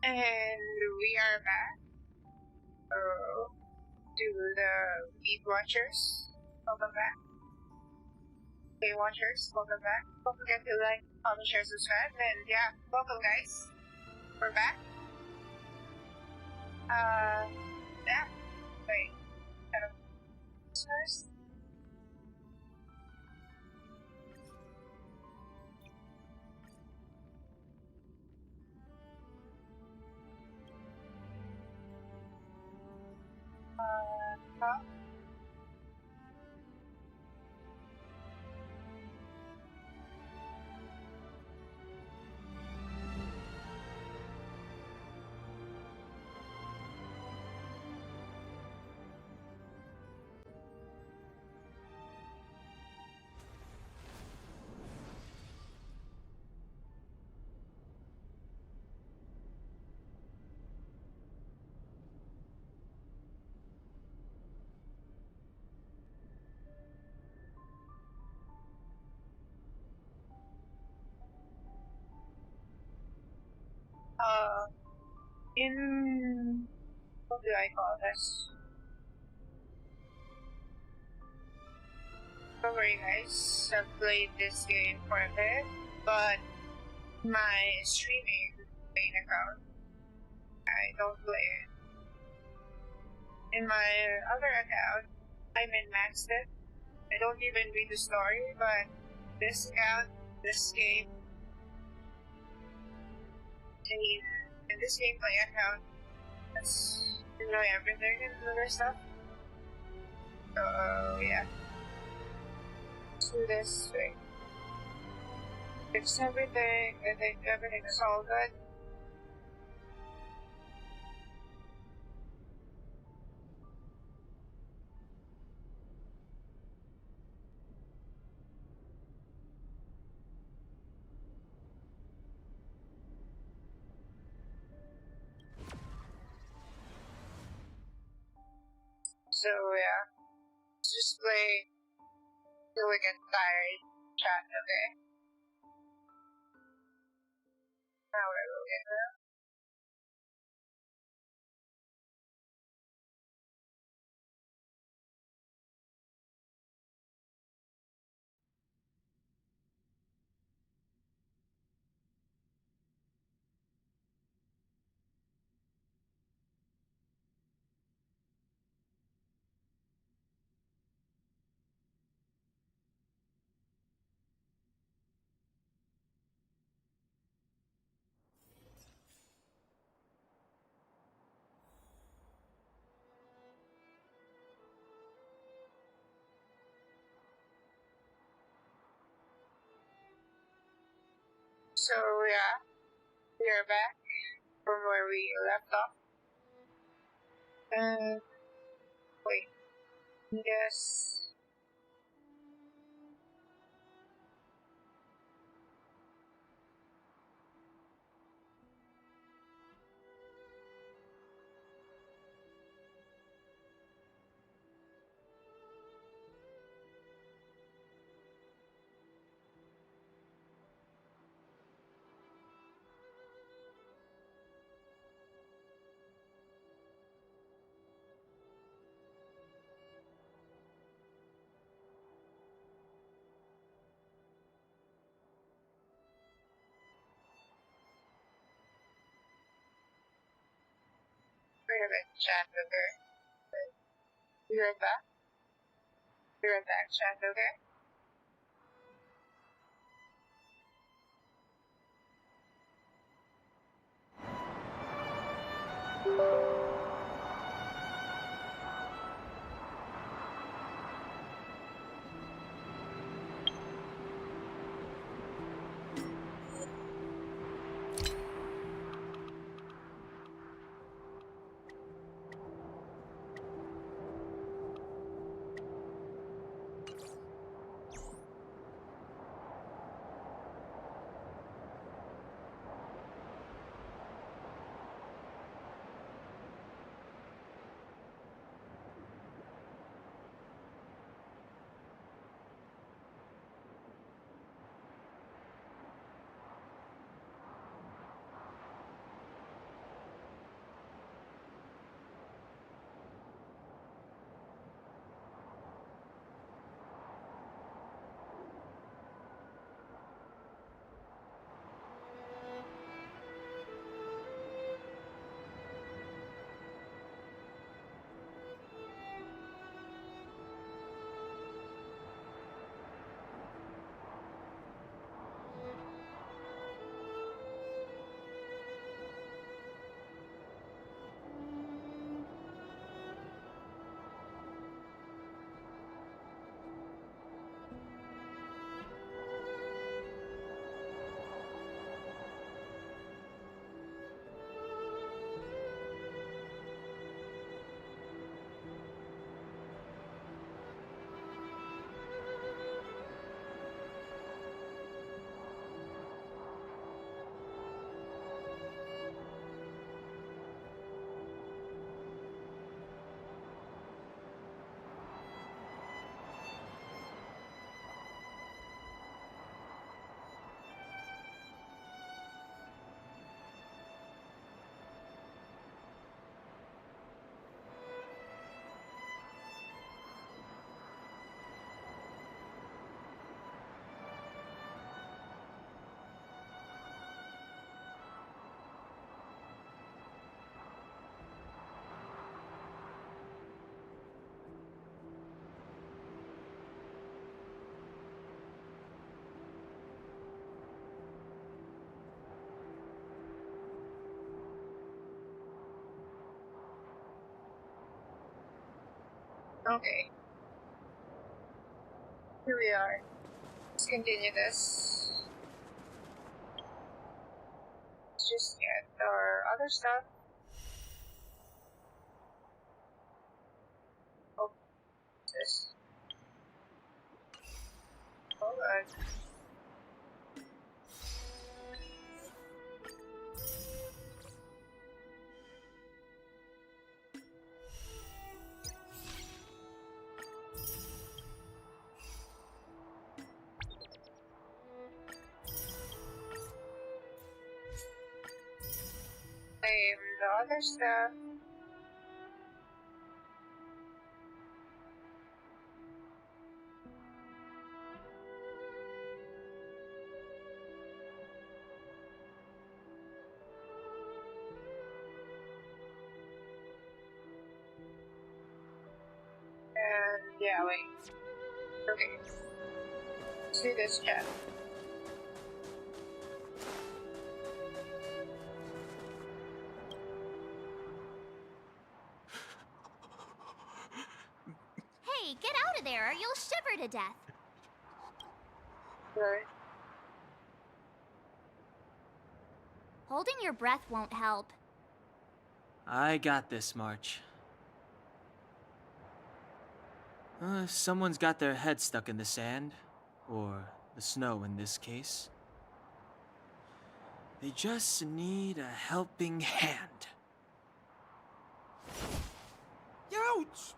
And we are back to the Beat Watchers. Welcome back. Beat Watchers, welcome back. Don't forget to like, comment, share, subscribe, and yeah, welcome guys. We're back. Yeah. Wait. Kind of first. Huh? In what do I call this? Don't worry guys, I've played this game for a bit, but my streaming main account, I don't play it. In my other account, I min-maxed it. I don't even read the story, but this account, this game, I mean, in this gameplay account, let's enjoy everything and other stuff. So, yeah. Let's do this thing. Fix everything. I think everything is all good. So, yeah. Let's just play till we get tired. Chat, okay? Now we're looking at So, yeah. We are back from where we left off. And, wait. Yes. We are back, chat, okay? We are back. We are back, chat, okay? Okay. Here we are. Let's continue this. Let's just get our other stuff. Oh, this. Hold on. Claim the other stuff. And yeah, wait. Okay. Let's do this chat. Hey, get out of there or you'll shiver to death. Right. Holding your breath won't help. I got this, March. Someone's got their head stuck in the sand, or the snow in this case. They just need a helping hand. Ouch!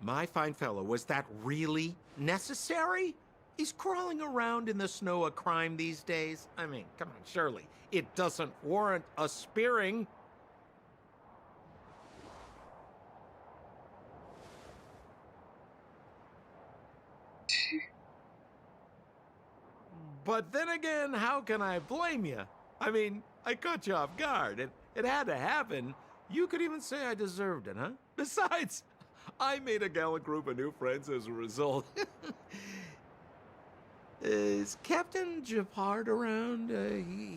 My fine fellow, was that really necessary? Is crawling around in the snow a crime these days? I mean, come on, surely. It doesn't warrant a spearing. But then again, how can I blame you? I mean, I caught you off guard. It had to happen. You could even say I deserved it, huh? Besides, I made a gallant group of new friends as a result. Is Captain Japard around?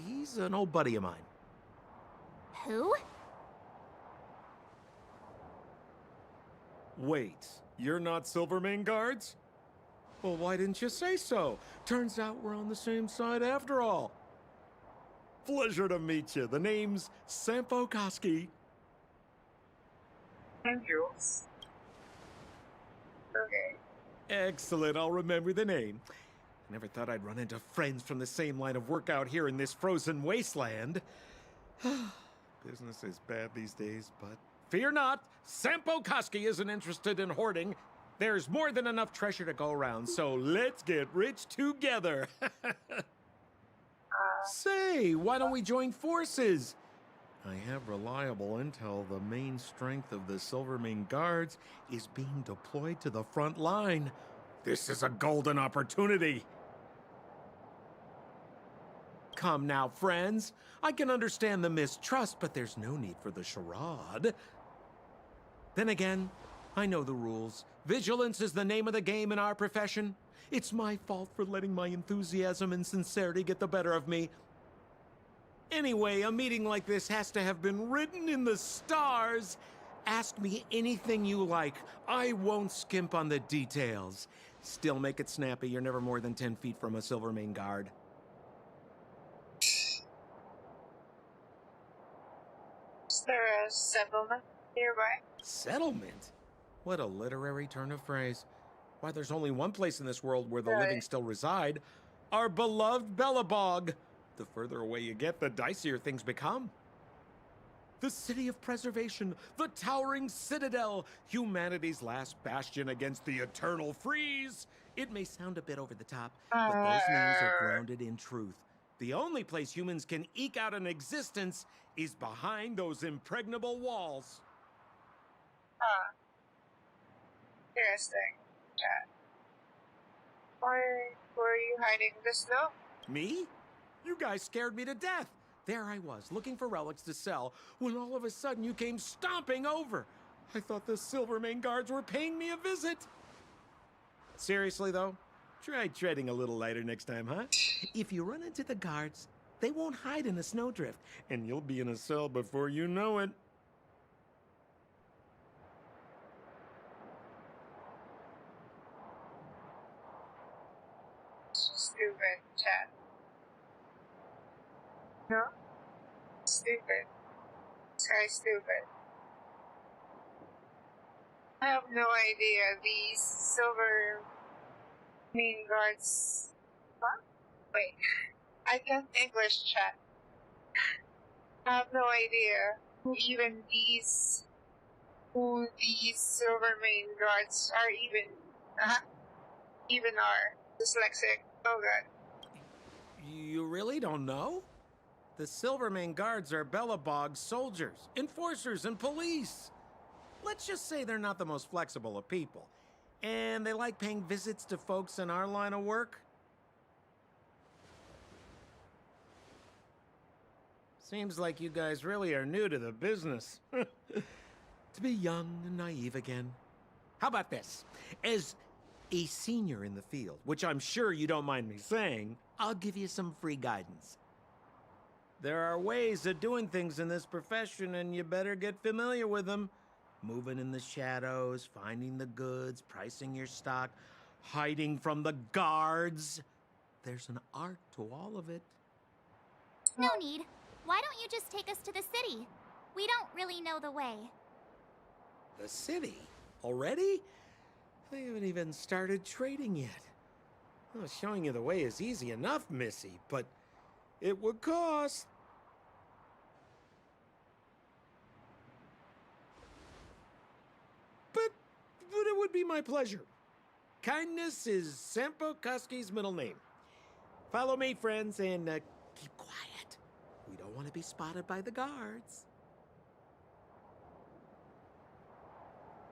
He's an old buddy of mine. Who? Wait, you're not Silvermane guards? Well, why didn't you say so? Turns out we're on the same side after all. Pleasure to meet you. The name's Sampo Koski. Thank you. Okay. Excellent, I'll remember the name. Never thought I'd run into friends from the same line of work out here in this frozen wasteland. Business is bad these days, but fear not, Sampo Koski isn't interested in hoarding. There's more than enough treasure to go around, so let's get rich together. Say, why don't we join forces? I have reliable intel the main strength of the Silvermane Guards is being deployed to the front line. This is a golden opportunity. Come now, friends. I can understand the mistrust, but there's no need for the charade. Then again, I know the rules. Vigilance is the name of the game in our profession. It's my fault for letting my enthusiasm and sincerity get the better of me. Anyway, a meeting like this has to have been written in the stars. Ask me anything you like. I won't skimp on the details. Still make it snappy. You're never more than 10 feet from a Silvermane guard. Is there a settlement nearby? Settlement? What a literary turn of phrase. Why, there's only one place in this world where the Right. living still reside. Our beloved Bellabog. The further away you get, the dicier things become. The city of preservation, the towering citadel, humanity's last bastion against the eternal freeze. It may sound a bit over the top, but those names are grounded in truth. The only place humans can eke out an existence is behind those impregnable walls. Huh. Interesting. Yeah. Why were you hiding the snow? Me? You guys scared me to death. There I was, looking for relics to sell, when all of a sudden you came stomping over. I thought the Silvermane guards were paying me a visit. Seriously, though, try treading a little lighter next time, huh? If you run into the guards, they won't hide in a snowdrift, and you'll be in a cell before you know it. chat. No? Stupid. This guy's stupid. I have no idea. These silver main guards. What? Wait. I can't English chat. I have no idea who these silver main guards are even are. Dyslexic. Oh god. You really don't know? The Silvermane Guards are Bellabog's soldiers, enforcers, and police. Let's just say they're not the most flexible of people. And they like paying visits to folks in our line of work. Seems like you guys really are new to the business. To be young and naive again. How about this? As a senior in the field, which I'm sure you don't mind me saying, I'll give you some free guidance. There are ways of doing things in this profession, and you better get familiar with them. Moving in the shadows, finding the goods, pricing your stock, hiding from the guards. There's an art to all of it. No need. Why don't you just take us to the city? We don't really know the way. The city? Already? They haven't even started trading yet. Well, showing you the way is easy enough, Missy, but it would cost. But it would be my pleasure. Kindness is Sampo Koski's middle name. Follow me, friends, and keep quiet. We don't want to be spotted by the guards.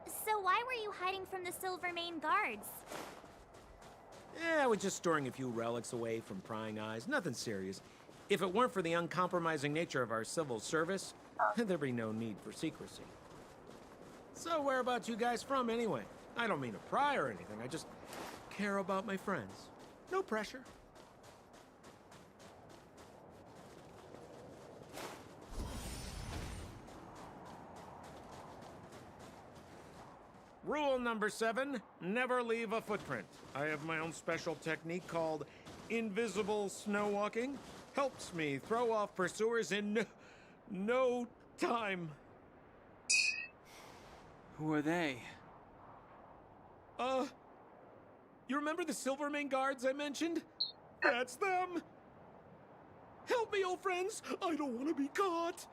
So why were you hiding from the Silvermane Guards? Yeah, I was just storing a few relics away from prying eyes. Nothing serious. If it weren't for the uncompromising nature of our civil service, there'd be no need for secrecy. So whereabouts you guys from, anyway? I don't mean to pry or anything. I just care about my friends. No pressure. Rule number 7, never leave a footprint. I have my own special technique called invisible snow walking. Helps me throw off pursuers in no time. Who are they? You remember the Silvermane Guards I mentioned? That's them! Help me, old friends! I don't want to be caught!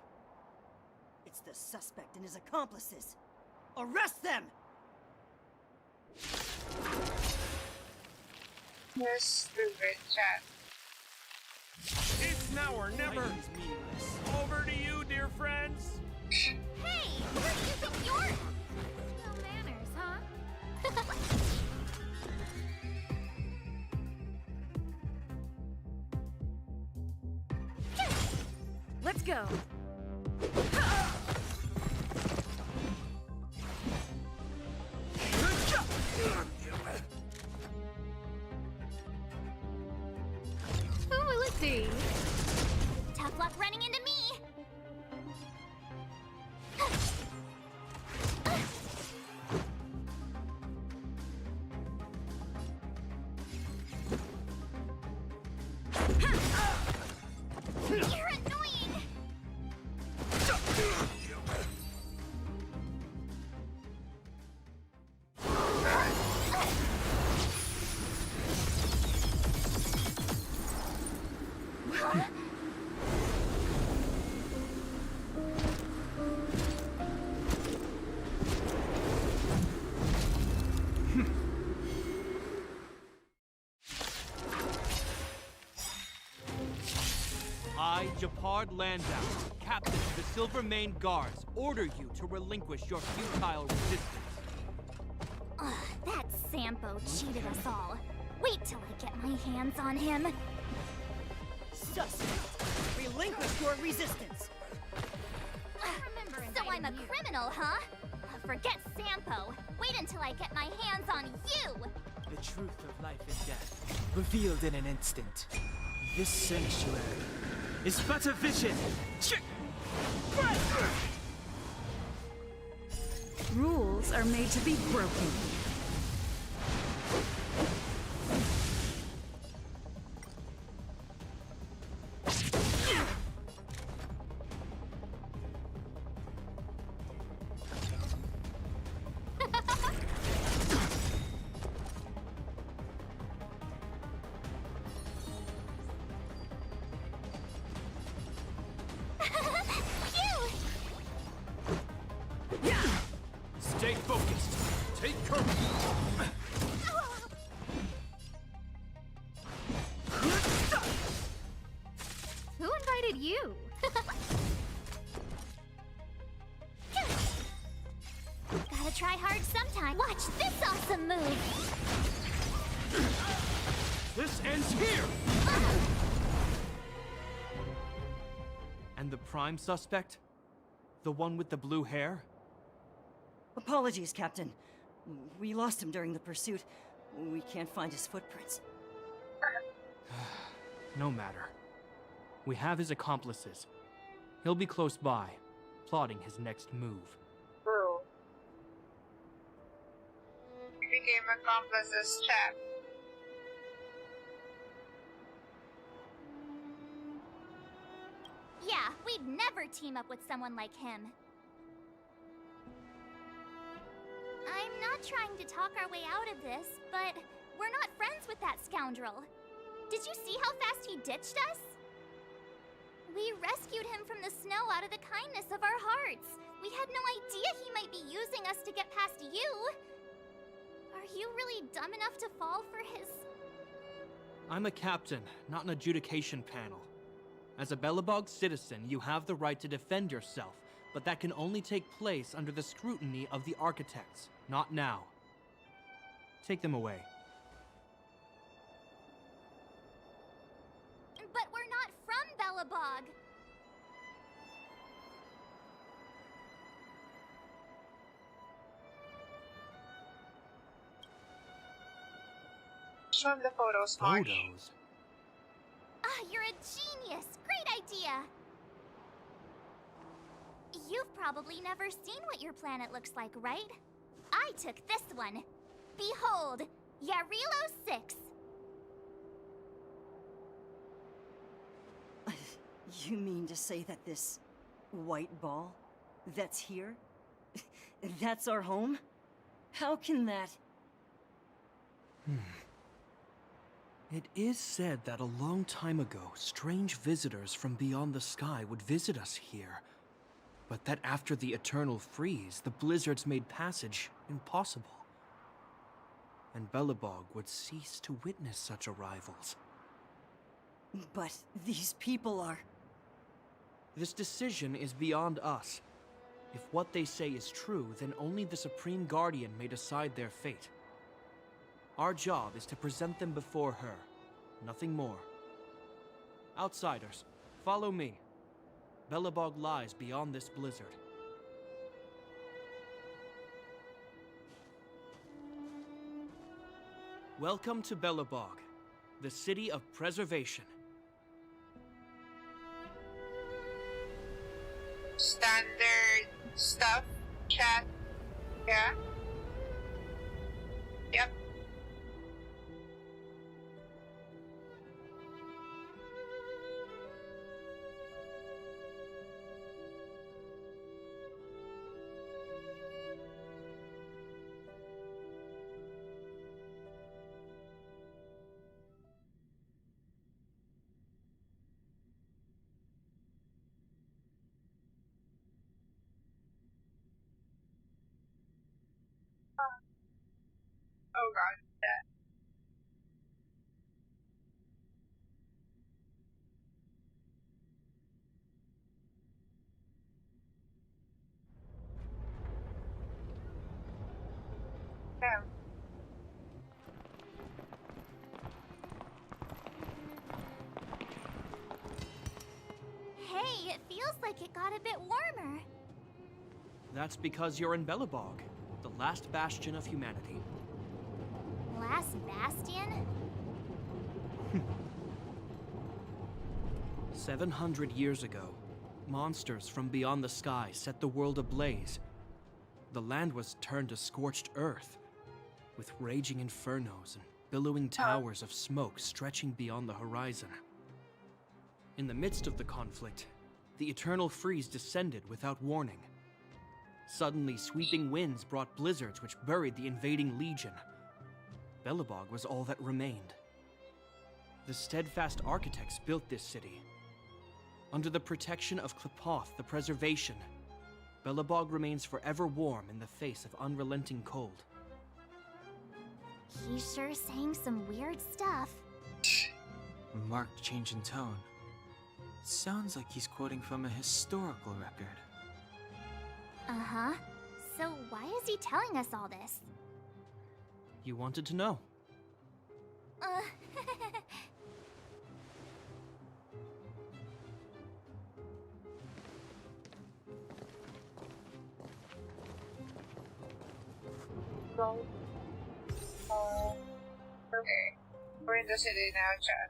It's the suspect and his accomplices. Arrest them! You're stupid, chat. It's now or never! Fighting is meaningless. Over to you, dear friends! Hey! Where do you think you're... No manners, huh? Let's go. Who will it be? Tough luck running into me! You're annoying! I, Japard Landau, captain of the Silvermane Guards, order you to relinquish your futile resistance. Ugh, that Sampo cheated us all. Wait till I get my hands on him. Suspect! Relinquish your resistance! So I'm a criminal, huh? Forget Sampo. Wait until I get my hands on you! The truth of life and death, revealed in an instant. This sanctuary is but a vision. Rules are made to be broken. Phew! Stay focused. Take cover. Who invited you? Gotta try hard sometime. Watch this awesome move! This ends here! And the prime suspect? The one with the blue hair? Apologies, Captain. We lost him during the pursuit. We can't find his footprints. No matter. We have his accomplices. He'll be close by, plotting his next move. Bro. We became accomplices, chap. Yeah, we'd never team up with someone like him. I'm not trying to talk our way out of this, but we're not friends with that scoundrel. Did you see how fast he ditched us? We rescued him from the snow out of the kindness of our hearts. We had no idea he might be using us to get past you. Are you really dumb enough to fall for his... I'm a captain, not an adjudication panel. As a Belobog citizen, you have the right to defend yourself, but that can only take place under the scrutiny of the architects, not now. Take them away. But we're not from Belobog. Show him the photos, Marge. Photos? Ah, you're a genius! Great idea! You've probably never seen what your planet looks like, right? I took this one. Behold, Yarilo 6. You mean to say that this white ball that's here, that's our home? How can that... It is said that a long time ago, strange visitors from beyond the sky would visit us here. But that after the eternal freeze, the blizzards made passage impossible. And Belobog would cease to witness such arrivals. But these people are... This decision is beyond us. If what they say is true, then only the Supreme Guardian may decide their fate. Our job is to present them before her. Nothing more. Outsiders, follow me. Belobog lies beyond this blizzard. Welcome to Belobog, the city of preservation. Standard stuff, chat. Yeah? Yep. Oh god, that. Yeah. Hey, it feels like it got a bit warmer. That's because you're in Belobog, the last bastion of humanity. Last bastion? 700 years ago, monsters from beyond the sky set the world ablaze. The land was turned to scorched earth, with raging infernos and billowing towers of smoke stretching beyond the horizon. In the midst of the conflict, the eternal freeze descended without warning. Suddenly, sweeping winds brought blizzards which buried the invading legion. Belobog was all that remained. The steadfast architects built this city. Under the protection of Klepoth, the Preservation, Belobog remains forever warm in the face of unrelenting cold. He's sure saying some weird stuff. A marked change in tone. Sounds like he's quoting from a historical record. Uh-huh. So why is he telling us all this? You wanted to know. Uh... So, okay. We're in the city now, Chad.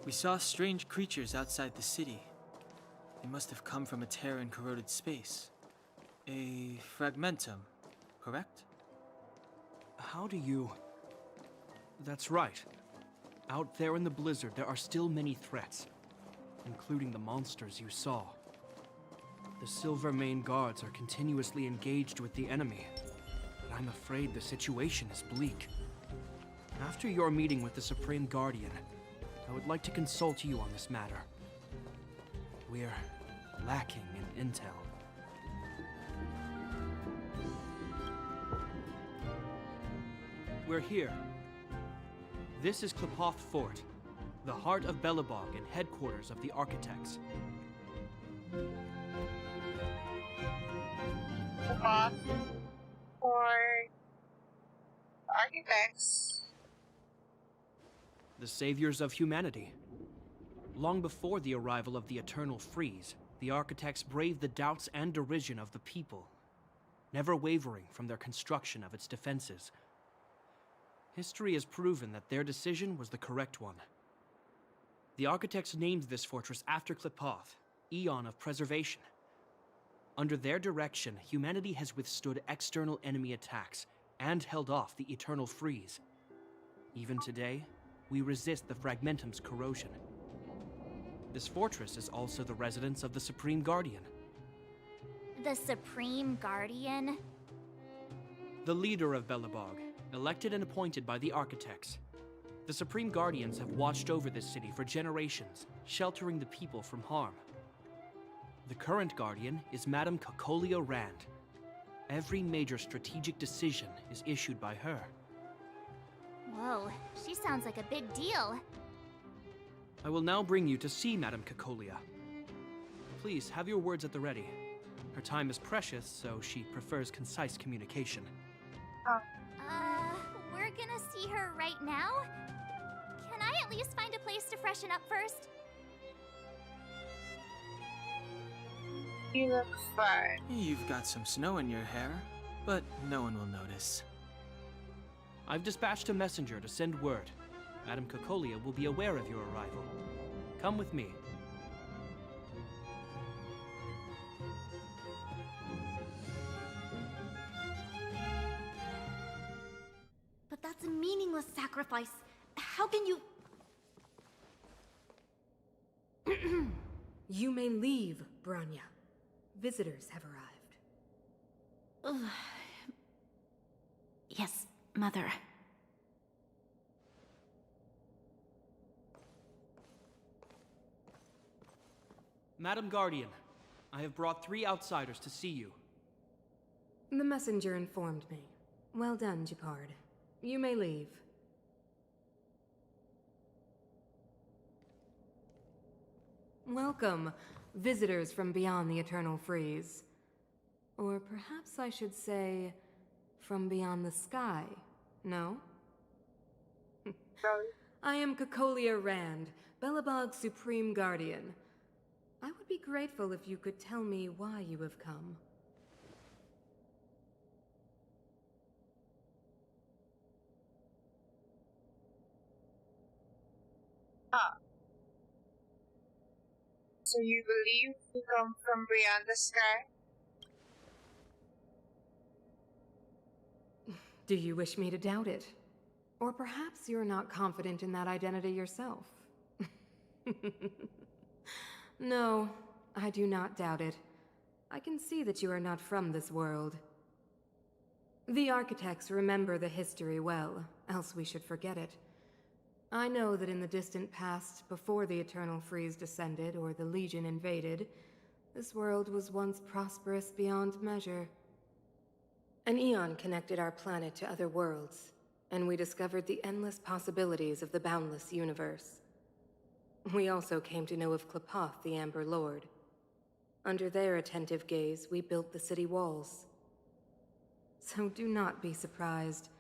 We saw strange creatures outside the city. They must have come from a Terran-corroded space. A fragmentum, correct? How do you... That's right. Out there in the blizzard, there are still many threats, including the monsters you saw. The Silvermane guards are continuously engaged with the enemy, but I'm afraid the situation is bleak. After your meeting with the Supreme Guardian, I would like to consult you on this matter. We're lacking in intel. We're here. This is Klepoth Fort, the heart of Belobog and headquarters of the Architects. Klepoth for architects. The saviors of humanity. Long before the arrival of the Eternal Freeze, the Architects braved the doubts and derision of the people, never wavering from their construction of its defenses. History has proven that their decision was the correct one. The Architects named this fortress after Klepoth, Eon of Preservation. Under their direction, humanity has withstood external enemy attacks and held off the Eternal Freeze. Even today, we resist the Fragmentum's corrosion. This fortress is also the residence of the Supreme Guardian. The Supreme Guardian? The leader of Belobog, elected and appointed by the Architects. The Supreme Guardians have watched over this city for generations, sheltering the people from harm. The current Guardian is Madame Cocolia Rand. Every major strategic decision is issued by her. Whoa, she sounds like a big deal. I will now bring you to see Madame Cocolia. Please, have your words at the ready. Her time is precious, so she prefers concise communication. We're gonna see her right now? Can I at least find a place to freshen up first? You look fine. You've got some snow in your hair, but no one will notice. I've dispatched a messenger to send word. Madame Cocolia will be aware of your arrival. Come with me. But that's a meaningless sacrifice. How can you... You may leave, Branya. Visitors have arrived. Yes, Mother. Madam Guardian, I have brought 3 outsiders to see you. The messenger informed me. Well done, Gepard. You may leave. Welcome, visitors from beyond the Eternal Freeze. Or perhaps I should say, from beyond the sky, no? I am Cocolia Rand, Belobog's Supreme Guardian. I would be grateful if you could tell me why you have come. So you believe you come from beyond the sky? Do you wish me to doubt it? Or perhaps you're not confident in that identity yourself? No, I do not doubt it. I can see that you are not from this world. The Architects remember the history well, else we should forget it. I know that in the distant past, before the Eternal Freeze descended or the Legion invaded, this world was once prosperous beyond measure. An eon connected our planet to other worlds, and we discovered the endless possibilities of the boundless universe. We also came to know of Klapoth, the Amber Lord. Under their attentive gaze, we built the city walls. So do not be surprised.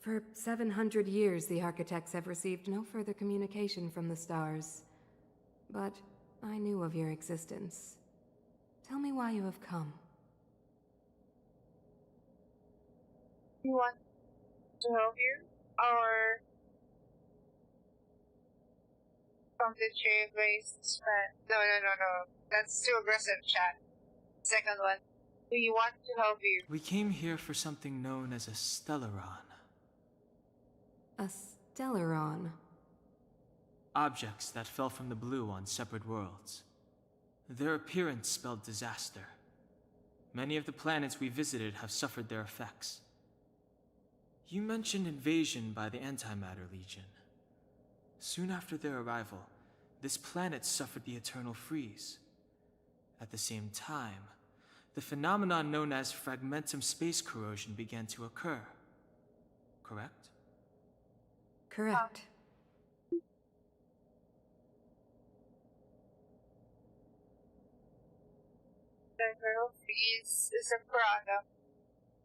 For 700 years, the architects have received no further communication from the stars. But I knew of your existence. Tell me why you have come. You want to help you? Or from the trade-based no. That's too aggressive, chat. Second one. We want to help you. We came here for something known as a Stellaron. A Stellaron. Objects that fell from the blue on separate worlds. Their appearance spelled disaster. Many of the planets we visited have suffered their effects. You mentioned invasion by the Antimatter Legion. Soon after their arrival, this planet suffered the Eternal Freeze. At the same time, the phenomenon known as fragmentum space corrosion began to occur. Correct? Correct. The Eternal Freeze is a product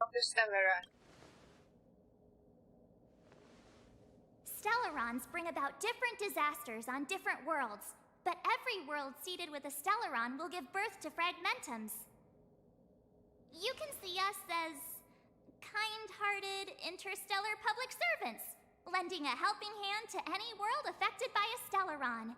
of the Stellaron. Stellarons bring about different disasters on different worlds, but every world seeded with a Stellaron will give birth to fragmentums. You can see us as kind-hearted interstellar public servants, lending a helping hand to any world affected by a Stellaron.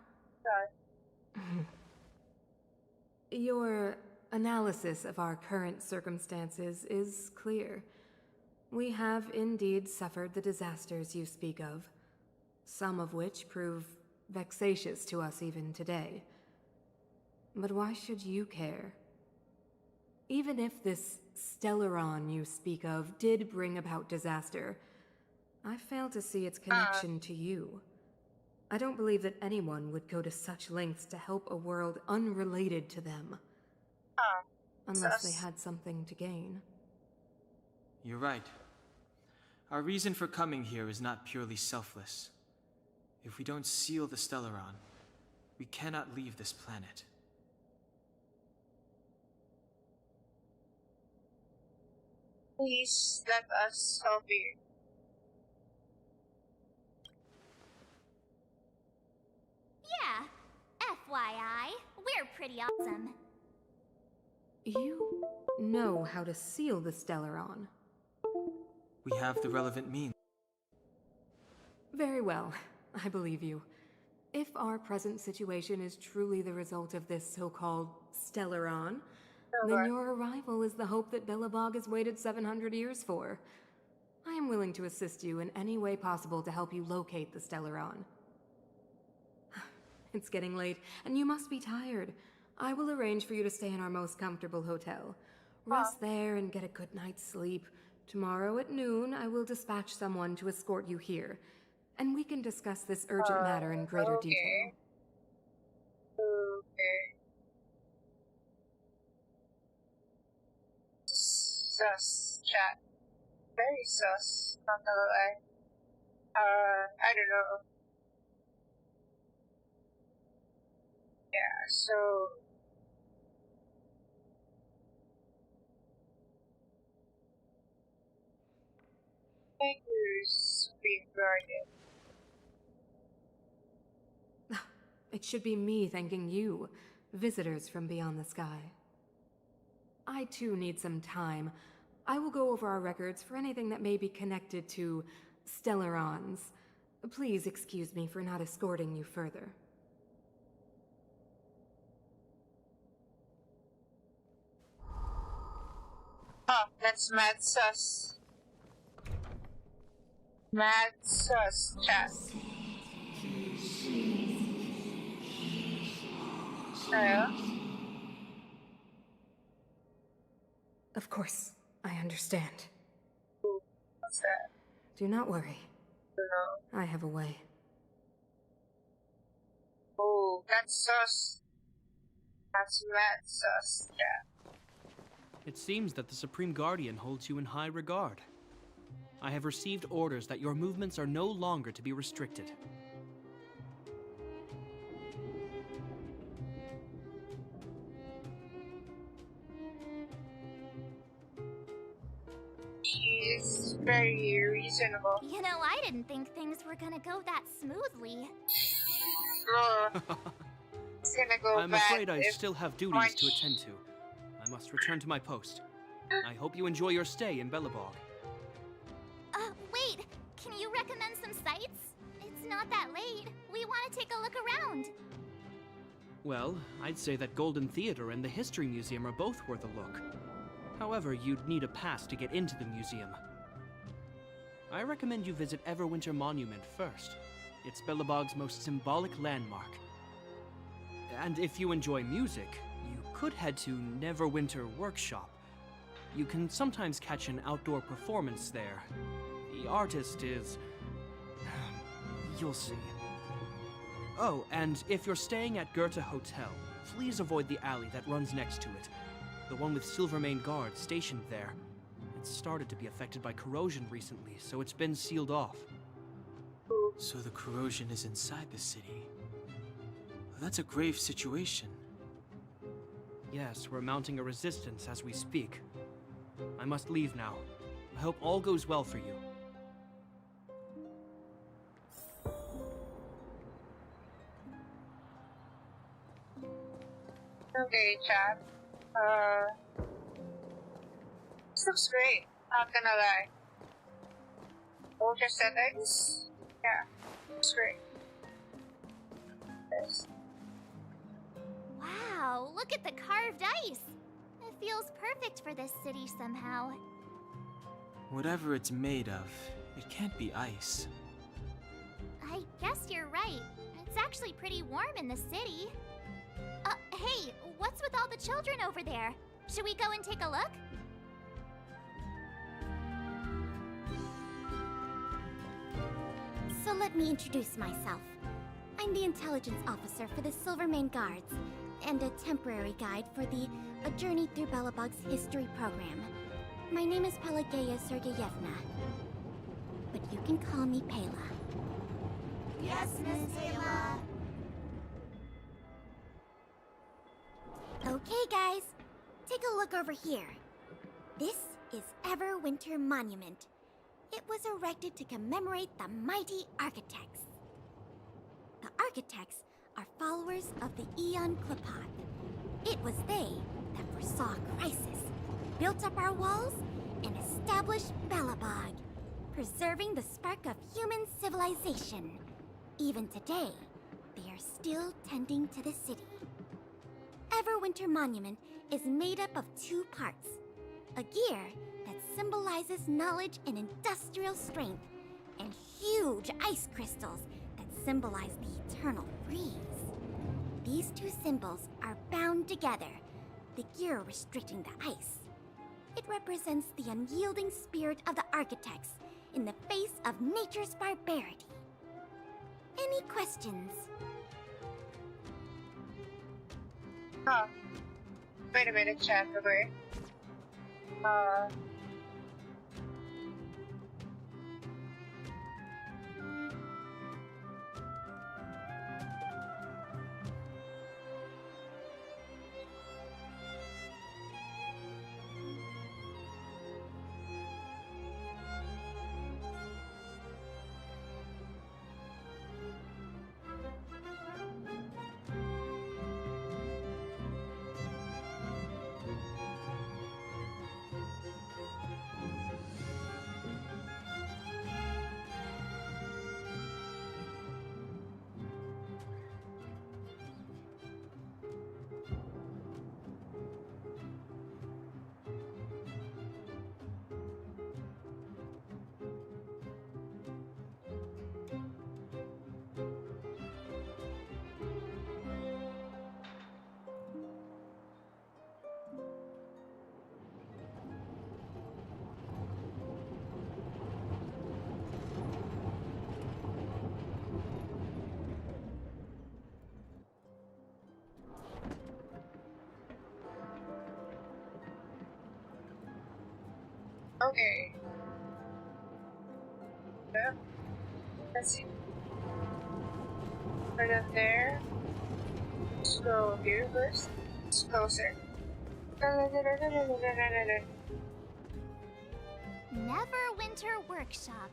Your analysis of our current circumstances is clear. We have indeed suffered the disasters you speak of, some of which prove vexatious to us even today. But why should you care? Even if this Stellaron you speak of did bring about disaster, I fail to see its connection to you. I don't believe that anyone would go to such lengths to help a world unrelated to them. Unless they had something to gain. You're right. Our reason for coming here is not purely selfless. If we don't seal the Stellaron, we cannot leave this planet. Please let us help you. Yeah, FYI, we're pretty awesome. You know how to seal the Stellaron. We have the relevant means. Very well, I believe you. If our present situation is truly the result of this so-called Stellaron, then your arrival is the hope that Belobog has waited 700 years for. I am willing to assist you in any way possible to help you locate the Stellaron. It's getting late, and you must be tired. I will arrange for you to stay in our most comfortable hotel. Rest there and get a good night's sleep. Tomorrow at noon, I will dispatch someone to escort you here, and we can discuss this urgent matter in greater detail. Okay. Sus, chat. Very sus, not gonna lie. I don't know. Yeah, so... Thank you, Supreme Guardian. It should be me thanking you, visitors from beyond the sky. I too need some time. I will go over our records for anything that may be connected to Stellarons. Please excuse me for not escorting you further. Oh, that's mad sus. Mad sus, chat. Hello? Of course, I understand. What's that? Do not worry. No. I have a way. Oh, that's sus. That's mad sus. Yeah. It seems that the Supreme Guardian holds you in high regard. I have received orders that your movements are no longer to be restricted. She's very reasonable. You know, I didn't think things were gonna go that smoothly. It's gonna go I'm bad afraid I if still have duties to attend to. I must return to my post. I hope you enjoy your stay in Belobog. Wait! Can you recommend some sites? It's not that late. We want to take a look around. Well, I'd say that Golden Theater and the History Museum are both worth a look. However, you'd need a pass to get into the museum. I recommend you visit Everwinter Monument first. It's Belobog's most symbolic landmark. And if you enjoy music, you could head to Neverwinter Workshop. You can sometimes catch an outdoor performance there. The artist is... you'll see. Oh, and if you're staying at Goethe Hotel, please avoid the alley that runs next to it. The one with Silvermane guards stationed there. It's started to be affected by corrosion recently, so it's been sealed off. So the corrosion is inside the city. That's a grave situation. Yes, we're mounting a resistance as we speak. I must leave now. I hope all goes well for you. Okay, chat. This looks great. Not gonna lie. Ultra settings. Yeah, looks great. Yes. Wow, look at the carved ice. It feels perfect for this city somehow. Whatever it's made of, it can't be ice. I guess you're right. It's actually pretty warm in the city. Hey, what's with all the children over there? Should we go and take a look? So let me introduce myself. I'm the intelligence officer for the Silvermane Guards, and a temporary guide for the A Journey Through Belobog's history program. My name is Pelageya Sergeyevna, but you can call me Pela. Yes, Miss Pela. Okay, guys, take a look over here. This is Everwinter Monument. It was erected to commemorate the mighty architects. The architects are followers of the Aeon Klapath. It was they that foresaw crisis, built up our walls, and established Belobog, preserving the spark of human civilization. Even today, they are still tending to the city. Everwinter Monument is made up of two parts. A gear that symbolizes knowledge and industrial strength, and huge ice crystals that symbolize the eternal freeze. These two symbols are bound together, the gear restricting the ice. It represents the unyielding spirit of the architects in the face of nature's barbarity. Any questions? Huh. Wait a minute, chat. Okay. Okay. Yeah. Let's see. Put it there. Let's go here first. It's closer. Neverwinter Workshop.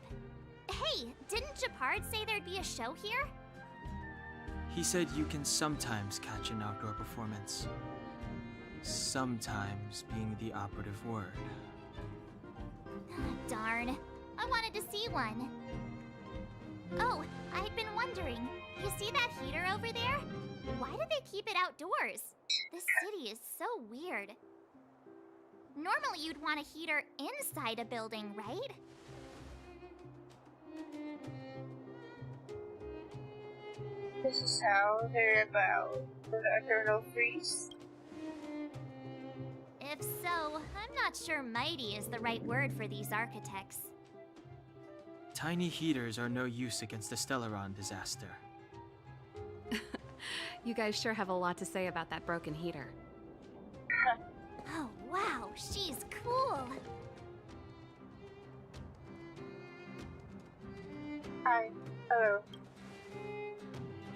Hey, didn't Japard say there'd be a show here? He said you can sometimes catch an outdoor performance. Sometimes being the operative word. Darn. I wanted to see one. Oh, I'd been wondering. You see that heater over there? Why do they keep it outdoors? This city is so weird. Normally you'd want a heater inside a building, right? This is how they're about the eternal freeze. If so, I'm not sure mighty is the right word for these architects. Tiny heaters are no use against the Stellaron disaster. You guys sure have a lot to say about that broken heater. Oh, wow, she's cool. Hi. Hello.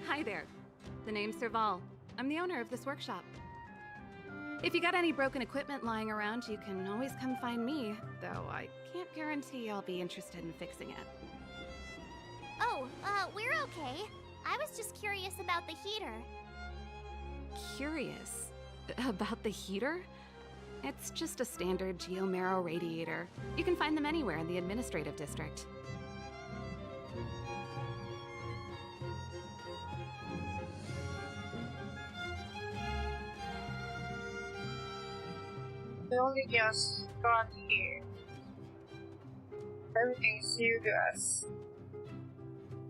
Hi there. The name's Serval. I'm the owner of this workshop. If you got any broken equipment lying around, you can always come find me, though I can't guarantee I'll be interested in fixing it. Oh, we're okay. I was just curious about the heater. Curious? About the heater? It's just a standard geomarrow radiator. You can find them anywhere in the administrative district. We only just got here. Everything's new to us.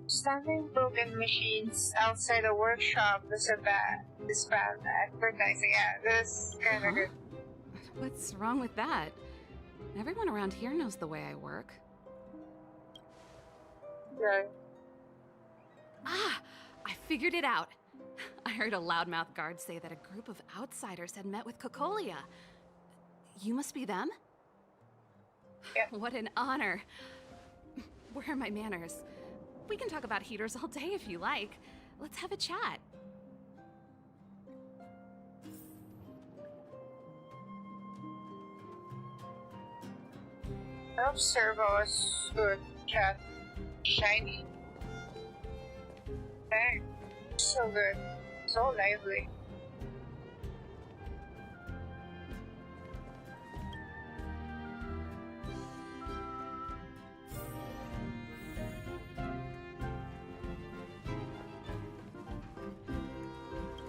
Standing broken machines outside the workshop is bad advertising. Yeah, this kind of good. What's wrong with that? Everyone around here knows the way I work. Yeah. Ah! I figured it out! I heard a loudmouth guard say that a group of outsiders had met with Cocolia. You must be them? Yeah. What an honor. Where are my manners? We can talk about heaters all day if you like. Let's have a chat. I hope Servo is good. Cat. Shiny. Dang. So good. So lively.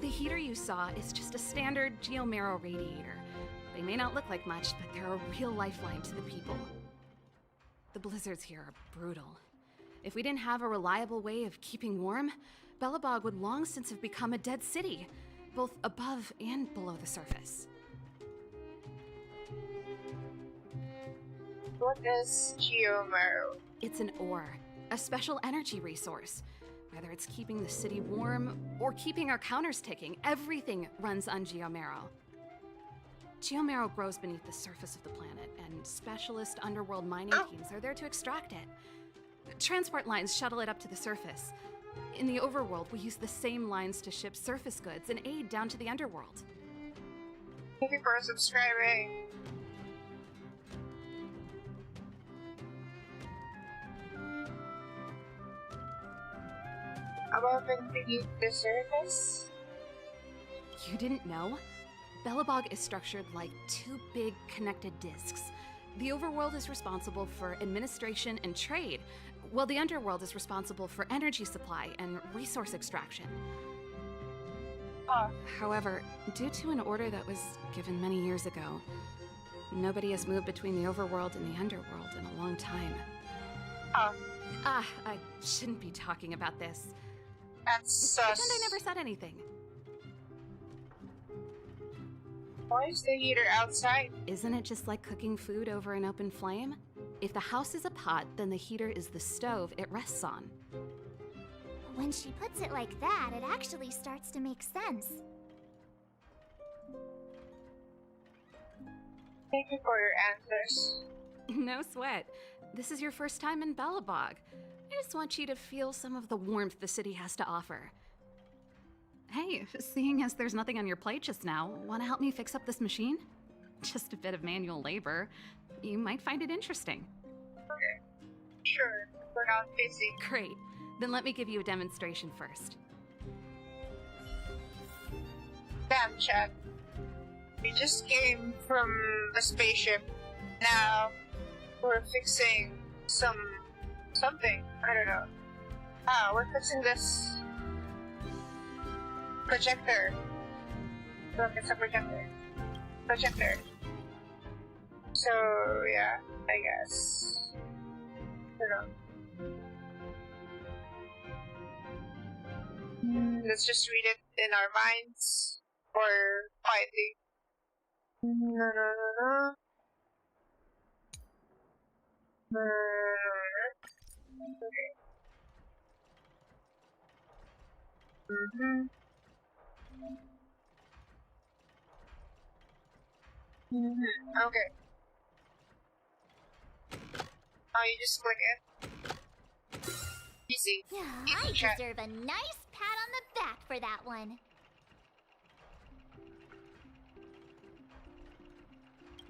The heater you saw is just a standard geomarrow radiator. They may not look like much, but they're a real lifeline to the people. The blizzards here are brutal. If we didn't have a reliable way of keeping warm, Belobog would long since have become a dead city, both above and below the surface. What is Geomarrow? It's an ore, a special energy resource. Whether it's keeping the city warm or keeping our counters ticking, everything runs on Geomarrow. Geomarrow grows beneath the surface of the planet, and specialist underworld mining teams are there to extract it. Transport lines shuttle it up to the surface. In the overworld, we use the same lines to ship surface goods and aid down to the underworld. Thank you for subscribing. Above and beneath the surface? You didn't know? Belobog is structured like two big connected disks. The overworld is responsible for administration and trade, while the underworld is responsible for energy supply and resource extraction. However, due to an order that was given many years ago, nobody has moved between the overworld and the underworld in a long time. I shouldn't be talking about this. That's sus. Pretend I never said anything. Why is the heater outside? Isn't it just like cooking food over an open flame? If the house is a pot, then the heater is the stove it rests on. When she puts it like that, it actually starts to make sense. Thank you for your answers. No sweat. This is your first time in Bellabog. I just want you to feel some of the warmth the city has to offer. Hey, seeing as there's nothing on your plate just now, want to help me fix up this machine? Just a bit of manual labor. You might find it interesting. Okay. Sure. We're not busy. Great. Then let me give you a demonstration first. Damn, Chad. We just came from a spaceship. Now we're fixing something. I don't know. We're fixing this projector. Look, it's a projector. Projector. So yeah, I guess. I don't know. Let's just read it in our minds or quietly. No, no, no, no. Okay. Okay. Oh, you just click it. Easy. I Easy chat. deserve a nice pat on the back for that one.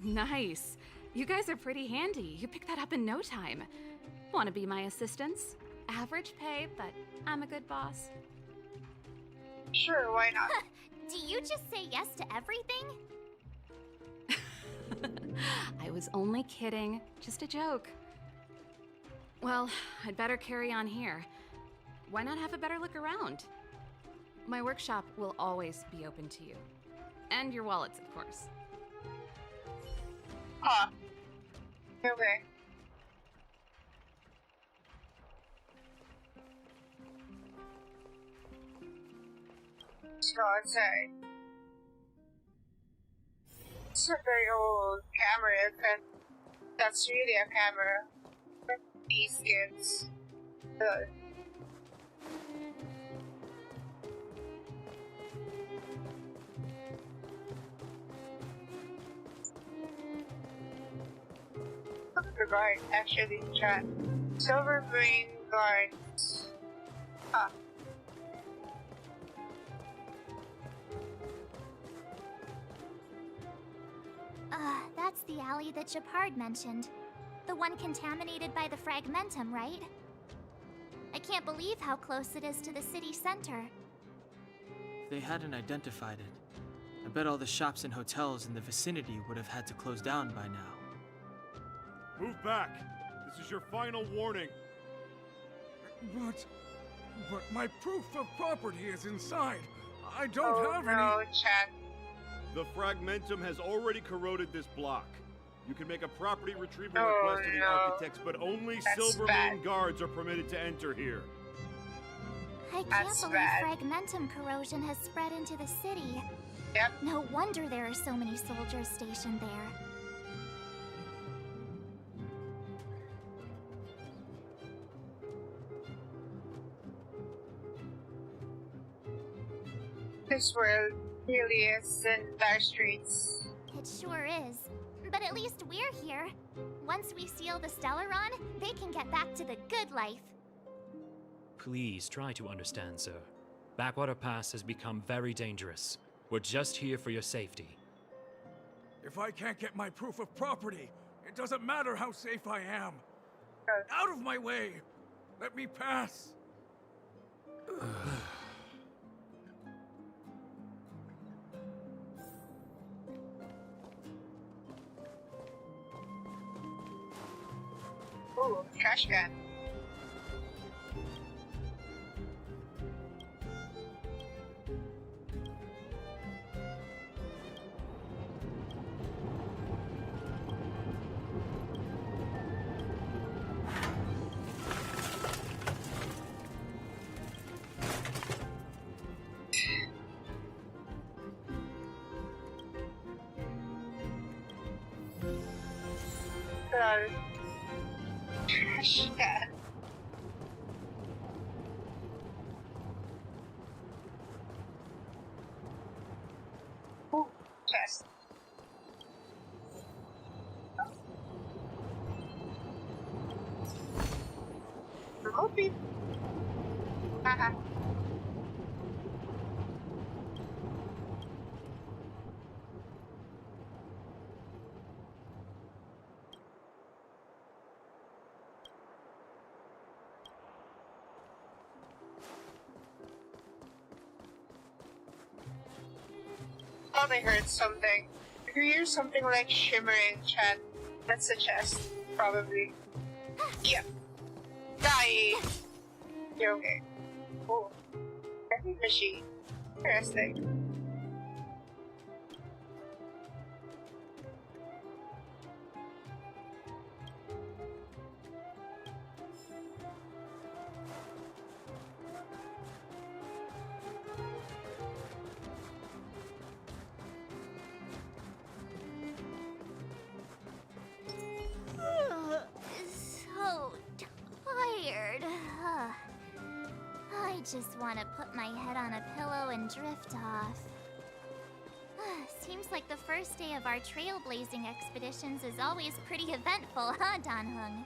Nice. You guys are pretty handy. You picked that up in no time. Want to be my assistants? Average pay, but I'm a good boss. Sure, why not? Do you just say yes to everything? I was only kidding. Just a joke. Well, I'd better carry on here. Why not have a better look around? My workshop will always be open to you. And your wallets, of course. Huh. Okay. Let's go outside. It's a very old camera, and that's really a camera. These kids. The guard actually chat. Silver brain guards. Ah. That's the alley that Japard mentioned. The one contaminated by the fragmentum, right? I can't believe how close it is to the city center. They hadn't identified it. I bet all the shops and hotels in the vicinity would have had to close down by now. Move back! This is your final warning! But my proof of property is inside. I don't have no, any... chat. The fragmentum has already corroded this block. You can make a property retrieval Oh, request to the no. architects, but only That's Silvermane bad. guards are permitted to enter here. I can't That's believe bad. fragmentum corrosion has spread into the city. Yep. No wonder there are so many soldiers stationed there. This world really is in dire streets. It sure is. But at least we're here. Once we seal the Stellaron, they can get back to the good life. Please try to understand, sir. Backwater Pass has become very dangerous. We're just here for your safety. If I can't get my proof of property, it doesn't matter how safe I am. Out of my way! Let me pass! Ooh, trash can. Trash can. Ooh, chest. Haha. Thought I heard something. If you hear something like shimmer in chat, that's a chest, probably. Yep. Die! You're okay. Oh. Heavy machine. Interesting. So tired. I just want to put my head on a pillow and drift off. Seems like the first day of our trailblazing expeditions is always pretty eventful, huh, Danhung?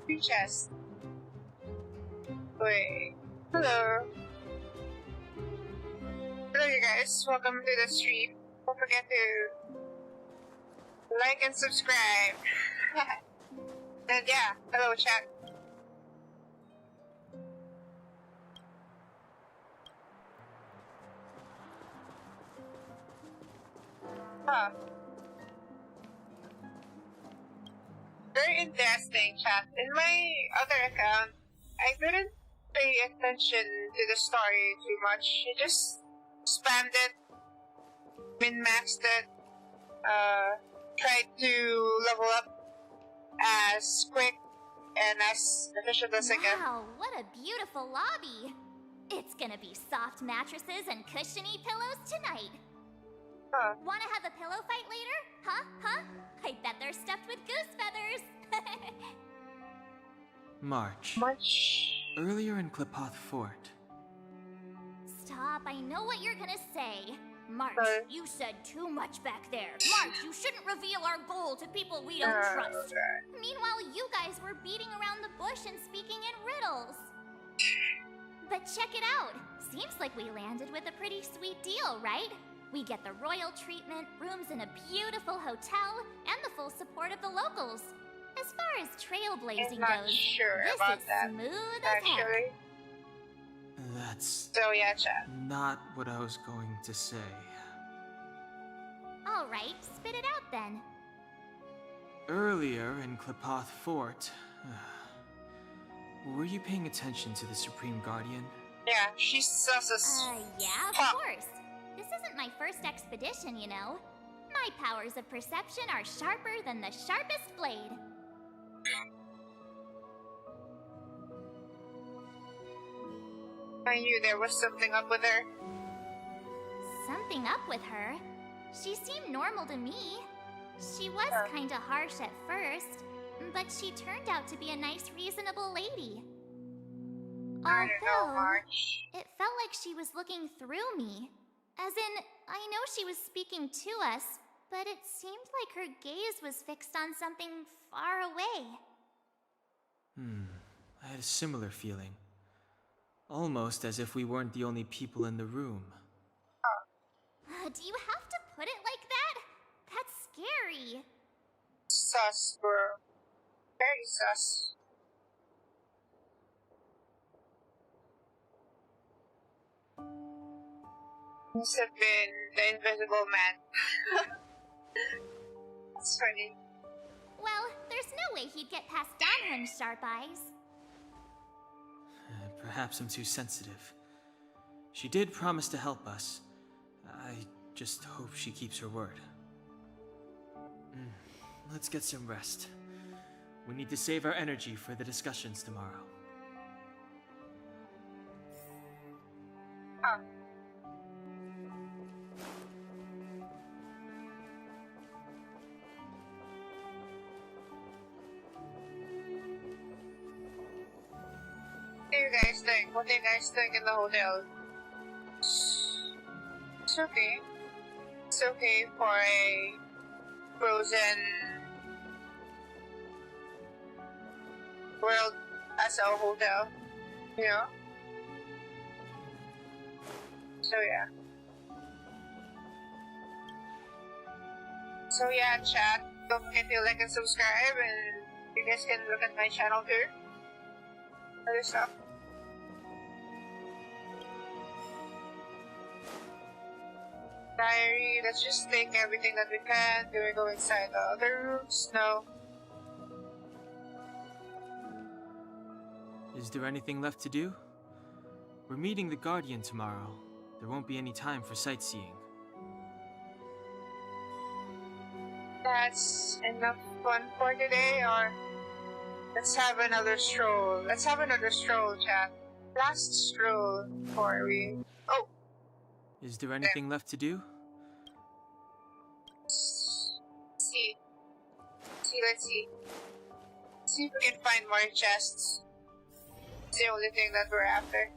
Free chest. Wait. Hello. Hello, you guys. Welcome to the stream. Don't forget to like and subscribe. And yeah, hello, chat. Huh. Very interesting, chat. In my other account, I didn't pay attention to the story too much. I just spammed it, min-maxed it, tried to level up as quick and as efficient as I can. Wow, what a beautiful lobby! It's gonna be soft mattresses and cushiony pillows tonight. Huh. Wanna have a pillow fight later? Huh? I bet they're stuffed with goose feathers. March. Much. Earlier in Klipoth Fort. Stop, I know what you're gonna say. March, you said too much back there. March, you shouldn't reveal our goal to people we don't trust. Meanwhile, you guys were beating around the bush and speaking in riddles. But check it out. Seems like we landed with a pretty sweet deal, right? We get the royal treatment, rooms in a beautiful hotel, and the full support of the locals. As far as trailblazing not goes, sure this about is that, smooth as heck. actually. That's So yeah, chat. not what I was going to say. Alright, spit it out then. Earlier in Klipoth Fort, were you paying attention to the Supreme Guardian? Yeah, she's sus. Yeah, of course. This isn't my first expedition, you know. My powers of perception are sharper than the sharpest blade. I knew there was something up with her. Something up with her? She seemed normal to me. She was kinda harsh at first, but she turned out to be a nice, reasonable lady. I don't know, Although, March. it felt like she was looking through me. As in, I know she was speaking to us, but it seemed like her gaze was fixed on something far away. I had a similar feeling. Almost as if we weren't the only people in the room. Do you have to put it like that? That's scary. Sus, bro. Very sus. Must have been the Invisible Man. That's funny. Well, there's no way he'd get past Danhun's sharp eyes. Perhaps I'm too sensitive. She did promise to help us. I just hope she keeps her word. Let's get some rest. We need to save our energy for the discussions tomorrow. Huh. What do you guys think? What do you guys think in the hotel? It's okay. It's okay for a frozen world as a hotel, you know? So yeah. So yeah, chat. Don't forget to like and subscribe, and you guys can look at my channel too. Other stuff. Diary, let's just take everything that we can. Do we go inside the other rooms? No. Is there anything left to do? We're meeting the Guardian tomorrow. There won't be any time for sightseeing. That's enough fun for today, or let's have another stroll. Let's have another stroll, chat. Last stroll before we... Oh! Is there anything left to do? See. Let's see. See if we can find more chests. It's the only thing that we're after.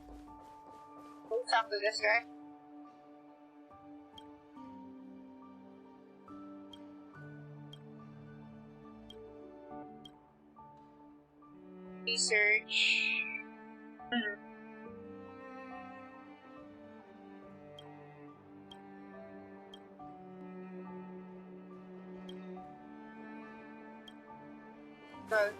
We'll talk to this guy. Research. Good.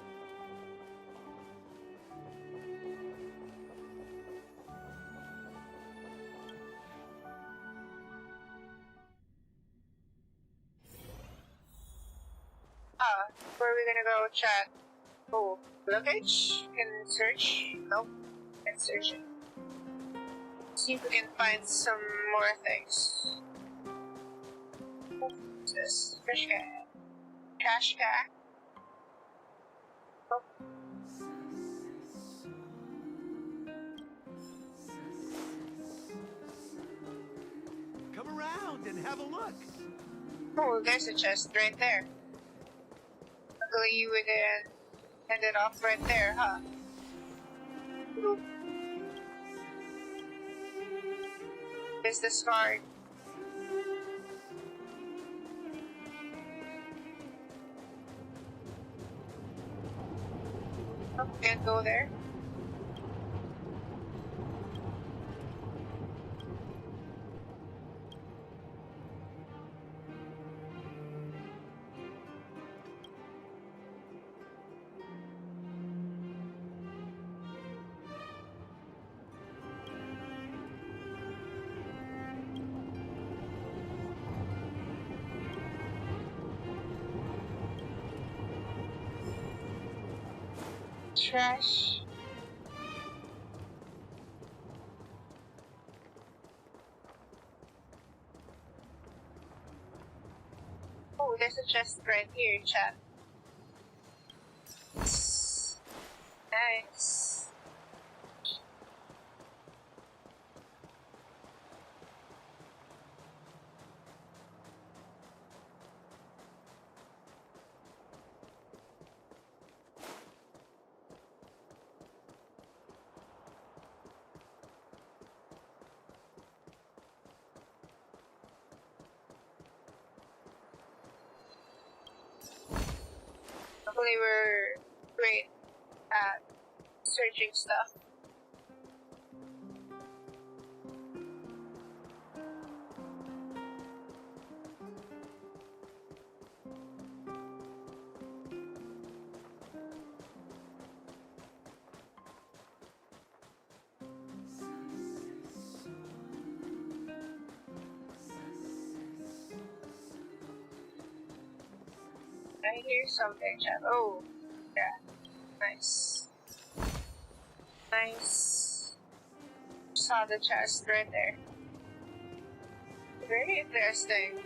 Where are we gonna go, chat? Oh, luggage? Can search? Nope. Can't search it. See if we can find some more things. What's this? Fish can. Cash pack. Oh. Come around and have a look. Oh, there's a chest right there. Luckily you would end it off right there, huh? Oop. There's this card. Oh, can't go there. Trash. Oh, there's a chest right here, chat. Nice. Hopefully we're great at searching stuff. I hear something, chat. Oh, yeah. Nice. Nice. Saw the chest right there. Very interesting.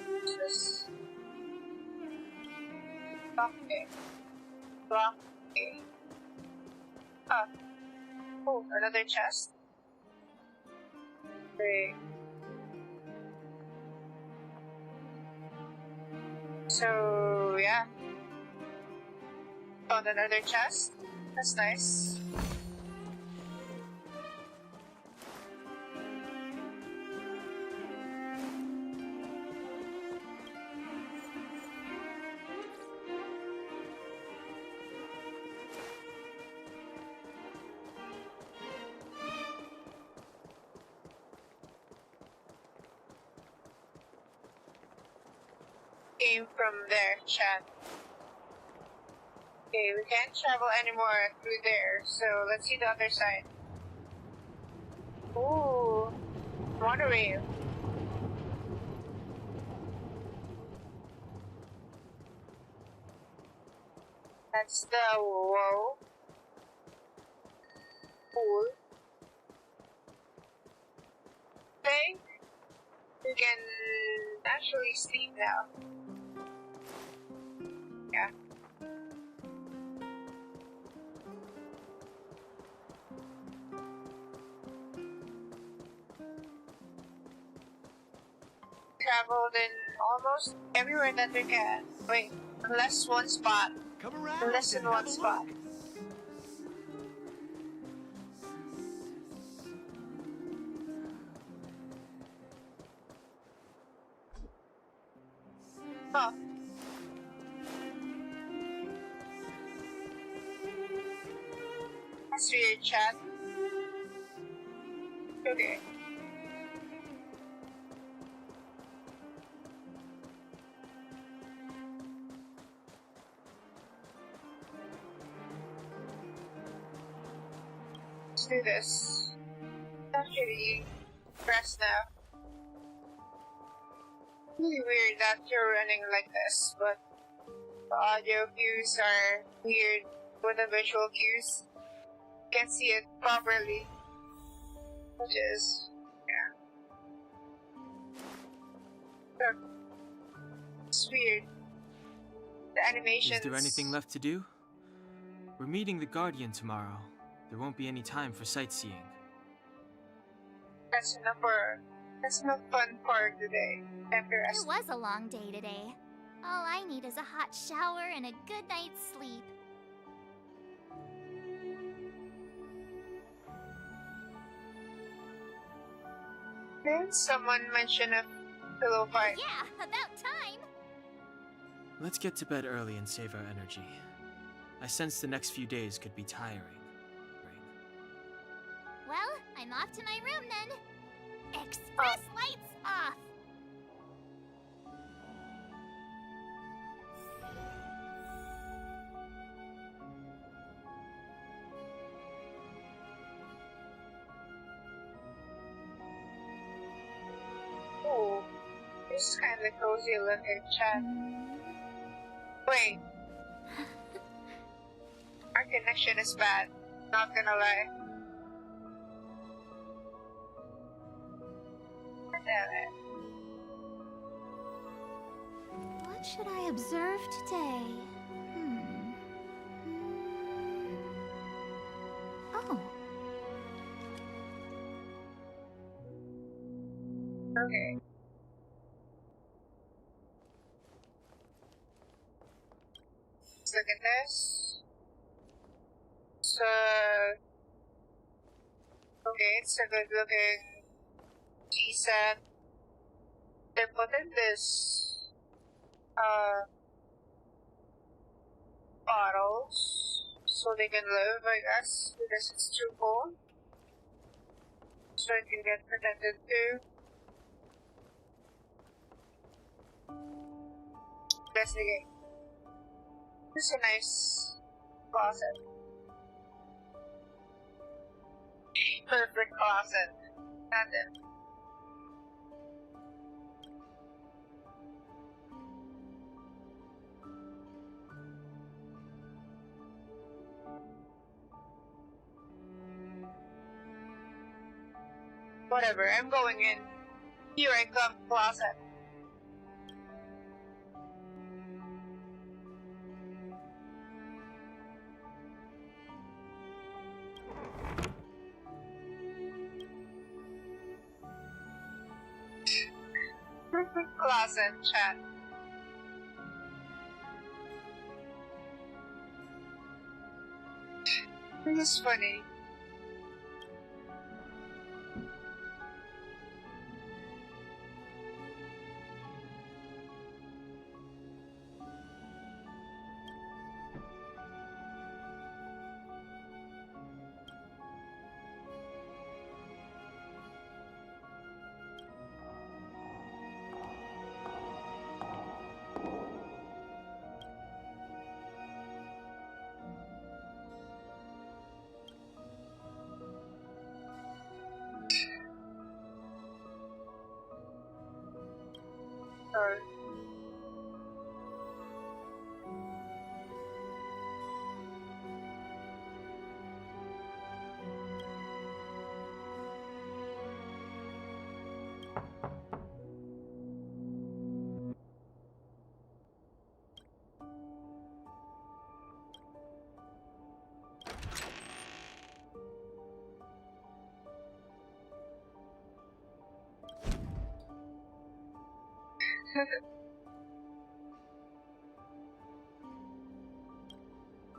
What's this? Lockpick. Lockpick. Ah. Oh, another chest. Great. So, yeah. Found another chest. That's nice. Came from there, chat. Okay, we can't travel anymore through there, so let's see the other side. Ooh, monorail. That's the whoa. Cool. Okay, we can actually sleep now. Yeah. Traveled in almost everywhere that we can. Wait, unless one spot. Come around Unless in and one have a spot. look. Oh. That's weird, chat. Okay. Let's do this. Actually, press now. Really weird that you're running like this, but the audio cues are weird with the visual cues. You can't see it properly, which is, yeah. It's weird. The animations. Is there anything left to do? We're meeting the Guardian tomorrow. There won't be any time for sightseeing. That's enough fun for today. Time to It rest. was a long day today. All I need is a hot shower and a good night's sleep. Didn't someone mention a pillow fight? Yeah, about time! Let's get to bed early and save our energy. I sense the next few days could be tiring. Well, I'm off to my room then. Express lights off! Oh, this is kind of cozy looking, chat. Wait. Our connection is bad. Not gonna lie. Damn it. What should I observe today? Oh. Okay. Let's look at this. So, okay, it's a good looking tea set. They put in this, bottles so they can live, I guess, because it's too cold. So it can get protected too. Investigate. This is a nice closet. Perfect closet. And then whatever, I'm going in. Here I come, closet. closet, chat. This is funny.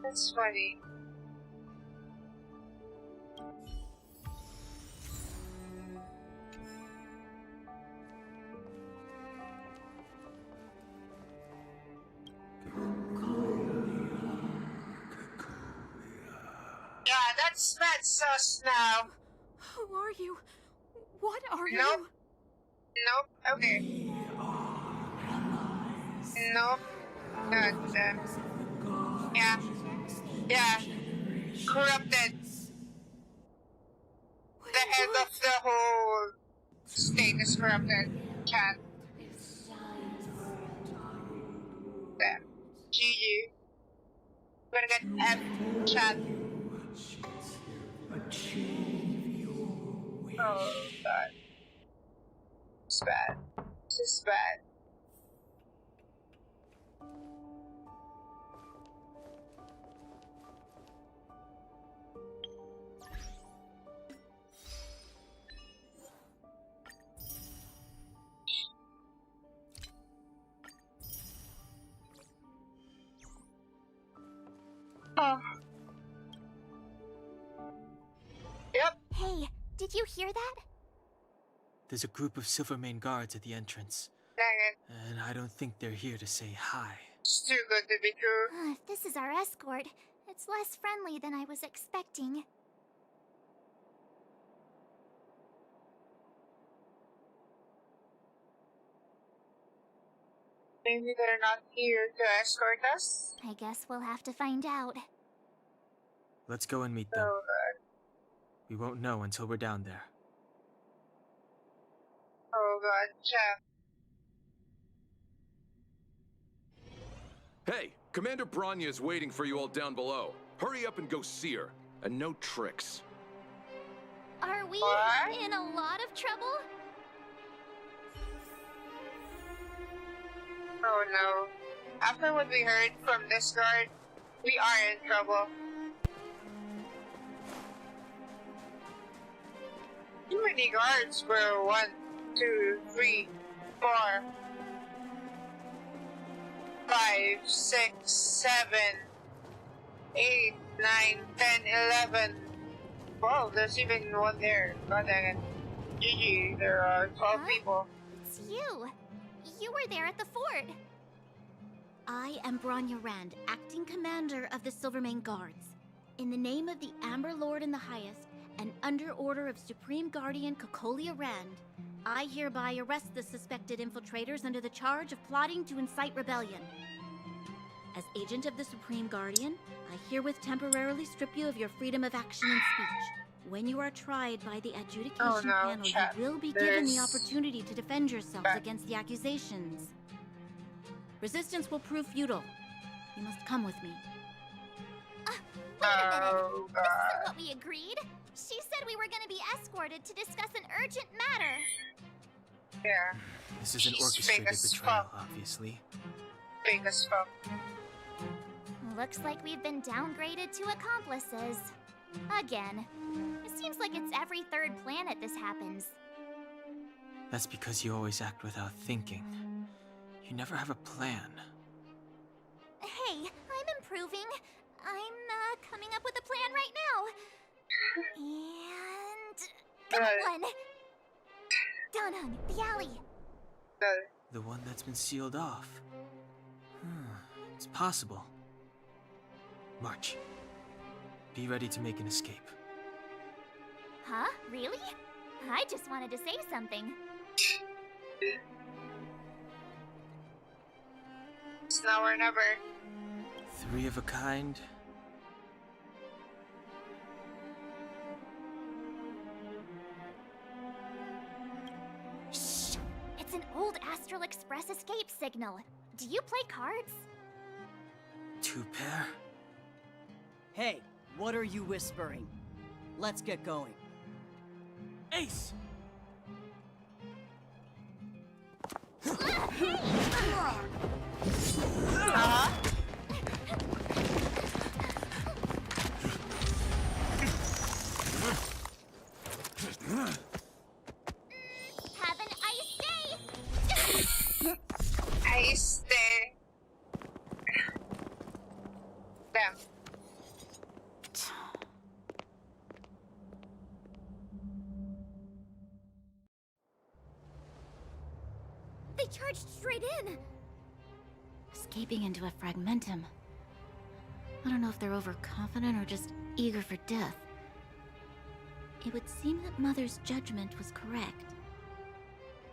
That's funny. Yeah, that's sus now. Who are you? What are Nope. you? Nope. Okay. Nope. Yeah. Yeah. Corrupted. What The do you head want? of the whole state is corrupted. Chat. There. GG. We're gonna get F chat. Oh god. It's bad. This is bad. Oh. Yep. Hey, did you hear that? There's a group of Silvermane guards at the entrance. Dang it. And I don't think they're here to say hi. It's too good to be true. If this is our escort, it's less friendly than I was expecting. Maybe they're not here to escort us. I guess we'll have to find out. Let's go and meet them. Oh god. We won't know until we're down there. Oh god, chat. Hey, Commander Bronya is waiting for you all down below. Hurry up and go see her. And no tricks. Are we What? in a lot of trouble? Oh no. After what we heard from this guard, we are in trouble. Too many guards for 1, 2, 3, 4, 5, 6, 7, 8, 9, 10, 11. Whoa, there's even one there. God dang it. GG, there are 12 Huh? people. It's you. You were there at the fort. I am Bronya Rand, acting commander of the Silvermane Guards. In the name of the Amber Lord in the Highest, and under order of Supreme Guardian Cocolia Rand, I hereby arrest the suspected infiltrators under the charge of plotting to incite rebellion. As agent of the Supreme Guardian, I herewith temporarily strip you of your freedom of action and speech. When you are tried by the adjudication Oh, no, panel, chat. you will be given the There's- opportunity to defend yourselves Back. against the accusations. Resistance will prove futile. You must come with me. Wait a minute. Oh This god. isn't what we agreed. She said we were going to be escorted to discuss an urgent matter. Yeah, This is an She's orchestrated fake as betrayal, fuck. obviously. big as fuck. Looks like we've been downgraded to accomplices. Again. It seems like it's every third planet this happens. That's because you always act without thinking. You never have a plan. Hey, I'm improving. I'm coming up with a plan right now. And got one. Donhung, the alley. The one that's been sealed off. It's possible. March. Be ready to make an escape. Huh? Really? I just wanted to say something. It's now or never. 3 of a kind. Shh! It's an old Astral Express escape signal. Do you play cards? 2 pair? Hey, what are you whispering? Let's get going. Ace! Have an ice day! Ice day. Damn. They charged straight in! Escaping into a fragmentum. I don't know if they're overconfident or just eager for death. It would seem that Mother's judgment was correct.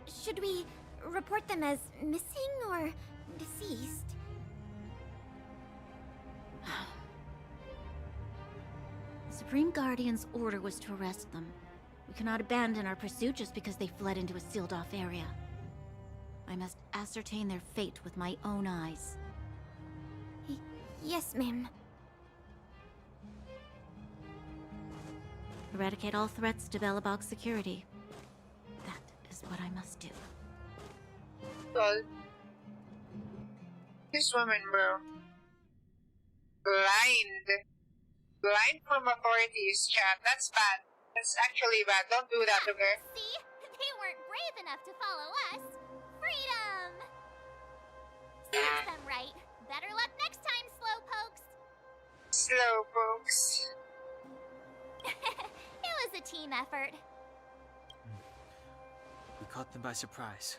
Should we report them as missing or deceased? The Supreme Guardian's order was to arrest them. We cannot abandon our pursuit just because they fled into a sealed-off area. I must ascertain their fate with my own eyes. Yes, ma'am. Eradicate all threats to Belobog's security. That is what I must do. Well, this woman, bro. Blind. Blind from authorities, chat. That's bad. That's actually bad. Don't do that to her. See? They weren't brave enough to follow us. Freedom! Serves them right. Better luck next time, slowpokes. Slowpokes. It was a team effort. We caught them by surprise.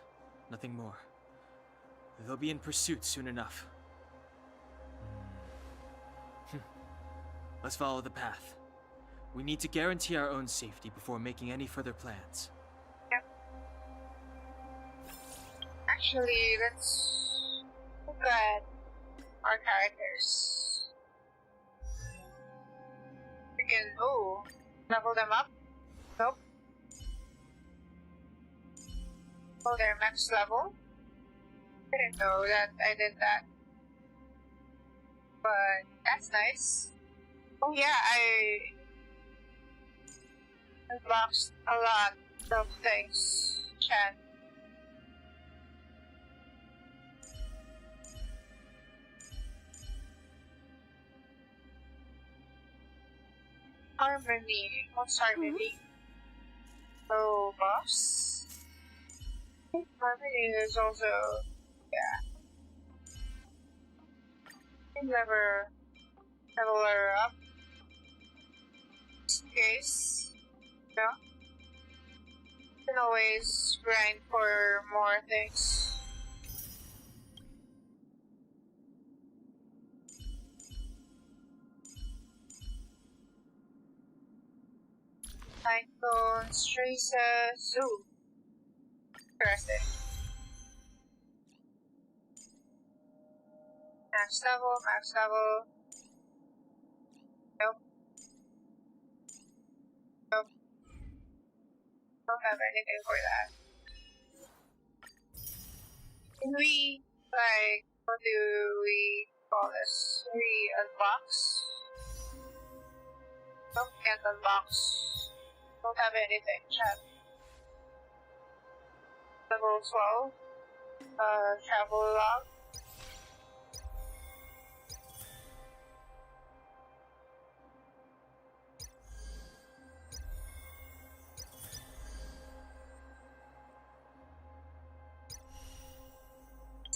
Nothing more. They'll be in pursuit soon enough. Let's follow the path. We need to guarantee our own safety before making any further plans. Yep. Actually, let's look at our characters. We can, level them up. Nope. Oh, they're max level. I didn't know that I did that. But that's nice. Oh yeah, I unlocked a lot of things, chat. Harmony. What's Harmony? Oh, boss. Harmony is also, yeah. Can never level her up. Just in case, you know? Can always grind for more things. Cyclones, traces, ooh. Interesting. Max level, max level. Nope. Nope. Don't have anything for that. Can we, like, what do we call this? We unbox? Nope, can't unbox. Don't have anything, chat. Level 12. Travel log.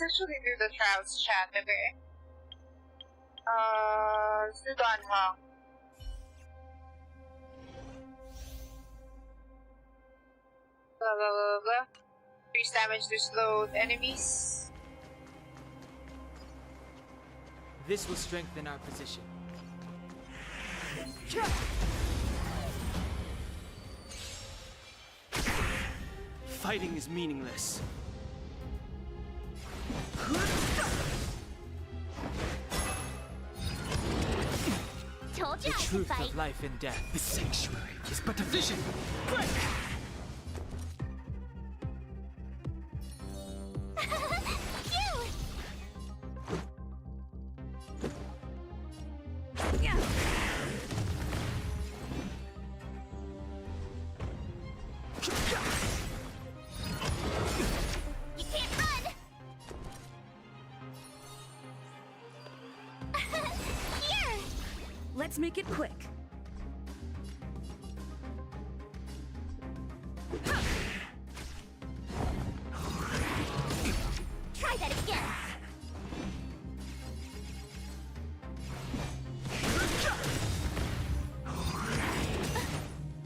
actually do the trials chat, okay? Let's do Don Wong. Blah blah blah blah. Increase damage to slowed enemies. This will strengthen our position. Fighting is meaningless. Told The you I could truth fight. of life and death. The sanctuary is but a vision. Phew! You can't run! Here! Let's make it quick. Try that again!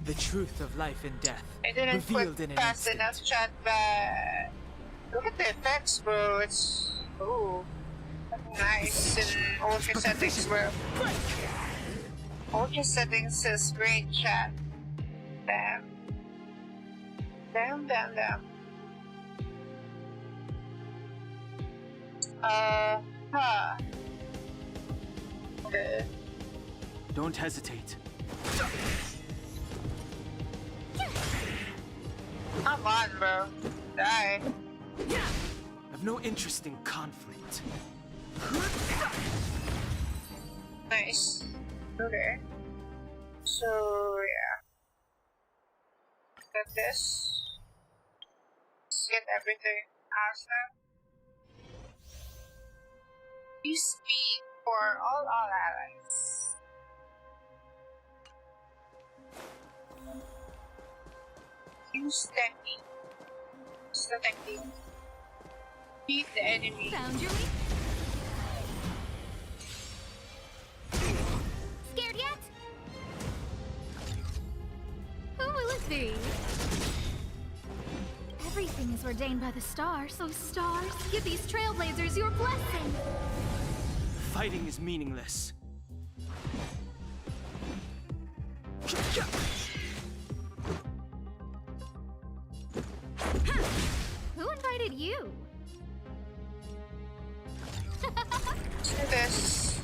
The truth of life and death. I didn't revealed click in an fast instant. enough, chat, but look at the effects, bro. It's nice in ultra settings, bro. Ultra settings is great, chat. Damn. Damn, damn, damn. Huh. Okay. Don't hesitate. Come on, bro. Die. I've no interest in conflict. Nice. Okay. So, yeah. Get this. Let's get everything awesome. Use speed for all allies. Use technique. Use the technique. Beat the enemy. Found your weak. Scared yet? Who will it be? Everything is ordained by the stars, so stars, give these trailblazers your blessing. Fighting is meaningless. Who invited you? Let's do this.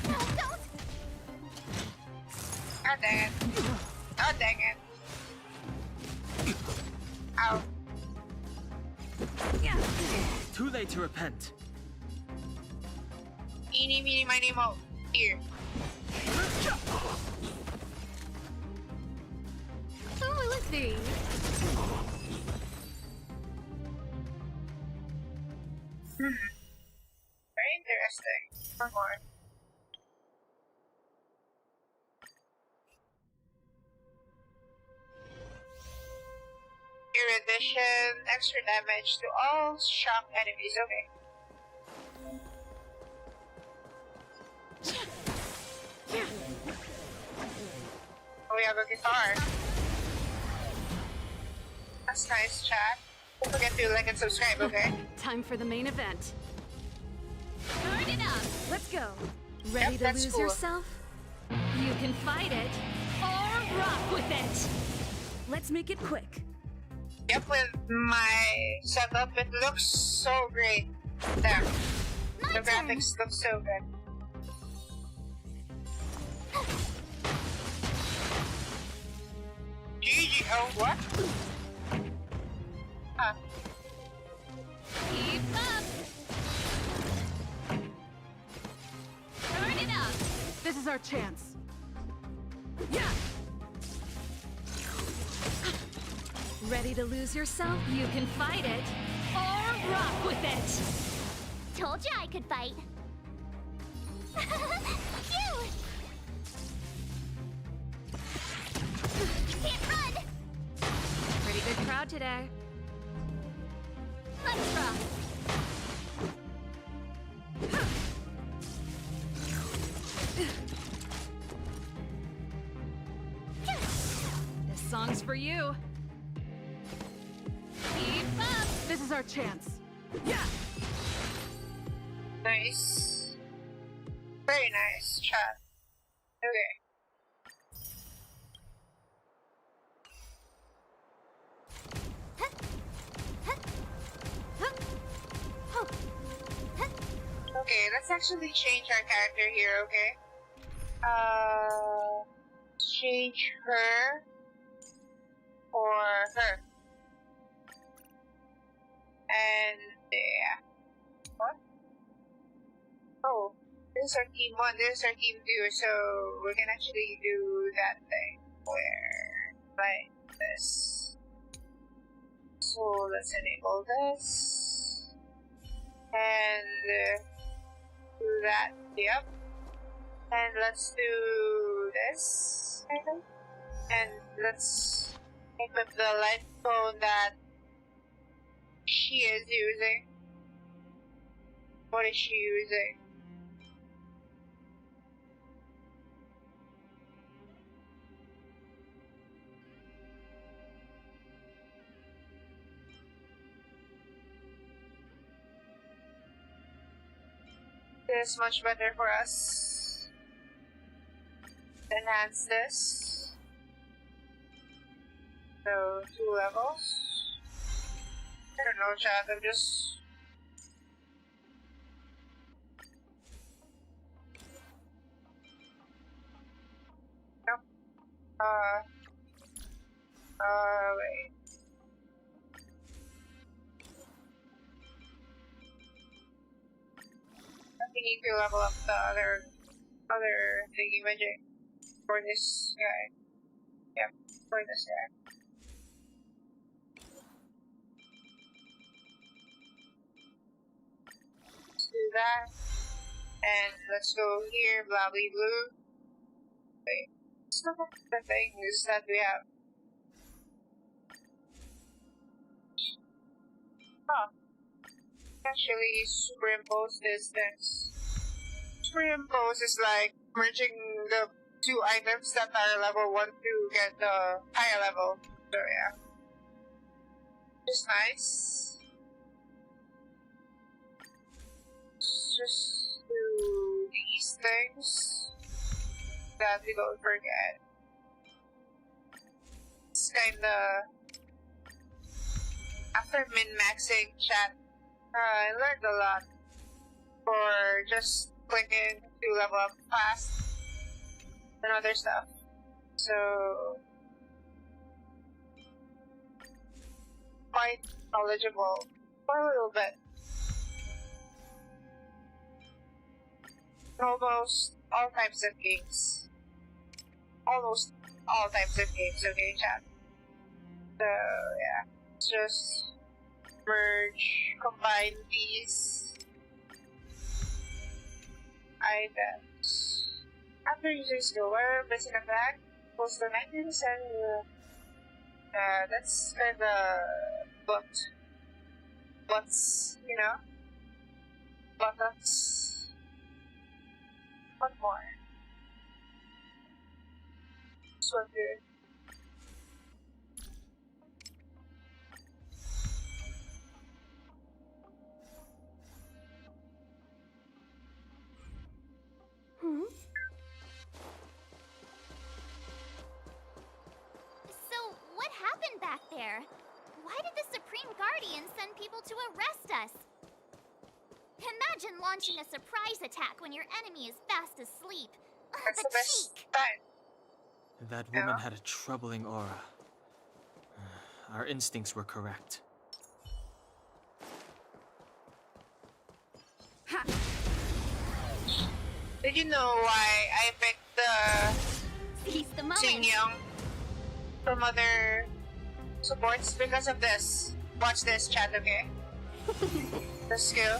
No, don't! Oh, dang it. Oh, dang it. Ow. Too late to repent. Eeny, meeny, miny, mo. Here. Who will it be? Very interesting. One more. Erudition, extra damage to all shock enemies. Okay. Oh, we have a guitar. That's nice, chat. Don't forget to like and subscribe, okay? Time for the main event. Burn it up! Let's go. Ready to that's lose cool. yourself? You can fight it or rock with it. Let's make it quick. Yep, with my setup, it looks so great. Damn. My The turn. graphics look so good. GG, oh, what? Huh. Keep up! Burn it up! This is our chance. Ready to lose yourself? You can fight it or rock with it. Told you I could fight. Phew! You can't run! Pretty good crowd today. One's for you. Keep up! This is our chance. Yeah! Nice. Very nice, chat. Okay. Okay, let's actually change our character here, okay? Change her for her. And yeah. What? Oh, this is our team 1, this is our team 2, so we can actually do that thing where, like this. So let's enable this. And do that, yep. And let's do this, I think. And let's equip the light phone that she is using. What is she using? This is much better for us. Enhance this. So 2 levels. I don't know, chat. I'm just. Nope. Wait. We need to level up the other thingy magic for this guy. Yep, for this guy. Let's do that. And let's go here, blah blah blue. Wait, it's not the things that we have. Huh. Actually, superimpose this next. Superimpose is like merging the 2 items that are level 1 to get the higher level. So yeah. Just nice. Just do these things that we don't forget. It's kinda after min-maxing chat, I learned a lot for just clicking to level up fast and other stuff. So quite knowledgeable for a little bit. Almost all types of games. Almost all types of games, okay, chat? So yeah, just merge, combine these items. After using skill, where missing a flag, close the 90%. That's kinda what's, you know? But that's one more. This one here. So, what happened back there? Why did the Supreme Guardian send people to arrest us? Imagine launching a surprise attack when your enemy is fast asleep. That's the best time. That woman had a troubling aura. Our instincts were correct. Did you know why I picked the Seize the moment. Xingyang from other supports? Because of this. Watch this, chat, okay? The skill.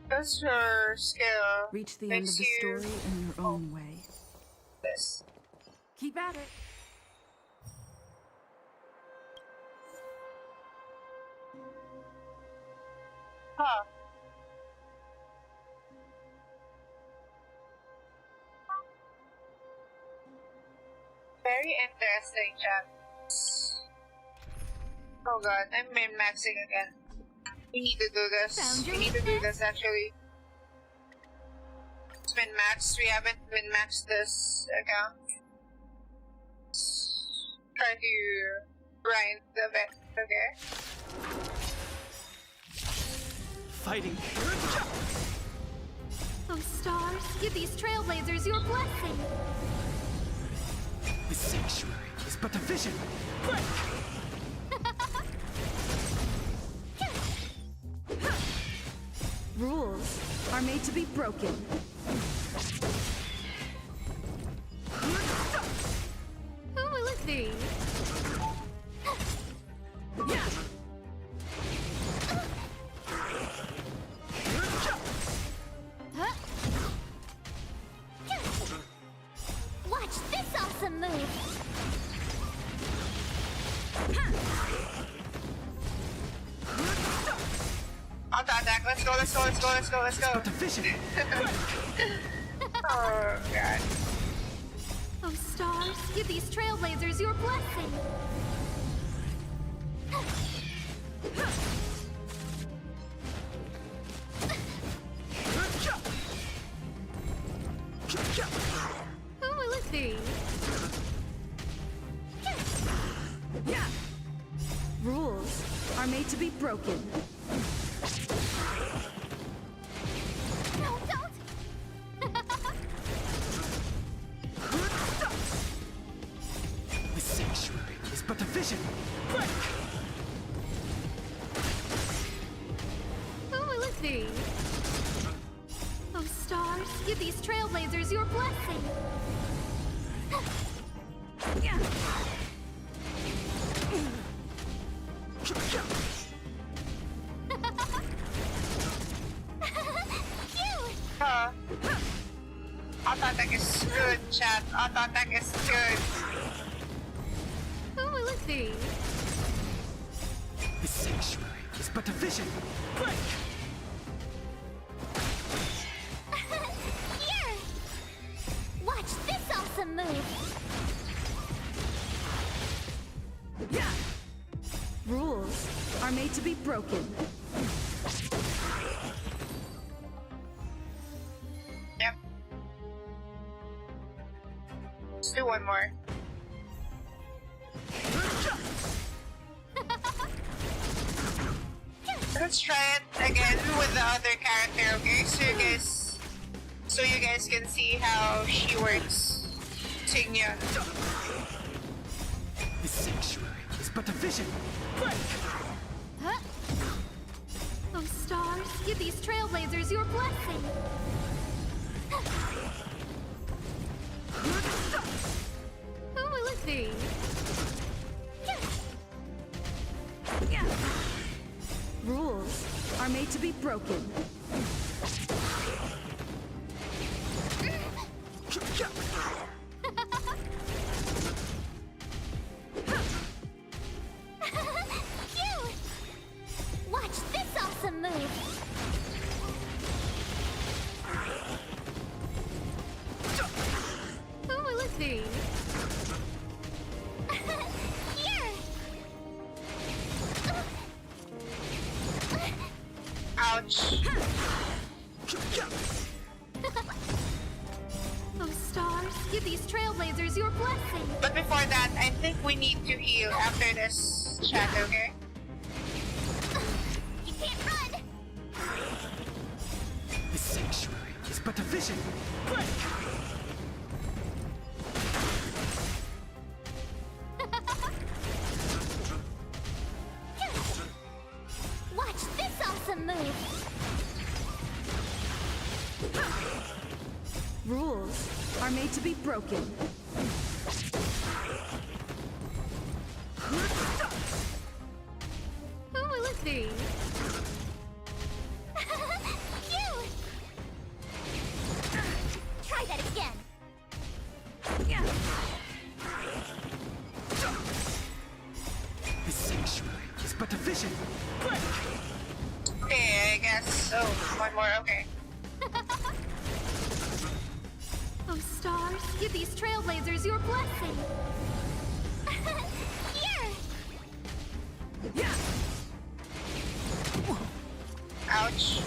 That's your skill. Reach the end of the story in your own way. This. Keep at it. Huh. Very interesting, chat. Oh god, I'm min-maxing again. We need to do this. Found your We need to do weakness? this actually. It's min-maxed. We haven't min-maxed this account. Try to grind a bit, okay? Fighting. Oh, stars, give these trailblazers your blessing. The sanctuary is but a vision. Rules are made to be broken. Who will it be? Watch this awesome move! Auto attack. Let's go, let's go, let's go, let's go, let's go. The vision. Oh god. Oh, stars, give these trailblazers your blessing. Who will it be? Rules are made to be broken. No, don't! The sanctuary is but a vision. Who will it be? Oh, stars, give these trailblazers your blessing. Cute! Huh. Auto attack is good, chat. Auto attack is good. Who will it be? The sanctuary is but a vision. Here! Watch this awesome move! Rules are made to be broken. Yep. Let's do one more. Let's try it again with the other character, okay? So you guys can see how she works. Tingyan. The sanctuary is but a vision. Huh? Oh, stars, give these trailblazers your blessing. Who will it be? Rules are made to be broken. Cute! Watch this awesome move! Who will it be? Here! Ouch. Oh, stars, give these trailblazers your blessing. But before that, I think we need to heal after this chat, okay? You can't run! The sanctuary is but a vision. Watch this awesome move! Rules are made to be broken. Who will it be? Cute! Try that again! The sanctuary is but efficient. Quick! Okay, I guess. Oh, one more, okay. Oh, stars, give these trailblazers your blessing. Here! Yeah. Ouch.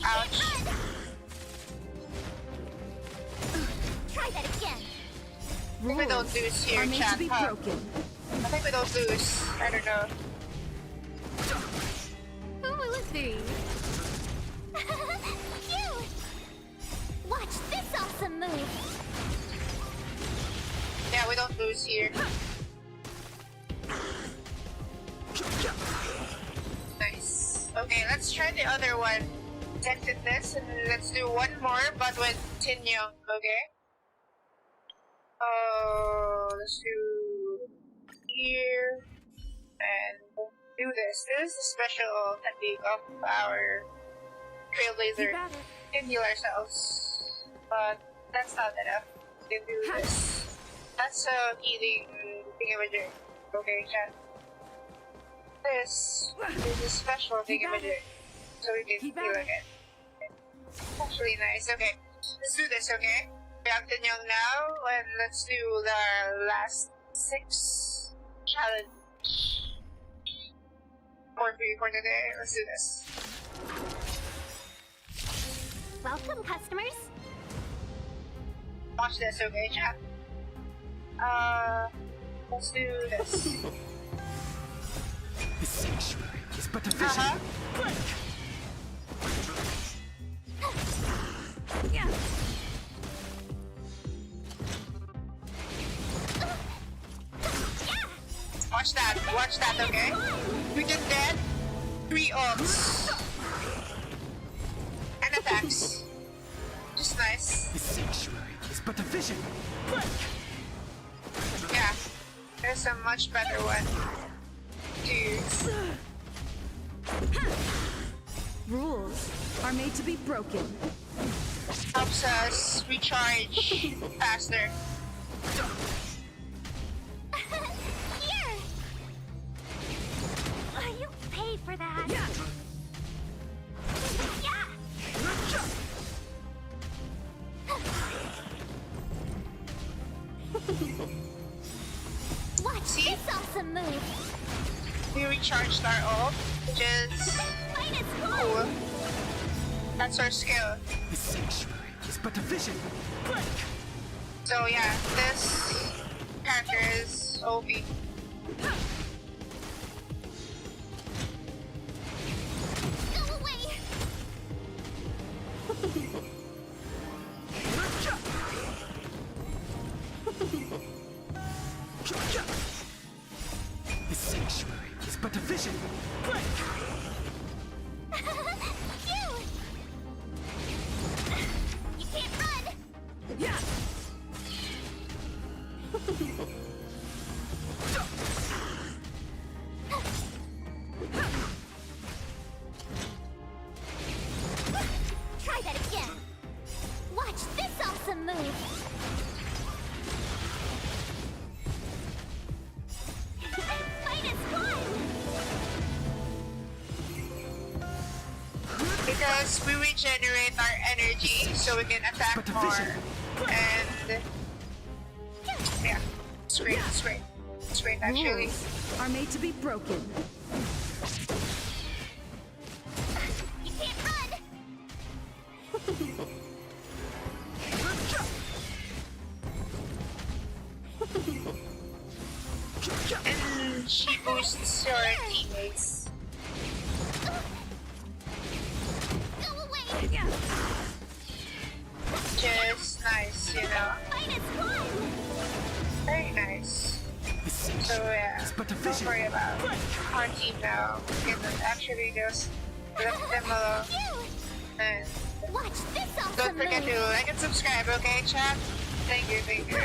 Ouch. Try that again. I think we don't lose here, chat. Huh? I think we don't lose. I don't know. Who will it be? You! Watch this awesome move! Yeah, we don't lose here. Nice. Okay, let's try the other one. Dented this, and let's do one more, but with Tin Young, okay? Let's do here, and do this. This is the special technique of our Trailblazer. We can heal ourselves, but that's not enough. We can do this. That's a healing thingamajig. Okay, chat. This is a special thingamajig, so we can heal again. Actually nice. Okay, let's do this. Okay, we have Tin Young now, and let's do the last 6 challenge for today. Let's do this. Welcome, customers. Watch this, okay, chat? Let's do this. The sanctuary is but efficient. Quick! Yeah. Watch that, okay? We just did 3 ults. And attacks. Just nice. The sanctuary is but efficient. Quick! Yeah, there's a much better one. Dude. Rules are made to be broken. Helps us recharge faster. Here! You pay for that. Yeah. Watch this awesome move. We recharged our ult, which is cool. That's our skill. The sanctuary is but efficient. Quick! So yeah, this character is OP. Go away! The sanctuary is but efficient. Quick! You can't run! Yeah! Try that again! Watch this awesome move! Fight is fun! Because we regenerate our energy so we can attack more. And yeah, it's great, it's great. It's great actually. Rules are made to be broken. You can't run! And she boosts your teammates. Go away! Just nice, you know. Fight is fun! Very nice. So yeah, don't worry about our team now. We can actually just left them alone. And Watch this awesome don't forget move. to like and subscribe, okay, chat? Thank you, thank you.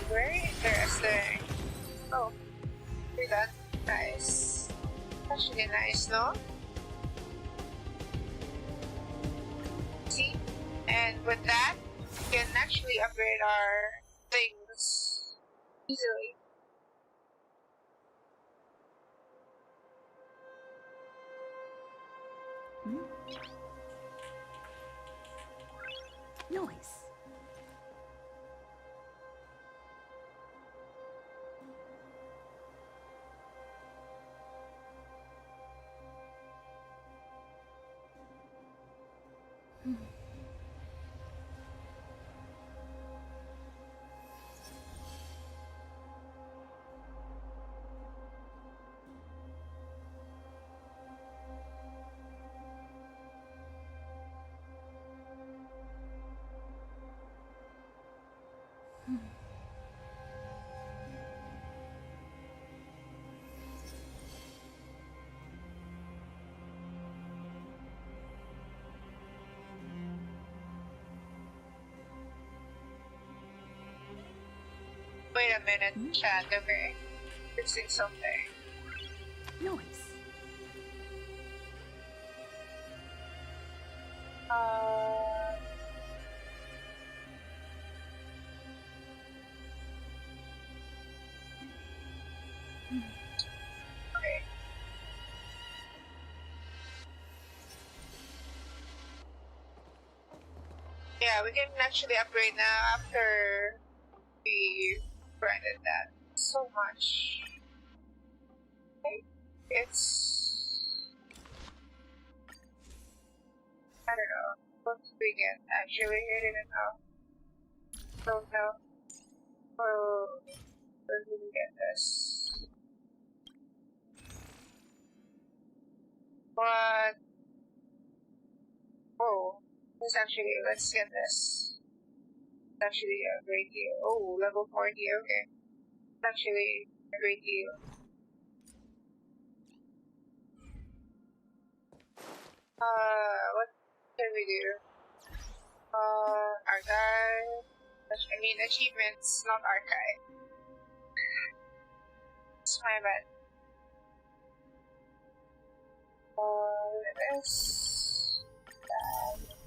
Very interesting. Oh, we're done. Nice. Actually nice, no? See? And with that, We can actually upgrade our things easily. Nice. Wait a minute, chat, okay. Fixing something. Nice. Okay. Yeah, we can actually upgrade now after we granted that so much. Okay. It's I don't know. What did we get? Actually, I didn't know. Don't know. Oh, where did we get this? What? Oh, this actually, let's get this. It's actually a great deal. Oh, level 40, okay. It's actually a great deal. What can we do? Archive. I mean, achievements, not archive. It's my bad. This.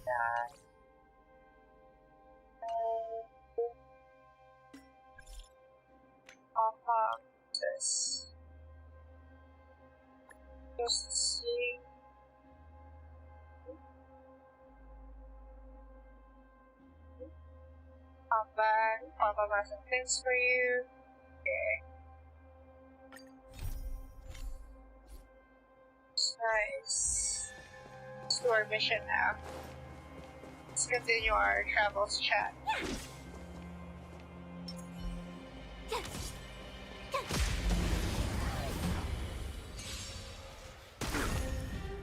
That. This. Just see. Papa has some things for you. Okay. It's nice. Let's do our mission now. Let's continue our travels chat.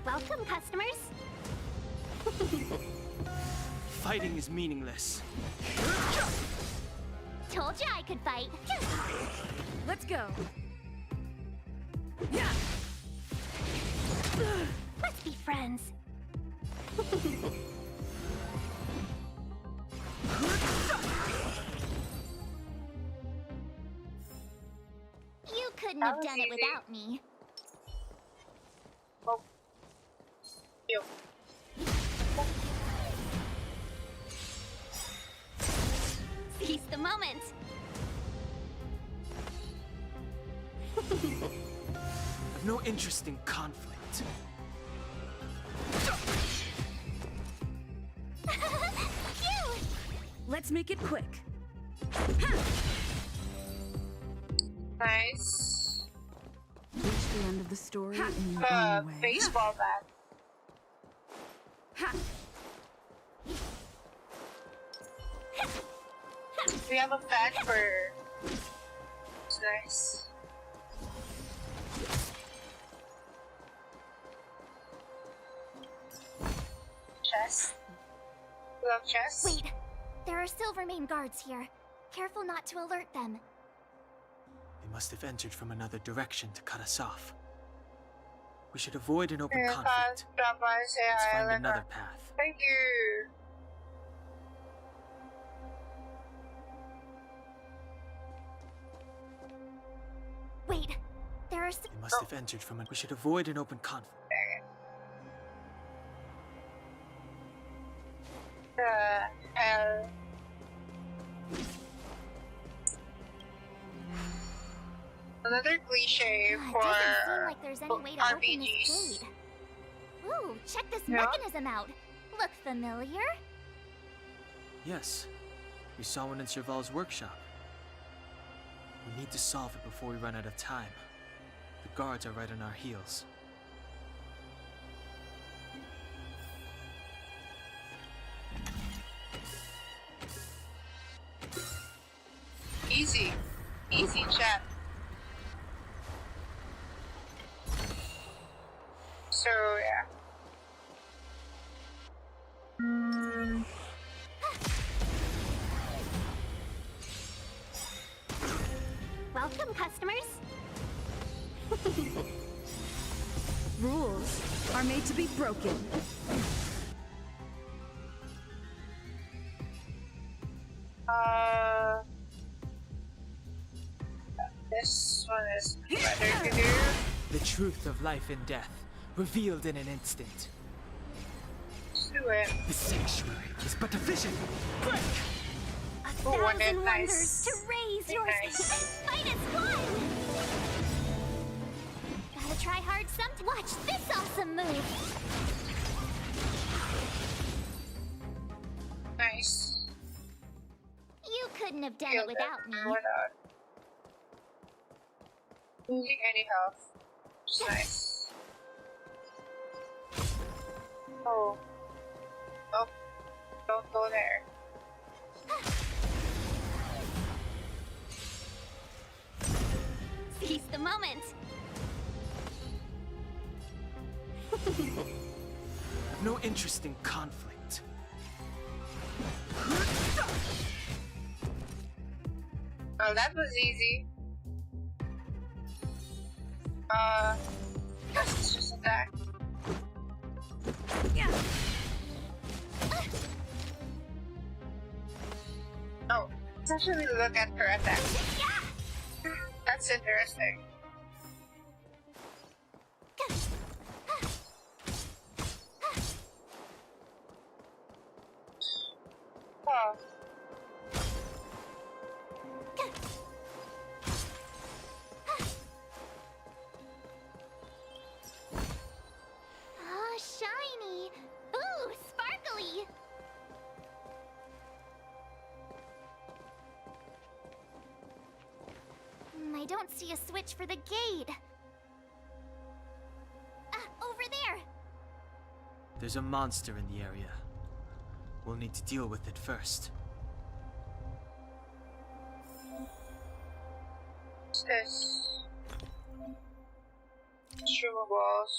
Welcome, customers. Fighting is meaningless. Told you I could fight. Let's go. Let's be friends. You couldn't have done it without me. Oh. Yo. Seize the moment. I've no interest in conflict. Phew! Let's make it quick. Nice. Reach the end of the story in your own way. Baseball bat. We have a bat for. It's nice. Chest. Love chest. Wait, there are Silvermane guards here. Careful not to alert them. They must have entered from another direction to cut us off. We should avoid an open conflict. Let's find another path. Thank you. Wait, there are. They must have entered from we should avoid an open conflict. Hell. Another cliche It for doesn't seem like there's any way to open RPGs. this gate. Ooh, check this Yeah? mechanism out. Look familiar? Yes, we saw one in Serval's workshop. We need to solve it before we run out of time. The guards are right on our heels. Easy. Easy chat. So, yeah. Welcome, customers. Rules are made to be broken. This one is better to do. The truth of life and death, revealed in an instant. Let's do it. The sanctuary is but a vision. Break! A Ooh, one thousand is wonders nice. to raise your Nice. fight as one. Gotta try hard some. Watch this awesome move. Nice. You couldn't have done Feel it without me. Without losing any health. Which is nice. Oh. Oh. Don't go there. Seize the moment. I've no interest in conflict. Oh, that was easy. Let's just attack. Oh, let's actually look at her attack. That's interesting. Oh. Oh, shiny. Ooh, sparkly. I don't see a switch for the gate. Over there. There's a monster in the area. We'll need to deal with it first. What's this? Consumables.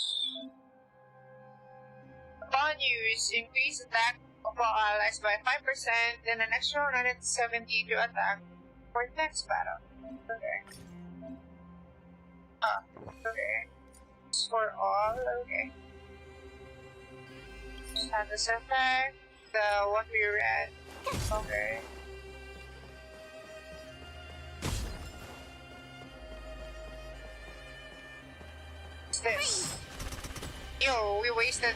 Upon use, increase attack of all allies by 5%, then an extra 170 to attack for next battle. Okay. Okay. It's for all, okay. Status effect, the one we read. Okay. What's this? Yo, we wasted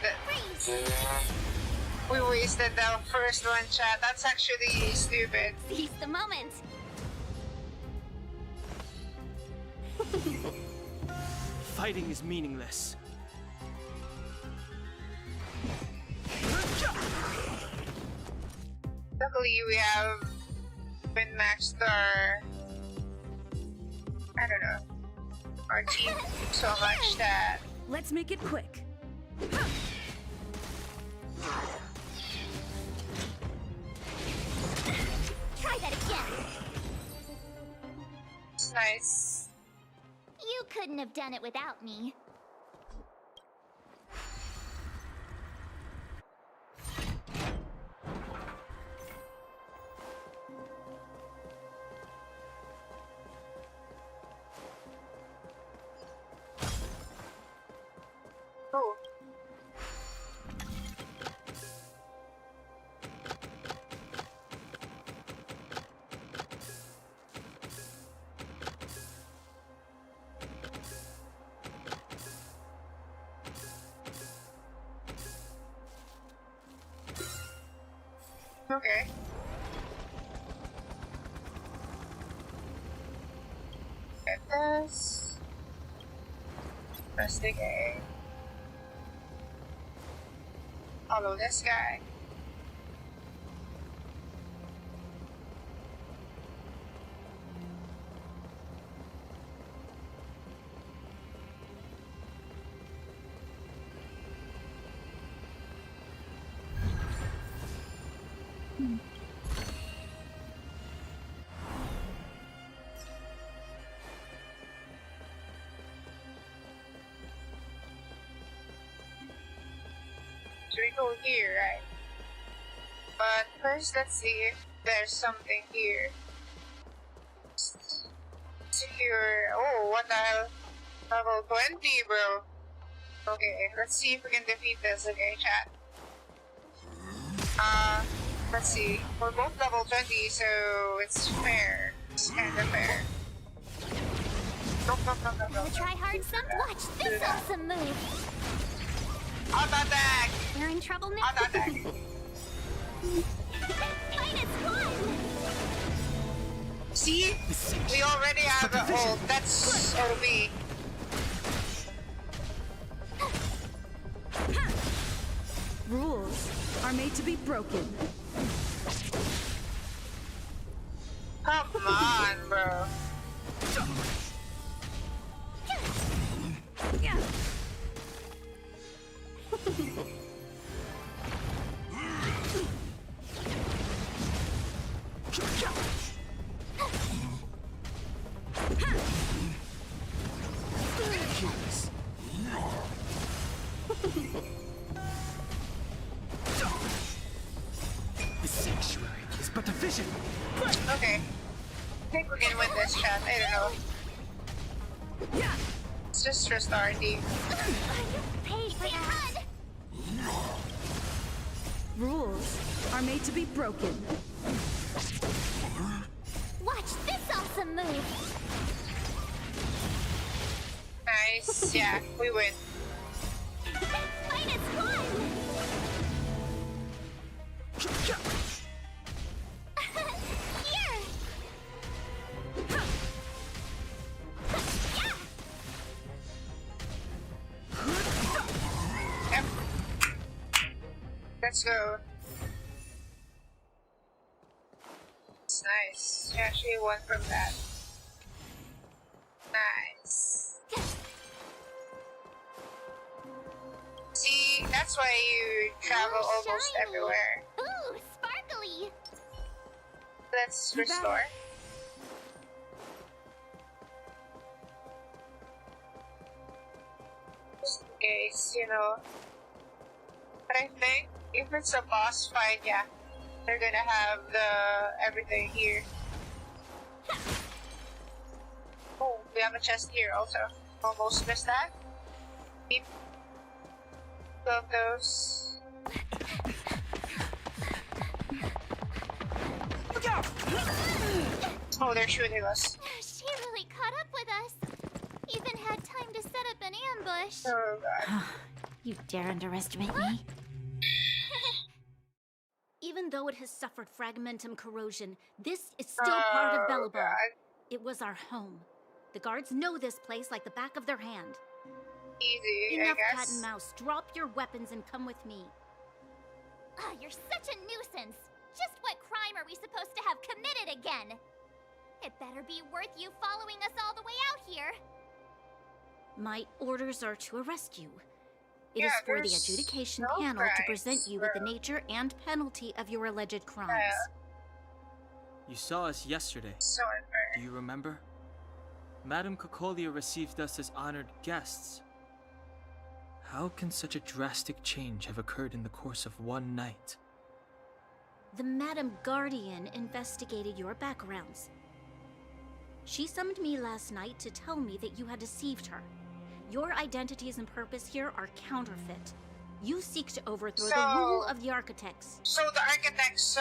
we wasted the first one, chat. That's actually stupid. Seize the moment. Fighting is meaningless. Luckily, we have been maxed our, I don't know, our team so much that. Let's make it quick. Try that again. It's nice. You couldn't have done it without me. Oh. Okay. Get this. Investigate. Follow this guy. So we go here, right? But first, let's see if there's something here. Secure. Oh, what the hell? Level 20, bro. Okay, let's see if we can defeat this. Okay, chat. Let's see. We're both level 20, so it's fair. It's kind of fair. Wanna try hard some? Watch this awesome move! Auto attack! We're in trouble now. Auto attack! Minus one! See? We already have the ult. That's OB. Rules are made to be broken. Come on, bro. The sanctuary is but a vision. Okay. I think we can win this, chat. I don't know. Let's just restart team. Paid for that. Rules are made to be broken. Watch this awesome move! Nice. Yeah, we win. Minus one! Here! Yep. Let's go. It's nice. You actually won from that. Nice. See, that's why you travel almost shiny. everywhere. Ooh, sparkly! Let's restore. Just in case, you know. But I think if it's a boss fight, yeah, they're gonna have the everything here. Oh, we have a chest here also. Almost missed that. Beep. Love those. Look out! Oh, they're shooting us. She really caught up with us. Even had time to set up an ambush. Oh god. You dare underestimate me? Even though it has suffered fragmentum corrosion, this is still part of Belobog. God. It was our home. The guards know this place like the back of their hand. Easy, Enough I cat guess. and mouse. Drop your weapons and come with me. Ah, you're such a nuisance. Just what crime are we supposed to have committed again? It better be worth you following us all the way out here. My orders are to arrest you. It Yeah, is for the there's adjudication no panel to present crimes, you with the bro. nature and penalty of your alleged crimes. Yeah. You saw us yesterday. So unfair. Do you remember? Madame Cocolia received us as honored guests. How can such a drastic change have occurred in the course of one night? The Madam Guardian investigated your backgrounds. She summoned me last night to tell me that you had deceived her. Your identities and purpose here are counterfeit. You seek to overthrow the rule of the architects. So the architects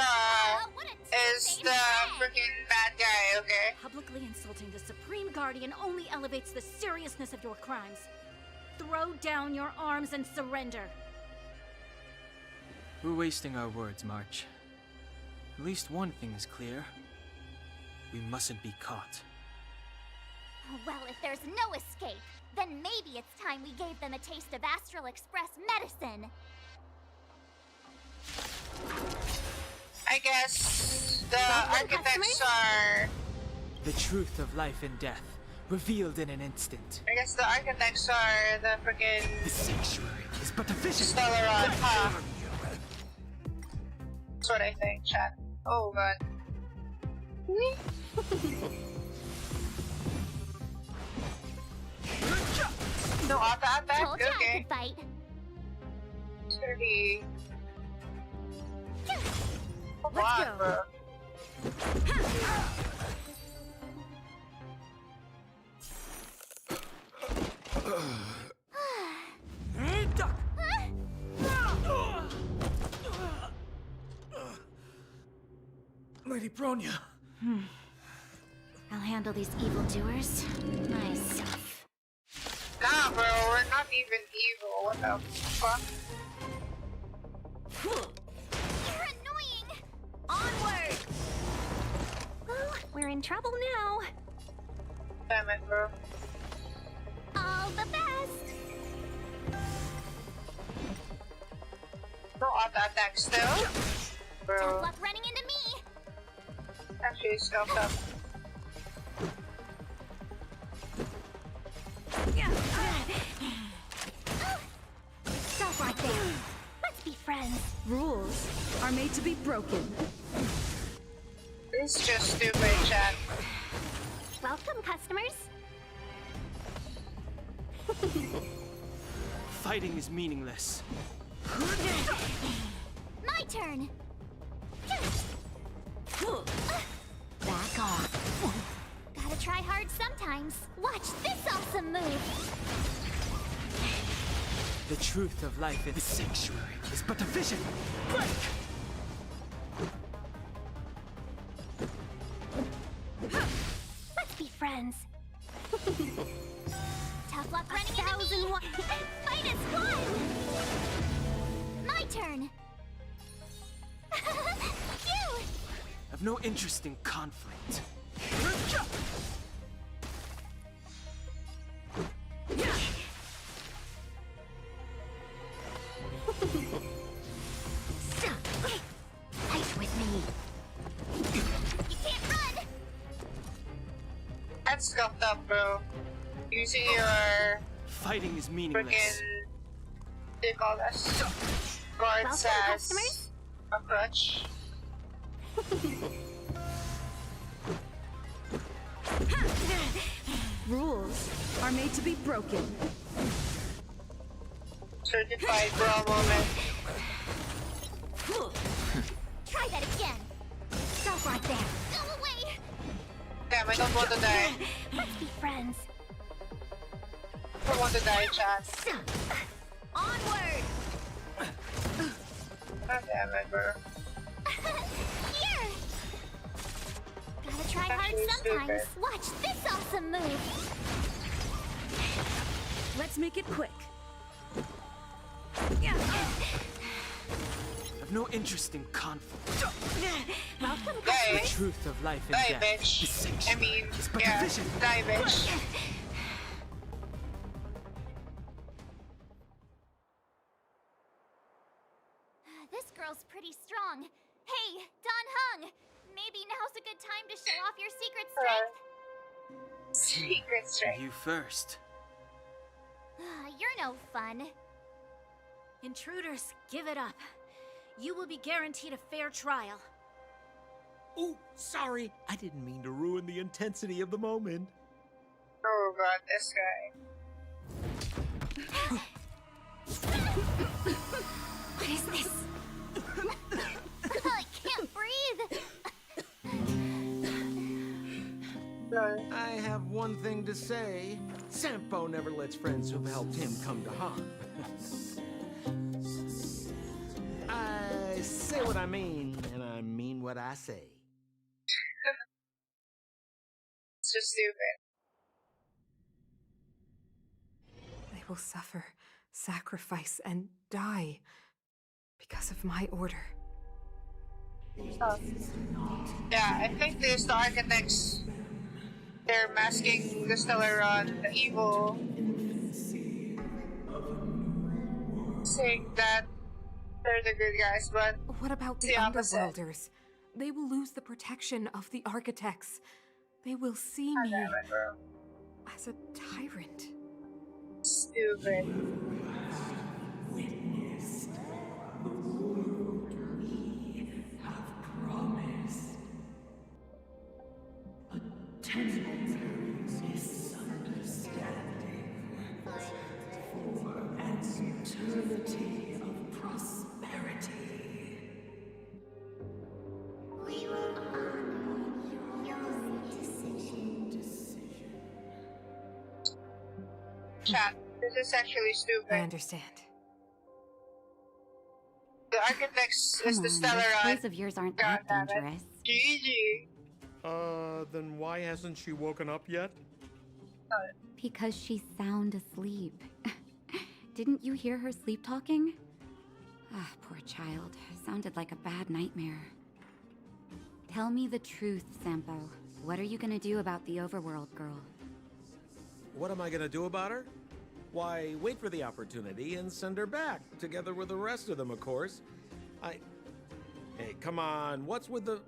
What a is two-faced the egg. freaking bad guy, okay? Publicly insulting the Supreme Guardian only elevates the seriousness of your crimes. Throw down your arms and surrender. We're wasting our words, March. At least one thing is clear. We mustn't be caught. Well, if there's no escape, then maybe it's time we gave them a taste of Astral Express medicine. I guess the architects are... The truth of life and death, revealed in an instant. I guess the architects are the freaking... The sanctuary is but a vision. Stellaron, huh? That's what I think, chat. Oh god. No auto attack? Told ya I Okay. could fight. It's gonna be... Come Let's on, go. bro. Lady Bronya. I'll handle these evildoers myself. Nah, bro, we're not even evil. What the fuck? You're annoying! Onward! Well, we're in trouble now. Damn it, bro. All the best! No auto attack still? Tough Bro, luck running into me! actually stealth up. Stop right there! Let's be friends. Rules are made to be broken. This is just stupid, chat. Welcome, customers. Fighting is meaningless. My turn! Back off. Gotta try hard sometimes. Watch this awesome move! The truth of life in the sanctuary is but a vision. Break! Let's be friends. Tough luck running into me! Fight is fun! My turn! Phew! I've no interest in conflict. Fight with me. You can't run! That's scuffed up, bro. Using your Fighting is meaningless. freaking... What do you call this? Guards Welcome, as customers. a crutch. Rules are made to be broken. Certified bro moment. Try that again! Stop right there! Go away! Damn, I don't want to die. Let's be friends. I don't want to die, chat. Onward! God damn it, bro. Here! Gotta try hard Actually sometimes. stupid. Watch this awesome move! Let's make it quick. I've no interest in conflict. Welcome, Die. The truth of life and Die, death. bitch. The sanctuary I mean, is but yeah, a vision. die, bitch. This girl's pretty strong. Hey, Don Hung! Maybe now's a good time to show off your secret strength. Secret strength. You first. You're no fun. Intruders, give it up. You will be guaranteed a fair trial. Oh, sorry. I didn't mean to ruin the intensity of the moment. Oh god, this guy. What is this? I can't breathe. I have one thing to say. Sampo never lets friends who've helped him come to harm. I say what I mean, and I mean what I say. It's just stupid. They will suffer, sacrifice, and die because of my order. Oh. Yeah, I think this the architects they're masking the Stellaron, the evil, saying that they're the good guys, but What about it's the opposite. Underworlders? They will lose the protection of the Architects. They will see me as a tyrant. Stupid. Temporary misunderstanding for an eternity of prosperity. We will honor your decision. Chat, this is actually stupid. I understand. The Architects is the Those Stellaron. clothes of yours aren't that God damn it. dangerous. GG. Then why hasn't she woken up yet? Because she's sound asleep. Didn't you hear her sleep talking? Ah, poor child. Sounded like a bad nightmare. Tell me the truth, Sampo. What are you gonna do about the overworld girl? What am I gonna do about her? Why, wait for the opportunity and send her back, together with the rest of them, of course. Hey, come on, what's with the...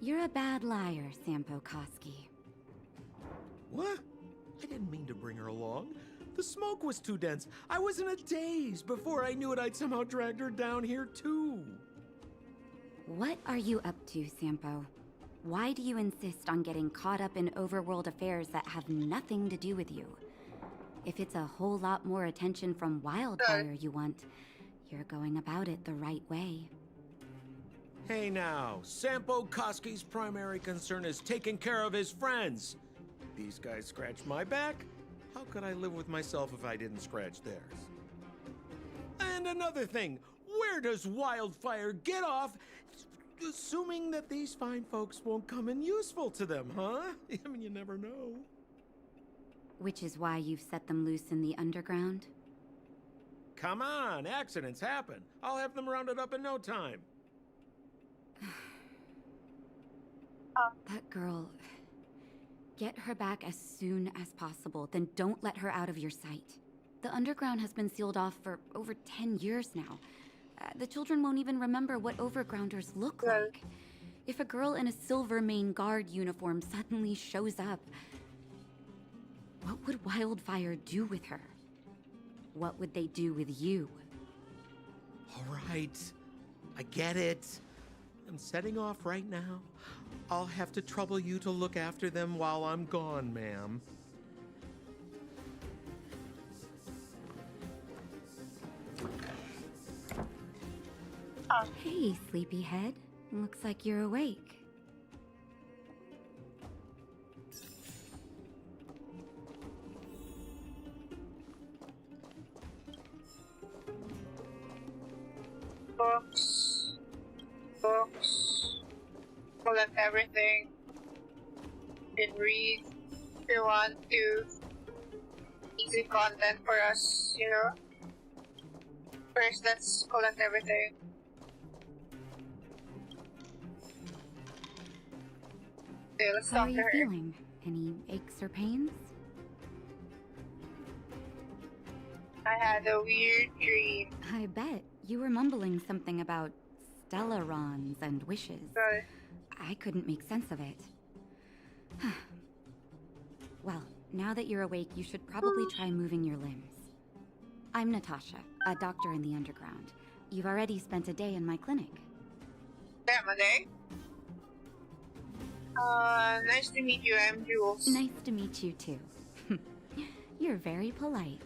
You're a bad liar, Sampo Koski. What? I didn't mean to bring her along. The smoke was too dense. I was in a daze. Before I knew it, I'd somehow dragged her down here, too. What are you up to, Sampo? Why do you insist on getting caught up in overworld affairs that have nothing to do with you? If it's a whole lot more attention from Wildfire you want, you're going about it the right way. Hey now, Sampo Koski's primary concern is taking care of his friends. These guys scratch my back. How could I live with myself if I didn't scratch theirs? And another thing, where does Wildfire get off assuming that these fine folks won't come in useful to them, huh? I mean, you never know. Which is why you've set them loose in the underground? Come on, accidents happen. I'll have them rounded up in no time. That girl... Get her back as soon as possible, then don't let her out of your sight. The underground has been sealed off for over 10 years now. The children won't even remember what overgrounders look like. If a girl in a Silvermane Guard uniform suddenly shows up, what would Wildfire do with her? What would they do with you? All right, I get it. I'm setting off right now. I'll have to trouble you to look after them while I'm gone, ma'am. Hey, sleepyhead. Looks like you're awake. Books. Collect everything. And read. If you want to. Easy content for us, you know. First, let's collect everything. Okay, let's How talk are to you her. feeling? Any aches or pains? I had a weird dream. I bet. You were mumbling something about Stellarons and wishes. Good. I couldn't make sense of it. Well, now that you're awake, you should probably try moving your limbs. I'm Natasha, a doctor in the underground. You've already spent a day in my clinic. Damn, a day? Nice to meet you, I'm Jules. Nice to meet you, too. You're very polite.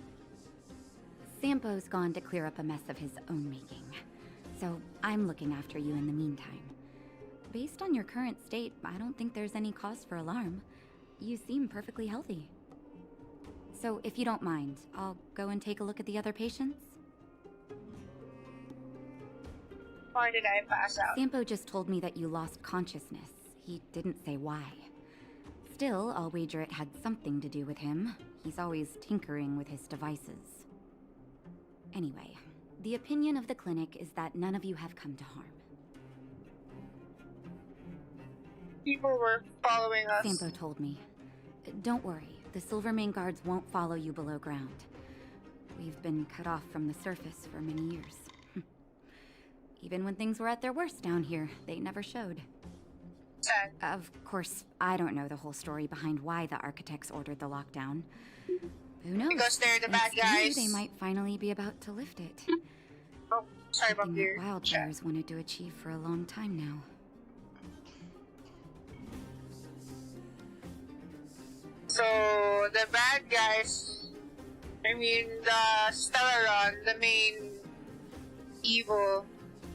Sampo's gone to clear up a mess of his own making, so I'm looking after you in the meantime. Based on your current state, I don't think there's any cause for alarm. You seem perfectly healthy. So if you don't mind, I'll go and take a look at the other patients? Why did I pass out? Sampo just told me that you lost consciousness. He didn't say why. Still, I'll wager it had something to do with him. He's always tinkering with his devices. Anyway, the opinion of the clinic is that none of you have come to harm. People were following us. Sampo told me. Don't worry, the Silvermane guards won't follow you below ground. We've been cut off from the surface for many years. Even when things were at their worst down here, they never showed. Sad. Of course, I don't know the whole story behind why the architects ordered the lockdown. Who knows? Because they're the bad Thanks to you, guys. they might finally be about to lift it. Oh, sorry about Something your that wildfires wanted to achieve for a long time now. So the bad guys, I mean the Stellaron, the main evil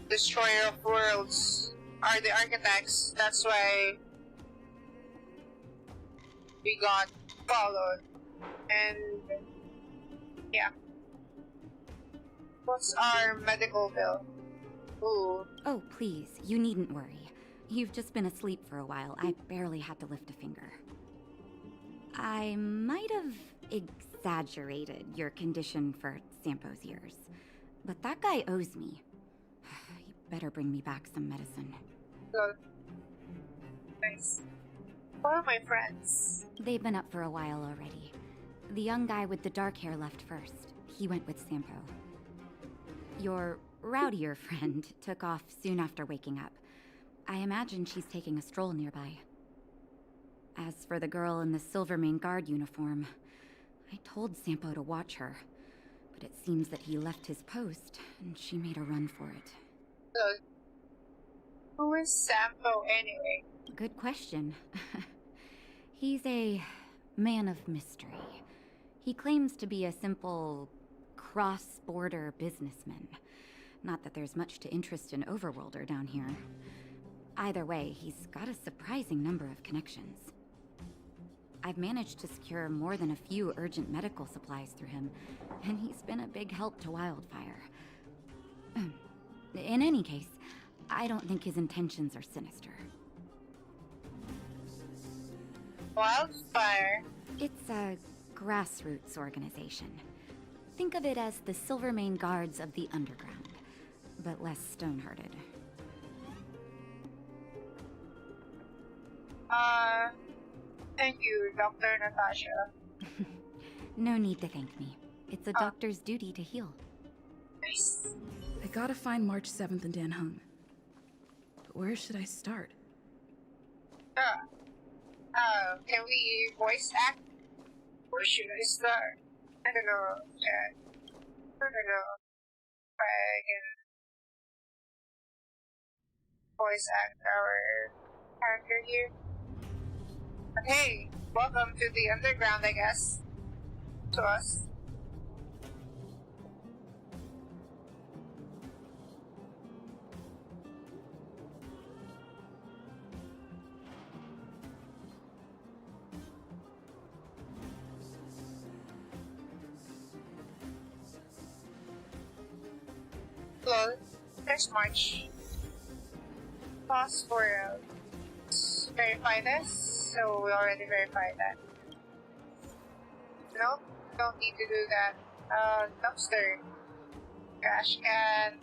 destroyer of worlds, are the architects. That's why we got followed. And yeah. What's our medical bill? Ooh. Oh, please, you needn't worry. You've just been asleep for a while. I barely had to lift a finger. I might have exaggerated your condition for Sampo's years, but that guy owes me. You better bring me back some medicine. Good. Nice. Where are my friends? They've been up for a while already. The young guy with the dark hair left first. He went with Sampo. Your rowdier friend took off soon after waking up. I imagine she's taking a stroll nearby. As for the girl in the Silvermane guard uniform, I told Sampo to watch her, but it seems that he left his post, and she made a run for it. Good. Who is Sampo anyway? Good question. He's a man of mystery. He claims to be a simple cross-border businessman. Not that there's much to interest an overworlder down here. Either way, he's got a surprising number of connections. I've managed to secure more than a few urgent medical supplies through him, and he's been a big help to Wildfire. In any case, I don't think his intentions are sinister. Wildfire? It's a grassroots organization. Think of it as the Silvermane Guards of the Underground, but less stone-hearted. Thank you, Dr. Natasha. No need to thank me. It's a doctor's duty to heal. Nice. I gotta find March 7th and Dan Hung. But where should I start? Can we voice act? Where should I start? I don't know, Chad. I don't know if I can voice act our character here. But hey, welcome to the underground, I guess. To us. Hello, there's March. Pause for verify this, so we already verified that. Nope, don't need to do that. Dumpster. Trash can.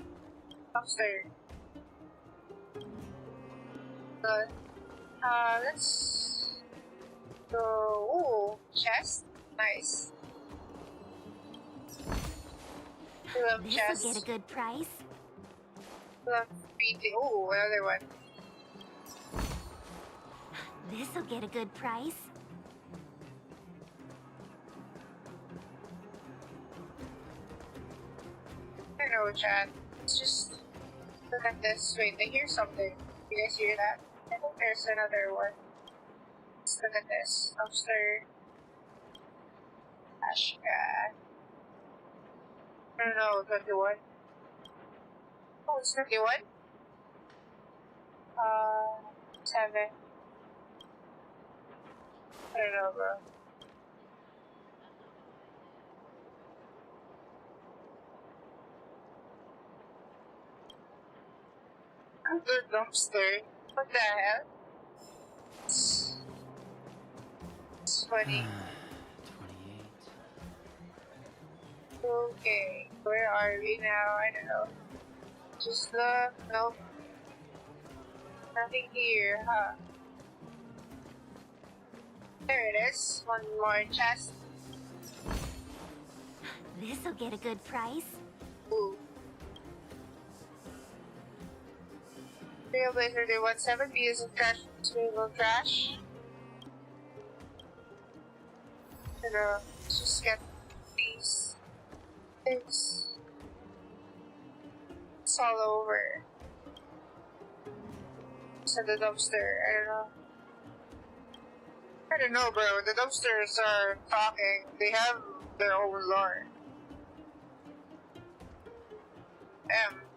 Dumpster. Good. Let's go. Ooh, chest. Nice. Love chest. This'll get a good price. Love reading. Ooh, another one. This'll get a good price. I know, Chad. Let's just look at this. Wait, I hear something. You guys hear that? I think there's another one. Let's look at this. Dumpster. Trash can. I don't know, 21. Oh, it's 21? 7. I don't know, bro. The dumpster. What the hell? It's funny. 28. Okay, where are we now? I don't know. Just look. Nope. Nothing here, huh? There it is. One more chest. This'll get a good price. Ooh. Trailblazer Day 17 views of trash will trash. Let's just get these things. It's all over. So the dumpster, I don't know, bro. The dumpsters are talking. They have their own lore.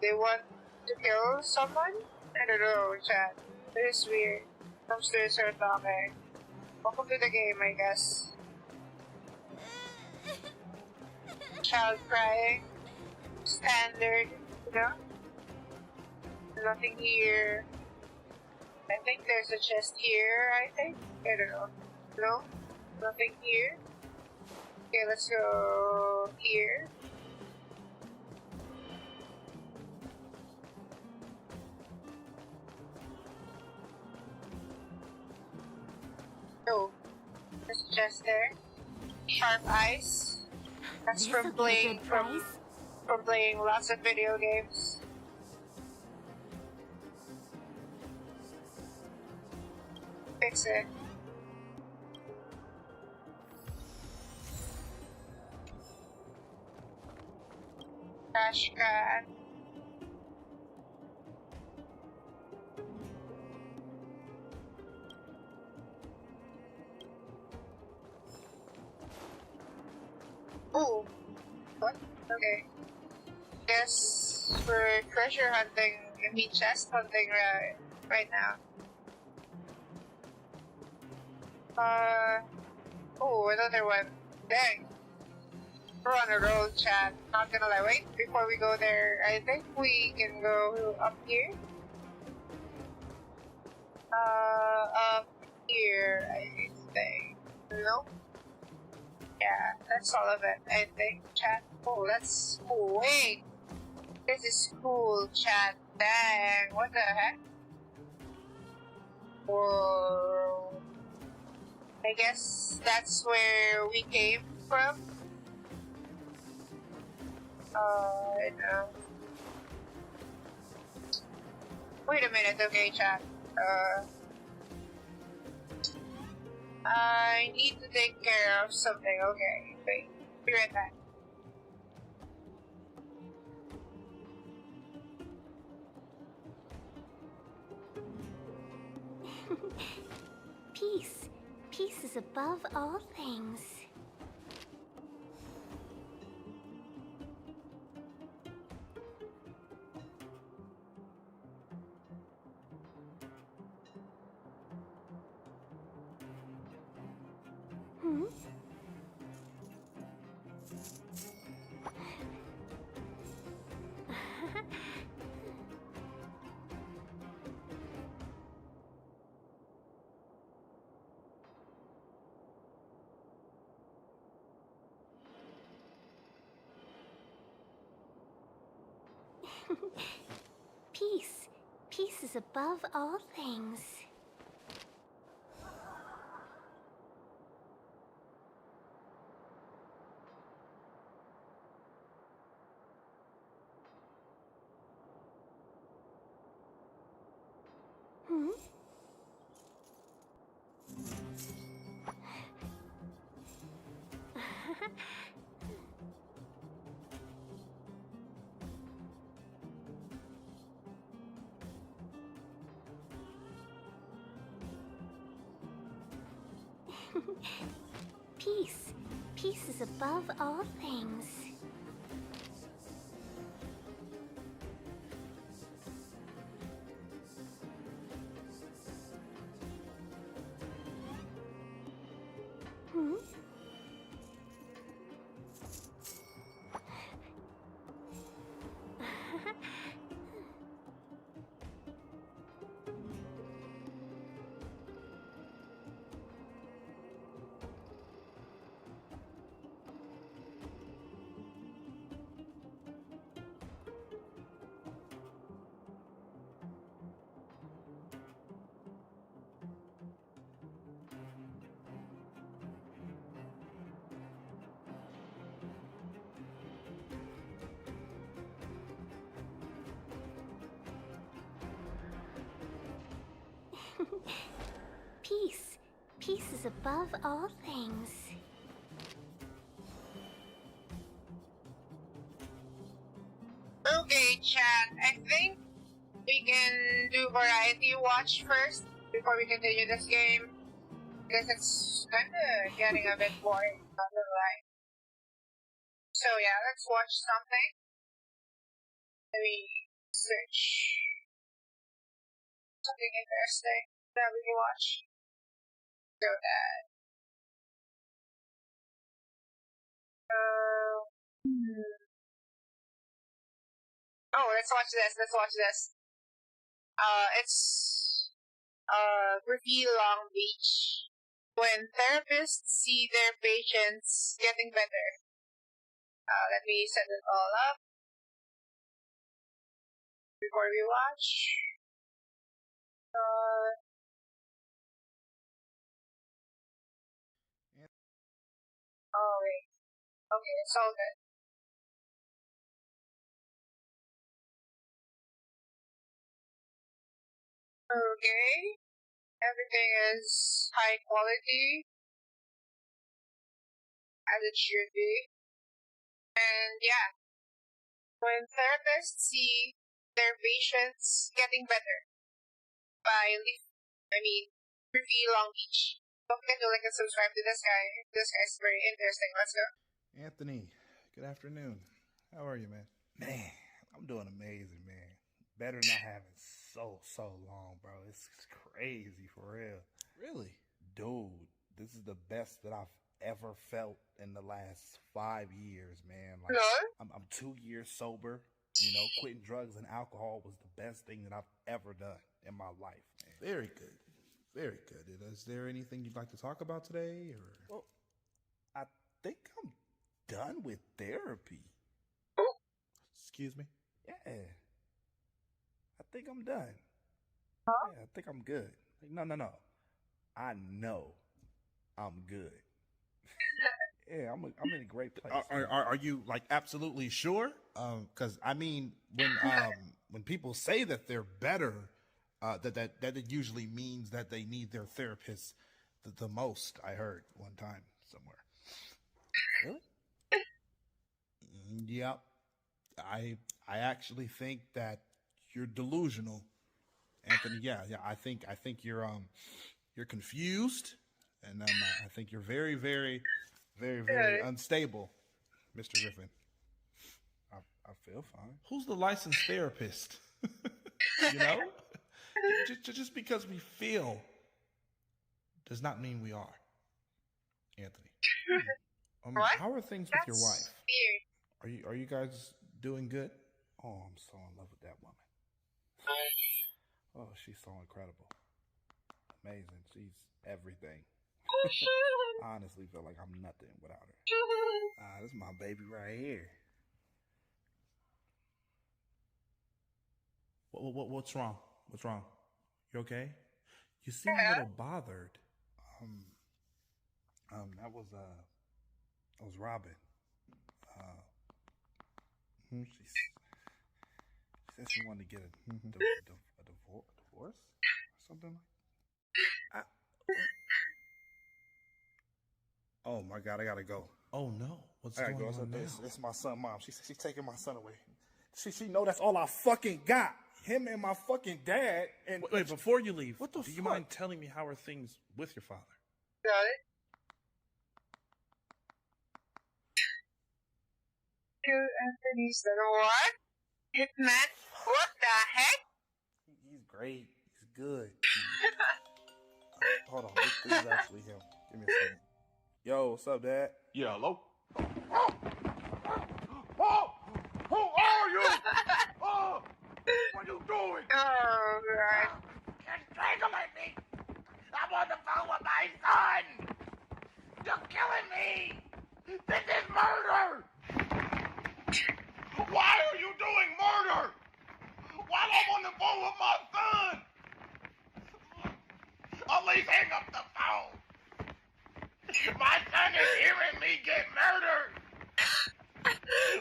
They want to kill someone? I don't know, chat. It is weird. Dumpsters are talking. Welcome to the game, I guess. Child crying. Standard, you know? Nothing here. I think there's a chest here, I think. I don't know. No? Nothing here? Okay, let's go here. No. There's a chest there. Sharp eyes. That's from playing from playing lots of video games. Fix it. Trash can. Ooh. What? Okay. Guess we're treasure hunting, I mean chest hunting right now. Oh, another one. Dang. We're on a roll, chat. Not gonna lie. Wait, before we go there, I think we can go up here. Up here, I think. Nope. Yeah, that's all of it, I think, chat. Oh, that's cool. Wait! This is cool, chat. Dang, what the heck? Whoa. I guess that's where we came from. I know. Wait a minute, okay, chat. I need to take care of something, okay. Wait, be right back. Peace. Peace is above all things. Hmm? Peace. Peace is above all things. Hmm? Peace. Peace is above all things. Hmm? Peace. Peace is above all things. Okay, chat. I think we can do variety watch first before we continue this game. Because it's kinda getting a bit boring, not gonna lie. So yeah, let's watch something. Let me search something interesting that we can watch. So that. Oh, let's watch this. Let's watch this. It's Review Long Beach. When therapists see their patients getting better. Let me set it all up before we watch. Oh wait. Okay, it's all good. Okay. Everything is high quality. As it should be. And yeah. When therapists see their patients getting better by Review Long Beach. Don't forget to like and subscribe to this guy. This guy's very interesting. Let's go. Anthony, good afternoon. How are you, man? Man, I'm doing amazing, man. Better than I have in so long, bro. It's crazy for real. Really? Dude, this is the best that I've ever felt in the last 5 years, man. Like, I'm 2 years sober. You know, quitting drugs and alcohol was the best thing that I've ever done in my life, man. Very good. Very good. Is there anything you'd like to talk about today, or? Well, I think I'm done with therapy. Excuse me? Yeah. I think I'm done. Yeah, I think I'm good. Like, no. I know I'm good. Yeah, I'm in a great place. Are you like absolutely sure? Because I mean, when people say that they're better, that it usually means that they need their therapist the most. I heard one time somewhere. Really? Yep. I actually think that you're delusional, Anthony. Yeah. I think you're confused, and I think you're very unstable, Mr. Griffin. I feel fine. Who's the licensed therapist? You know, just because we feel does not mean we are, Anthony. What? How are things with your wife? Weird. Are you guys doing good? Oh, I'm so in love with that woman. Oh, she's so incredible. Amazing. She's everything. I honestly feel like I'm nothing without her. This is my baby right here. What's wrong? What's wrong? You okay? You seem a little bothered. That was Robin. She said she wanted to get a divorce or something like. Oh my God, I gotta go. Oh no, what's going on now? This is my son, Mom. She's taking my son away. She know that's all I fucking got. Him and my fucking dad. And wait, before you leave, do you mind telling me how are things with your father? Got it. Anthony said, what? Hitman? What the heck? He's great. He's good. Hold on. This is actually him. Give me a second. Yo, what's up, Dad? Yeah, hello? Oh! Who are you? Oh! What are you doing? Oh, God. You're strangling me! I'm on the phone with my son! You're killing me! This is murder! Why are you doing murder? While I'm on the phone with my son! At least hang up the phone! My son is hearing me get murdered!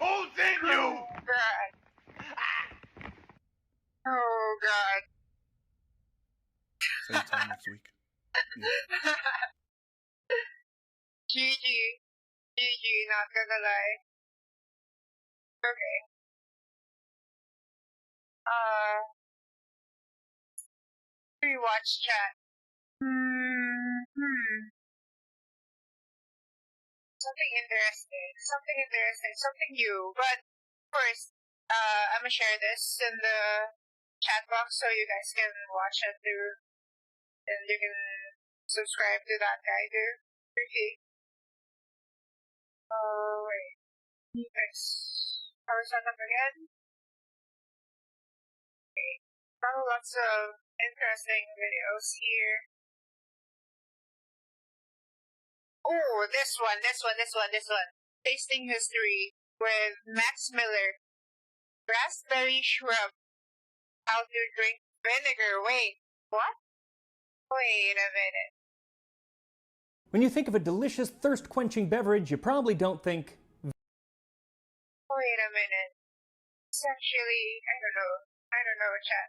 Who sent you? Oh, God. Oh, God. So you told me week. GG. GG, not gonna lie. Okay. Rewatch chat. Something interesting. Something new. But first, I'm gonna share this in the chat box so you guys can watch it too. And you can subscribe to that guy too. Okay. Oh, wait. Yes. Power setup again. Okay. Oh, lots of interesting videos here. Oh, this one. Tasting history with Max Miller. Raspberry shrub. How to drink vinegar. Wait, what? Wait a minute. When you think of a delicious, thirst-quenching beverage, you probably don't think... Wait a minute. It's actually, I don't know, chat.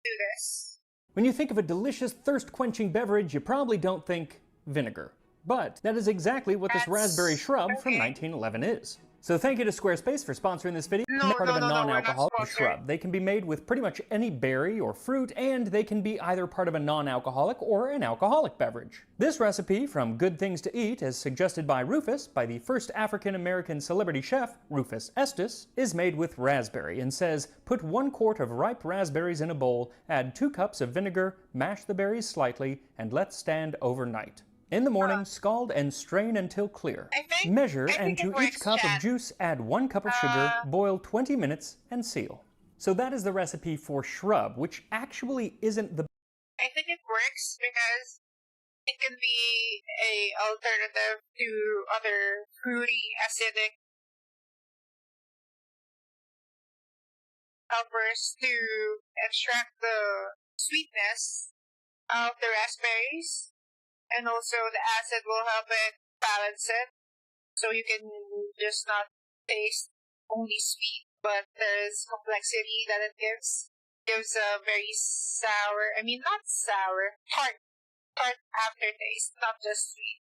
Do this. When you think of a delicious, thirst-quenching beverage, you probably don't think vinegar. But that is exactly what this raspberry shrub from 1911 is. So thank you to Squarespace for sponsoring this video. Part of a non-alcoholic shrub. They can be made with pretty much any berry or fruit, and they can be either part of a non-alcoholic or an alcoholic beverage. This recipe from Good Things to Eat, as suggested by Rufus, by the first African-American celebrity chef, Rufus Estes, is made with raspberry and says, put 1 quart of ripe raspberries in a bowl, add 2 cups of vinegar, mash the berries slightly, and let stand overnight. In the morning, scald and strain until clear. Measure, and to each cup of juice, add 1 cup of sugar, boil 20 minutes, and seal. So that is the recipe for shrub, which actually isn't the... I think it works because it can be a alternative to other fruity, acidic helpers to extract the sweetness of the raspberries. And also the acid will help it balance it. So you can just not taste only sweet, but there's complexity that it gives. Gives a very sour, not sour, tart aftertaste, not just sweet.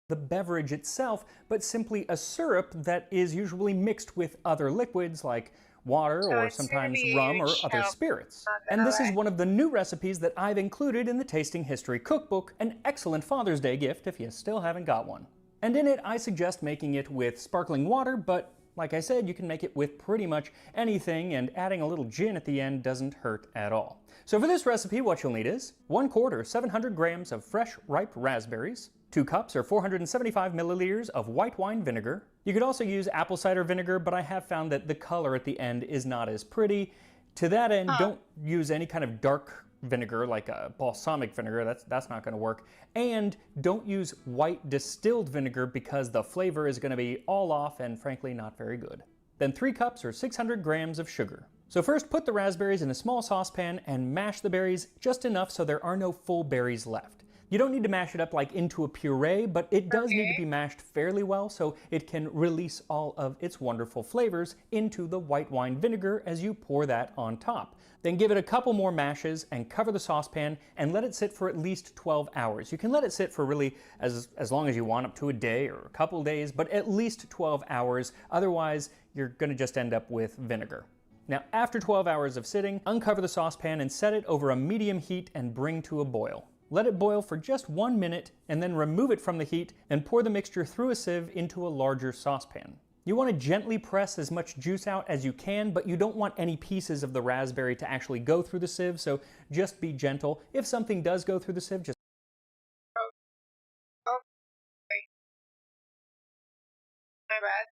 The beverage itself, but simply a syrup that is usually mixed with other liquids like water or sometimes rum or other spirits. And this is one of the new recipes that I've included in the Tasting History Cookbook, an excellent Father's Day gift if you still haven't got one. And in it, I suggest making it with sparkling water, but like I said, you can make it with pretty much anything, and adding a little gin at the end doesn't hurt at all. So for this recipe, what you'll need is 1 quart or 700 grams of fresh, ripe raspberries, 2 cups or 475 milliliters of white wine vinegar. You could also use apple cider vinegar, but I have found that the color at the end is not as pretty. To that end, don't use any kind of dark vinegar like a balsamic vinegar, that's not going to work. And don't use white distilled vinegar because the flavor is going to be all off and frankly not very good. Then 3 cups or 600 grams of sugar. So first put the raspberries in a small saucepan and mash the berries just enough so there are no full berries left. You don't need to mash it up like into a puree, but it does need to be mashed fairly well so it can release all of its wonderful flavors into the white wine vinegar as you pour that on top. Then give it a couple more mashes and cover the saucepan and let it sit for at least 12 hours. You can let it sit for really as long as you want, up to a day or a couple days, but at least 12 hours. Otherwise, you're going to just end up with vinegar. Now, after 12 hours of sitting, uncover the saucepan and set it over a medium heat and bring to a boil. Let it boil for just 1 minute and then remove it from the heat and pour the mixture through a sieve into a larger saucepan. You want to gently press as much juice out as you can, but you don't want any pieces of the raspberry to actually go through the sieve, so just be gentle. If something does go through the sieve, just... Wait. My bad.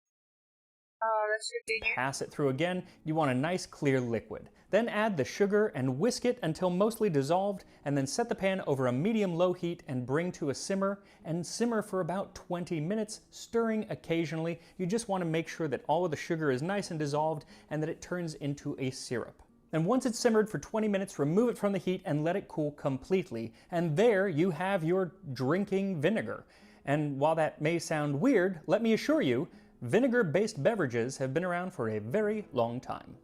Let's continue. Pass it through again. You want a nice clear liquid. Then add the sugar and whisk it until mostly dissolved, and then set the pan over a medium-low heat and bring to a simmer, and simmer for about 20 minutes, stirring occasionally. You just want to make sure that all of the sugar is nice and dissolved and that it turns into a syrup. And once it's simmered for 20 minutes, remove it from the heat and let it cool completely. And there you have your drinking vinegar. And while that may sound weird, let me assure you, vinegar-based beverages have been around for a very long time.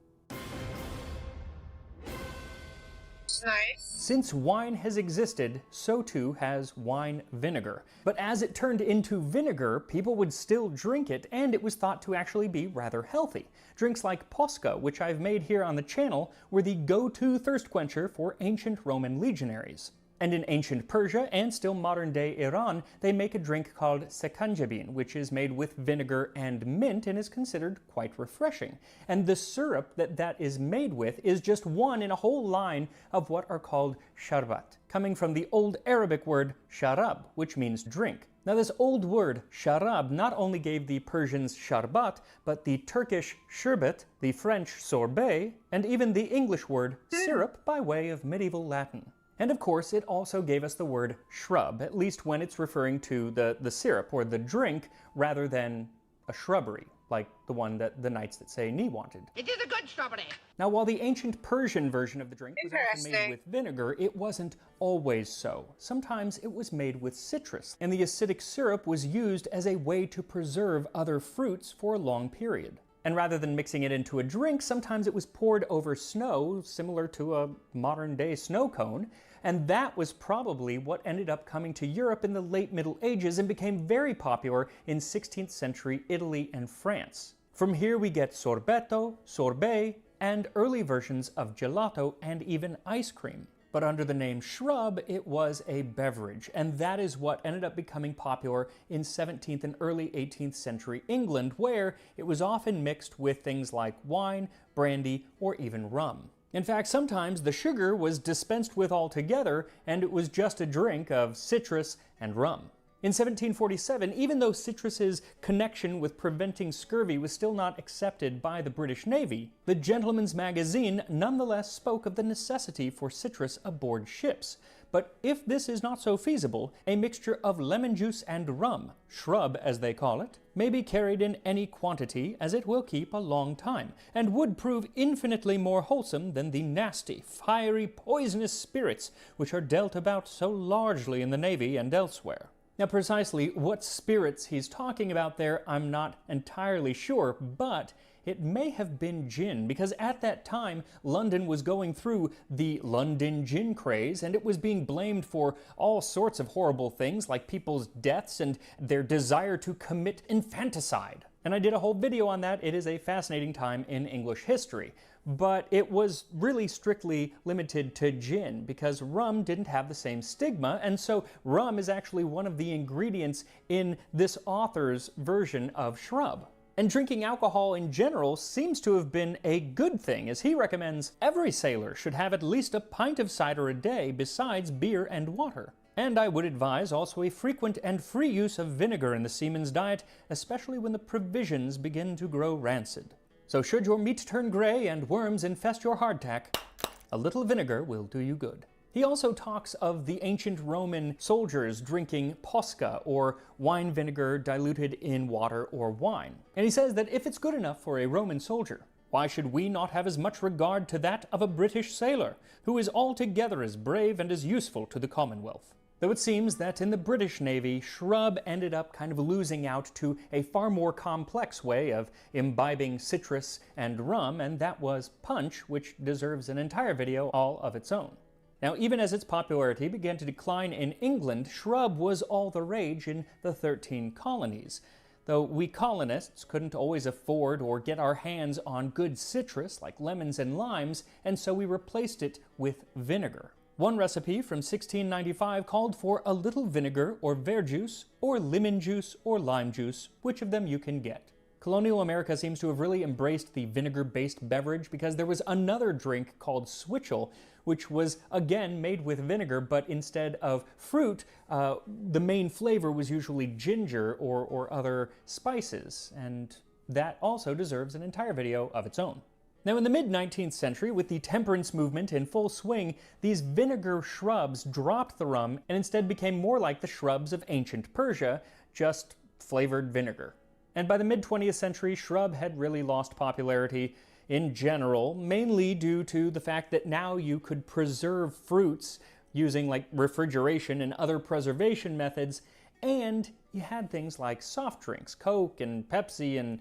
That's nice. Since wine has existed, so too has wine vinegar. But as it turned into vinegar, people would still drink it, and it was thought to actually be rather healthy. Drinks like Posca, which I've made here on the channel, were the go-to thirst quencher for ancient Roman legionaries. And in ancient Persia and still modern-day Iran, they make a drink called sekanjabin, which is made with vinegar and mint and is considered quite refreshing. And the syrup that is made with is just one in a whole line of what are called sharbat, coming from the old Arabic word sharab, which means drink. Now this old word, sharab, not only gave the Persians sharbat, but the Turkish sherbet, the French sorbet, and even the English word syrup by way of medieval Latin. And of course, it also gave us the word shrub, at least when it's referring to the syrup or the drink, rather than a shrubbery, like the one that the knights that say Ni wanted. It is a good shrubbery. Now, while the ancient Persian version of the drink was often made with vinegar, it wasn't always so. Sometimes it was made with citrus, and the acidic syrup was used as a way to preserve other fruits for a long period. And rather than mixing it into a drink, sometimes it was poured over snow, similar to a modern-day snow cone, and that was probably what ended up coming to Europe in the late Middle Ages and became very popular in 16th century Italy and France. From here we get sorbetto, sorbet, and early versions of gelato and even ice cream. But under the name shrub, it was a beverage, and that is what ended up becoming popular in 17th and early 18th century England, where it was often mixed with things like wine, brandy, or even rum. In fact, sometimes the sugar was dispensed with altogether, and it was just a drink of citrus and rum. In 1747, even though citrus's connection with preventing scurvy was still not accepted by the British Navy, the Gentleman's Magazine nonetheless spoke of the necessity for citrus aboard ships. But if this is not so feasible, a mixture of lemon juice and rum, shrub as they call it, may be carried in any quantity, as it will keep a long time, and would prove infinitely more wholesome than the nasty, fiery, poisonous spirits which are dealt about so largely in the Navy and elsewhere. Now, precisely what spirits he's talking about there, I'm not entirely sure, but it may have been gin, because at that time, London was going through the London gin craze, and it was being blamed for all sorts of horrible things, like people's deaths and their desire to commit infanticide. And I did a whole video on that. It is a fascinating time in English history. But it was really strictly limited to gin, because rum didn't have the same stigma, and so rum is actually one of the ingredients in this author's version of shrub. And drinking alcohol in general seems to have been a good thing, as he recommends every sailor should have at least a pint of cider a day besides beer and water. And I would advise also a frequent and free use of vinegar in the seaman's diet, especially when the provisions begin to grow rancid. So should your meat turn gray and worms infest your hardtack, a little vinegar will do you good. He also talks of the ancient Roman soldiers drinking posca, or wine vinegar diluted in water or wine. And he says that if it's good enough for a Roman soldier, why should we not have as much regard to that of a British sailor, who is altogether as brave and as useful to the Commonwealth? Though it seems that in the British Navy, shrub ended up kind of losing out to a far more complex way of imbibing citrus and rum, and that was punch, which deserves an entire video all of its own. Now, even as its popularity began to decline in England, shrub was all the rage in the 13 colonies. Though we colonists couldn't always afford or get our hands on good citrus like lemons and limes, and so we replaced it with vinegar. One recipe from 1695 called for a little vinegar or verjuice, or lemon juice or lime juice, which of them you can get. Colonial America seems to have really embraced the vinegar-based beverage, because there was another drink called switchel, which was again made with vinegar, but instead of fruit, the main flavor was usually ginger or other spices, and that also deserves an entire video of its own. Now, in the mid-19th century, with the temperance movement in full swing, these vinegar shrubs dropped the rum and instead became more like the shrubs of ancient Persia, just flavored vinegar. And by the mid-20th century, shrub had really lost popularity in general, mainly due to the fact that now you could preserve fruits using like refrigeration and other preservation methods, and you had things like soft drinks, Coke and Pepsi and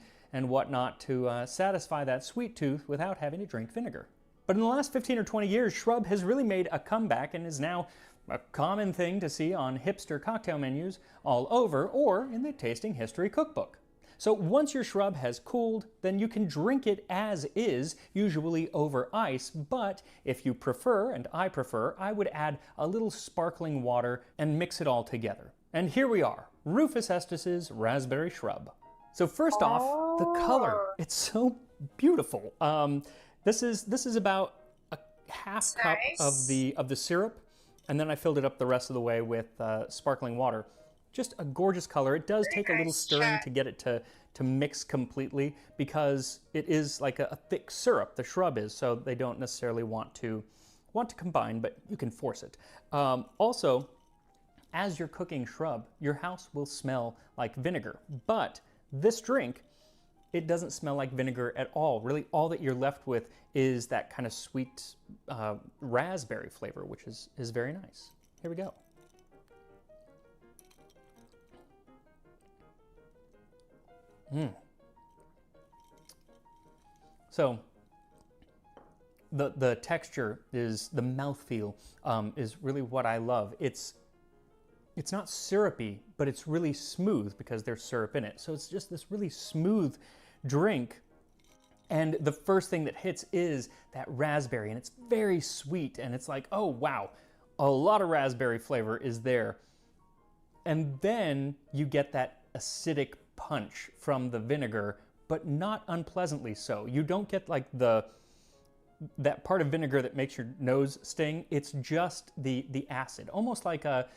whatnot to satisfy that sweet tooth without having to drink vinegar. But in the last 15 or 20 years, shrub has really made a comeback and is now a common thing to see on hipster cocktail menus all over or in the tasting history cookbook. So once your shrub has cooled, then you can drink it as is, usually over ice, but if you prefer, and I prefer, I would add a little sparkling water and mix it all together. And here we are, Rufus Estes' raspberry shrub. So first off, the color. It's so beautiful. This is about a half cup of the syrup, and then I filled it up the rest of the way with sparkling water. Just a gorgeous color. It does take a little stirring to get it to mix completely because it is like a thick syrup, the shrub is, so they don't necessarily want to combine, but you can force it. Also, as you're cooking shrub, your house will smell like vinegar, but this drink, it doesn't smell like vinegar at all. Really, all that you're left with is that kind of sweet raspberry flavor, which is very nice. Here we go. So the texture is, the mouthfeel is really what I love. It's not syrupy, but it's really smooth because there's syrup in it. So it's just this really smooth drink. And the first thing that hits is that raspberry, and it's very sweet, and it's like, oh wow, a lot of raspberry flavor is there. And then you get that acidic punch from the vinegar, but not unpleasantly so. You don't get like that part of vinegar that makes your nose sting. It's just the acid, almost like a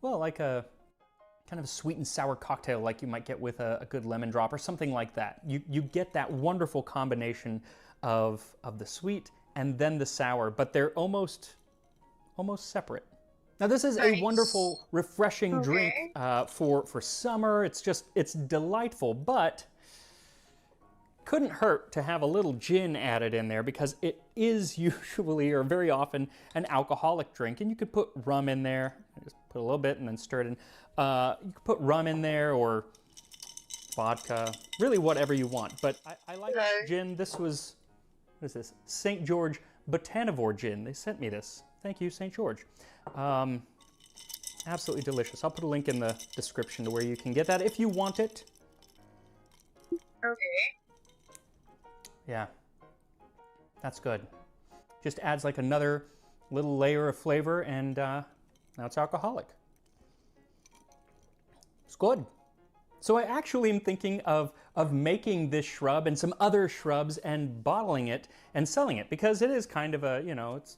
kind of sweet and sour cocktail like you might get with a good lemon drop or something like that. You get that wonderful combination of the sweet and then the sour, but they're almost separate. Now this is a wonderful, refreshing drink for summer. It's delightful, but couldn't hurt to have a little gin added in there because it is usually or very often an alcoholic drink, and you could put rum in there. Just put a little bit and then stir it in. You could put rum in there or vodka, really whatever you want. But I like gin. This was, what is this? St. George Botanivore gin. They sent me this. Thank you, St. George. Absolutely delicious. I'll put a link in the description to where you can get that if you want it. Okay. Yeah, that's good. Just adds like another little layer of flavor, and now it's alcoholic. It's good. So I actually am thinking of making this shrub and some other shrubs and bottling it and selling it, because it is kind of a, it's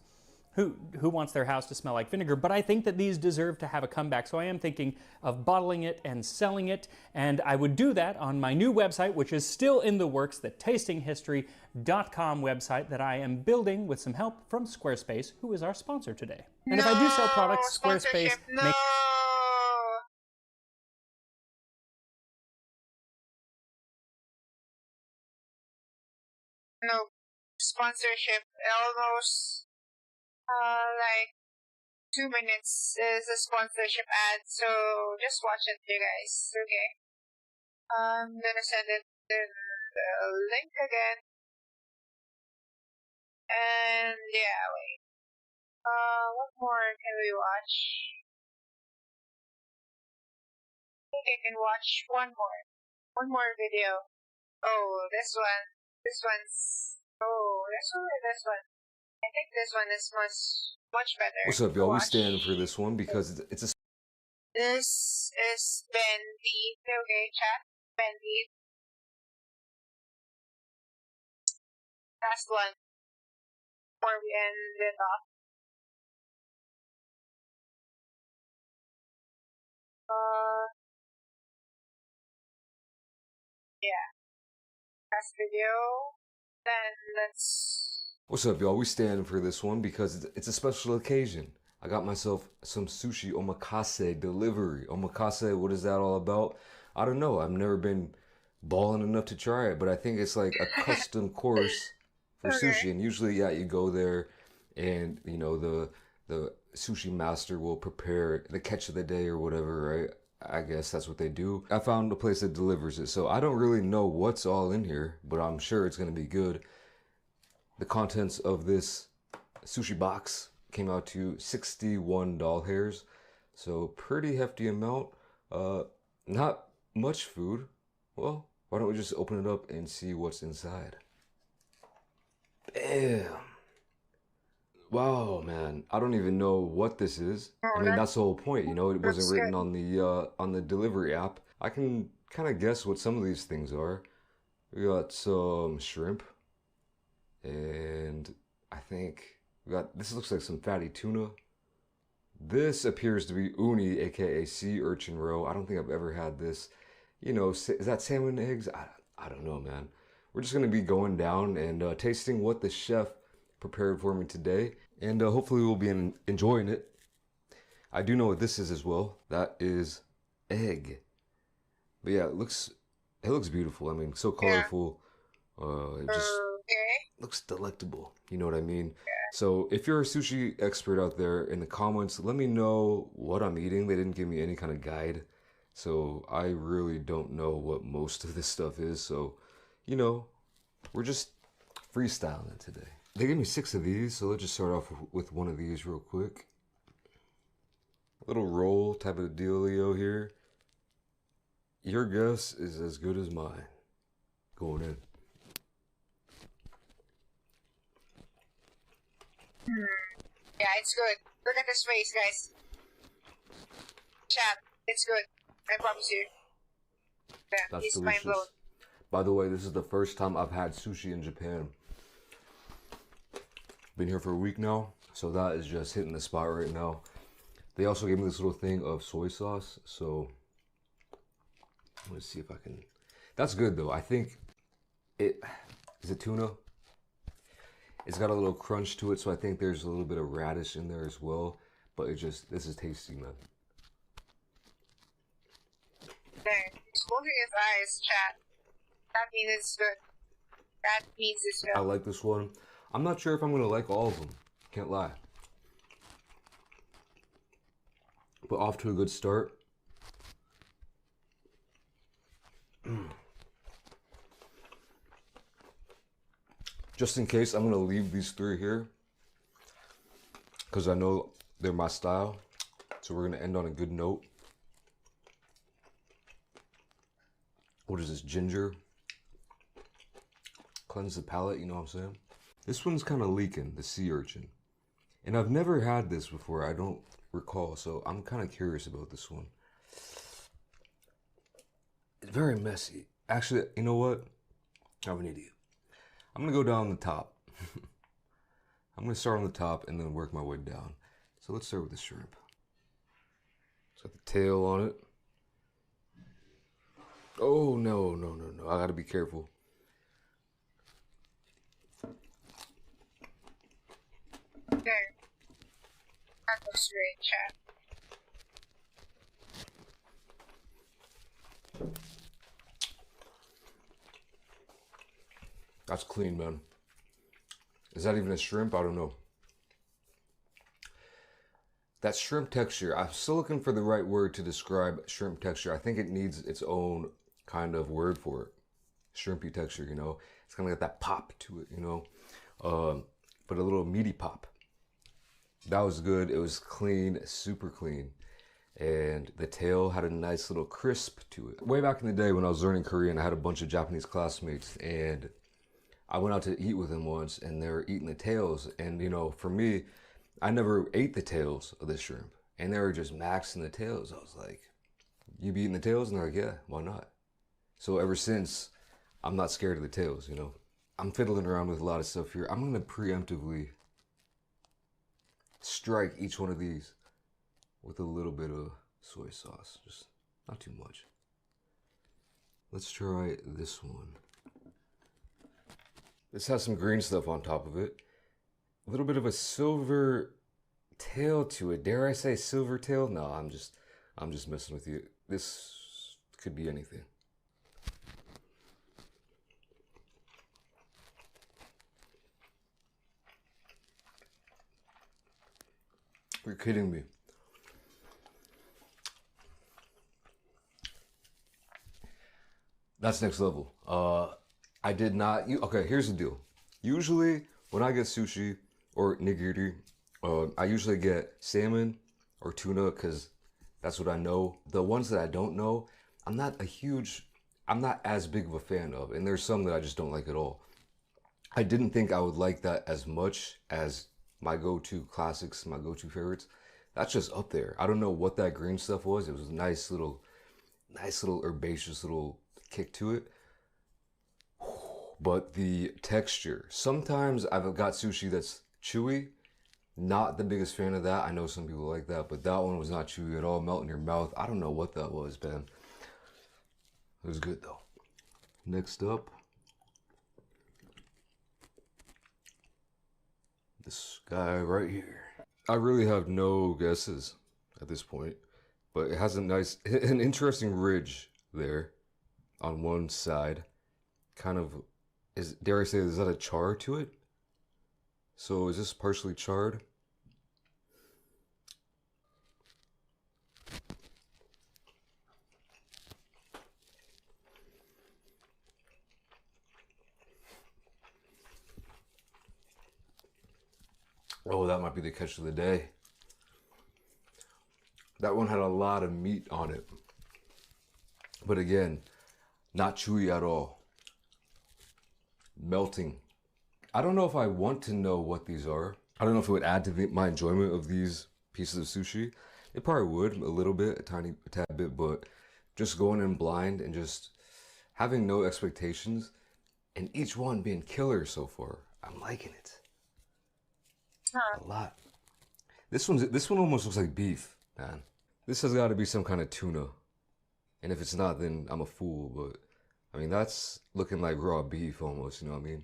who wants their house to smell like vinegar? But I think that these deserve to have a comeback. So I am thinking of bottling it and selling it. And I would do that on my new website, which is still in the works, the tastinghistory.com website that I am building with some help from Squarespace, who is our sponsor today. And if I do sell products, Squarespace makes... No sponsorship. Almost like 2 minutes is a sponsorship ad, so just watch it, you guys. Okay. I'm gonna send it the link again. And yeah, wait. What more can we watch? I think I can watch one more video. Oh, this one. This one's... Oh, this one. I think this one is much better. What's up, y'all? We stand for this one because it's a... This is Ben B. Okay, chat. Ben B. Last one. Before we end it off. Yeah. Last video. Then let's... What's up, y'all? We stand for this one because it's a special occasion. I got myself some sushi omakase delivery. Omakase, what is that all about? I don't know. I've never been balling enough to try it, but I think it's like a custom course for sushi. And usually, yeah, you go there and, the sushi master will prepare the catch of the day or whatever, right? I guess that's what they do. I found a place that delivers it. So I don't really know what's all in here, but I'm sure it's going to be good. The contents of this sushi box came out to 61 doll hairs. So pretty hefty amount. Not much food. Well, why don't we just open it up and see what's inside? Bam! Wow, man, I don't even know what this is. I mean, that's the whole point, you know. It wasn't written on the delivery app. I can kind of guess what some of these things are. We got some shrimp, and I think we got, this looks like some fatty tuna. This appears to be uni, aka sea urchin roe. I don't think I've ever had this. You know, is that salmon eggs? I don't know, man. We're just gonna be going down and tasting what the chef prepared for me today, and hopefully we'll be enjoying it. I do know what this is as well. That is egg. But yeah, it looks beautiful. I mean, so colorful. It just looks delectable. You know what I mean? So if you're a sushi expert out there in the comments, let me know what I'm eating. They didn't give me any kind of guide, so I really don't know what most of this stuff is. So, you know, we're just freestyling today. They gave me 6 of these, so let's just start off with one of these real quick. Little roll type of dealio here. Your guess is as good as mine. Going in. Yeah, it's good. Look at this face, guys. Chat, it's good. I promise you. Yeah, That's he's mind blown. delicious. By the way, this is the first time I've had sushi in Japan. Been here for a week now, so that is just hitting the spot right now. They also gave me this little thing of soy sauce, so let's see if I can. That's good though. I think it is it tuna. It's got a little crunch to it, so I think there's a little bit of radish in there as well. But this is tasty, man. There, he's closing his eyes, chat. That means it's good. That means it's good. I like this one. I'm not sure if I'm gonna like all of them. Can't lie. But off to a good start. Just in case, I'm gonna leave these 3 here because I know they're my style. So we're gonna end on a good note. What is this? Ginger. Cleanse the palate, you know what I'm saying? This one's kind of leaking, the sea urchin. And I've never had this before, I don't recall, so I'm kind of curious about this one. It's very messy. Actually, you know what? I'm an idiot. I'm gonna go down the top. I'm gonna start on the top and then work my way down. So let's start with the shrimp. It's got the tail on it. Oh, no. I gotta be careful. There. That looks great, chat. That's clean, man. Is that even a shrimp? I don't know. That shrimp texture, I'm still looking for the right word to describe shrimp texture. I think it needs its own kind of word for it. Shrimpy texture, you know. It's kind of got that pop to it, you know. But a little meaty pop. That was good. It was clean, super clean. And the tail had a nice little crisp to it. Way back in the day when I was learning Korean, I had a bunch of Japanese classmates, and I went out to eat with them once, and they were eating the tails. And, you know, for me, I never ate the tails of the shrimp. And they were just maxing the tails. I was like, you be eating the tails? And they're like, yeah, why not? So ever since, I'm not scared of the tails, you know. I'm fiddling around with a lot of stuff here. I'm going to preemptively strike each one of these with a little bit of soy sauce. Just not too much. Let's try this one. This has some green stuff on top of it. A little bit of a silver tail to it. Dare I say silver tail? No, I'm just messing with you. This could be anything. You're kidding me. That's next level. I did not. Okay, here's the deal. Usually, when I get sushi or nigiri, I usually get salmon or tuna because that's what I know. The ones that I don't know, I'm not as big of a fan of. And there's some that I just don't like at all. I didn't think I would like that as much as my go-to classics, my go-to favorites. That's just up there. I don't know what that green stuff was. It was a nice little herbaceous little kick to it. But the texture, sometimes I've got sushi that's chewy. Not the biggest fan of that. I know some people like that, but that one was not chewy at all. Melt in your mouth. I don't know what that was, man. It was good though. Next up, this guy right here. I really have no guesses at this point, but it has an interesting ridge there on one side. Kind of, dare I say, is that a char to it? So is this partially charred? Oh, that might be the catch of the day. That one had a lot of meat on it. But again, not chewy at all. Melting. I don't know if I want to know what these are. I don't know if it would add to my enjoyment of these pieces of sushi. It probably would, a little bit, a tad bit, but just going in blind and just having no expectations and each one being killer so far. I'm liking it. A lot. This one almost looks like beef, man. This has got to be some kind of tuna. And if it's not, then I'm a fool, but I mean, that's looking like raw beef almost, you know what I mean?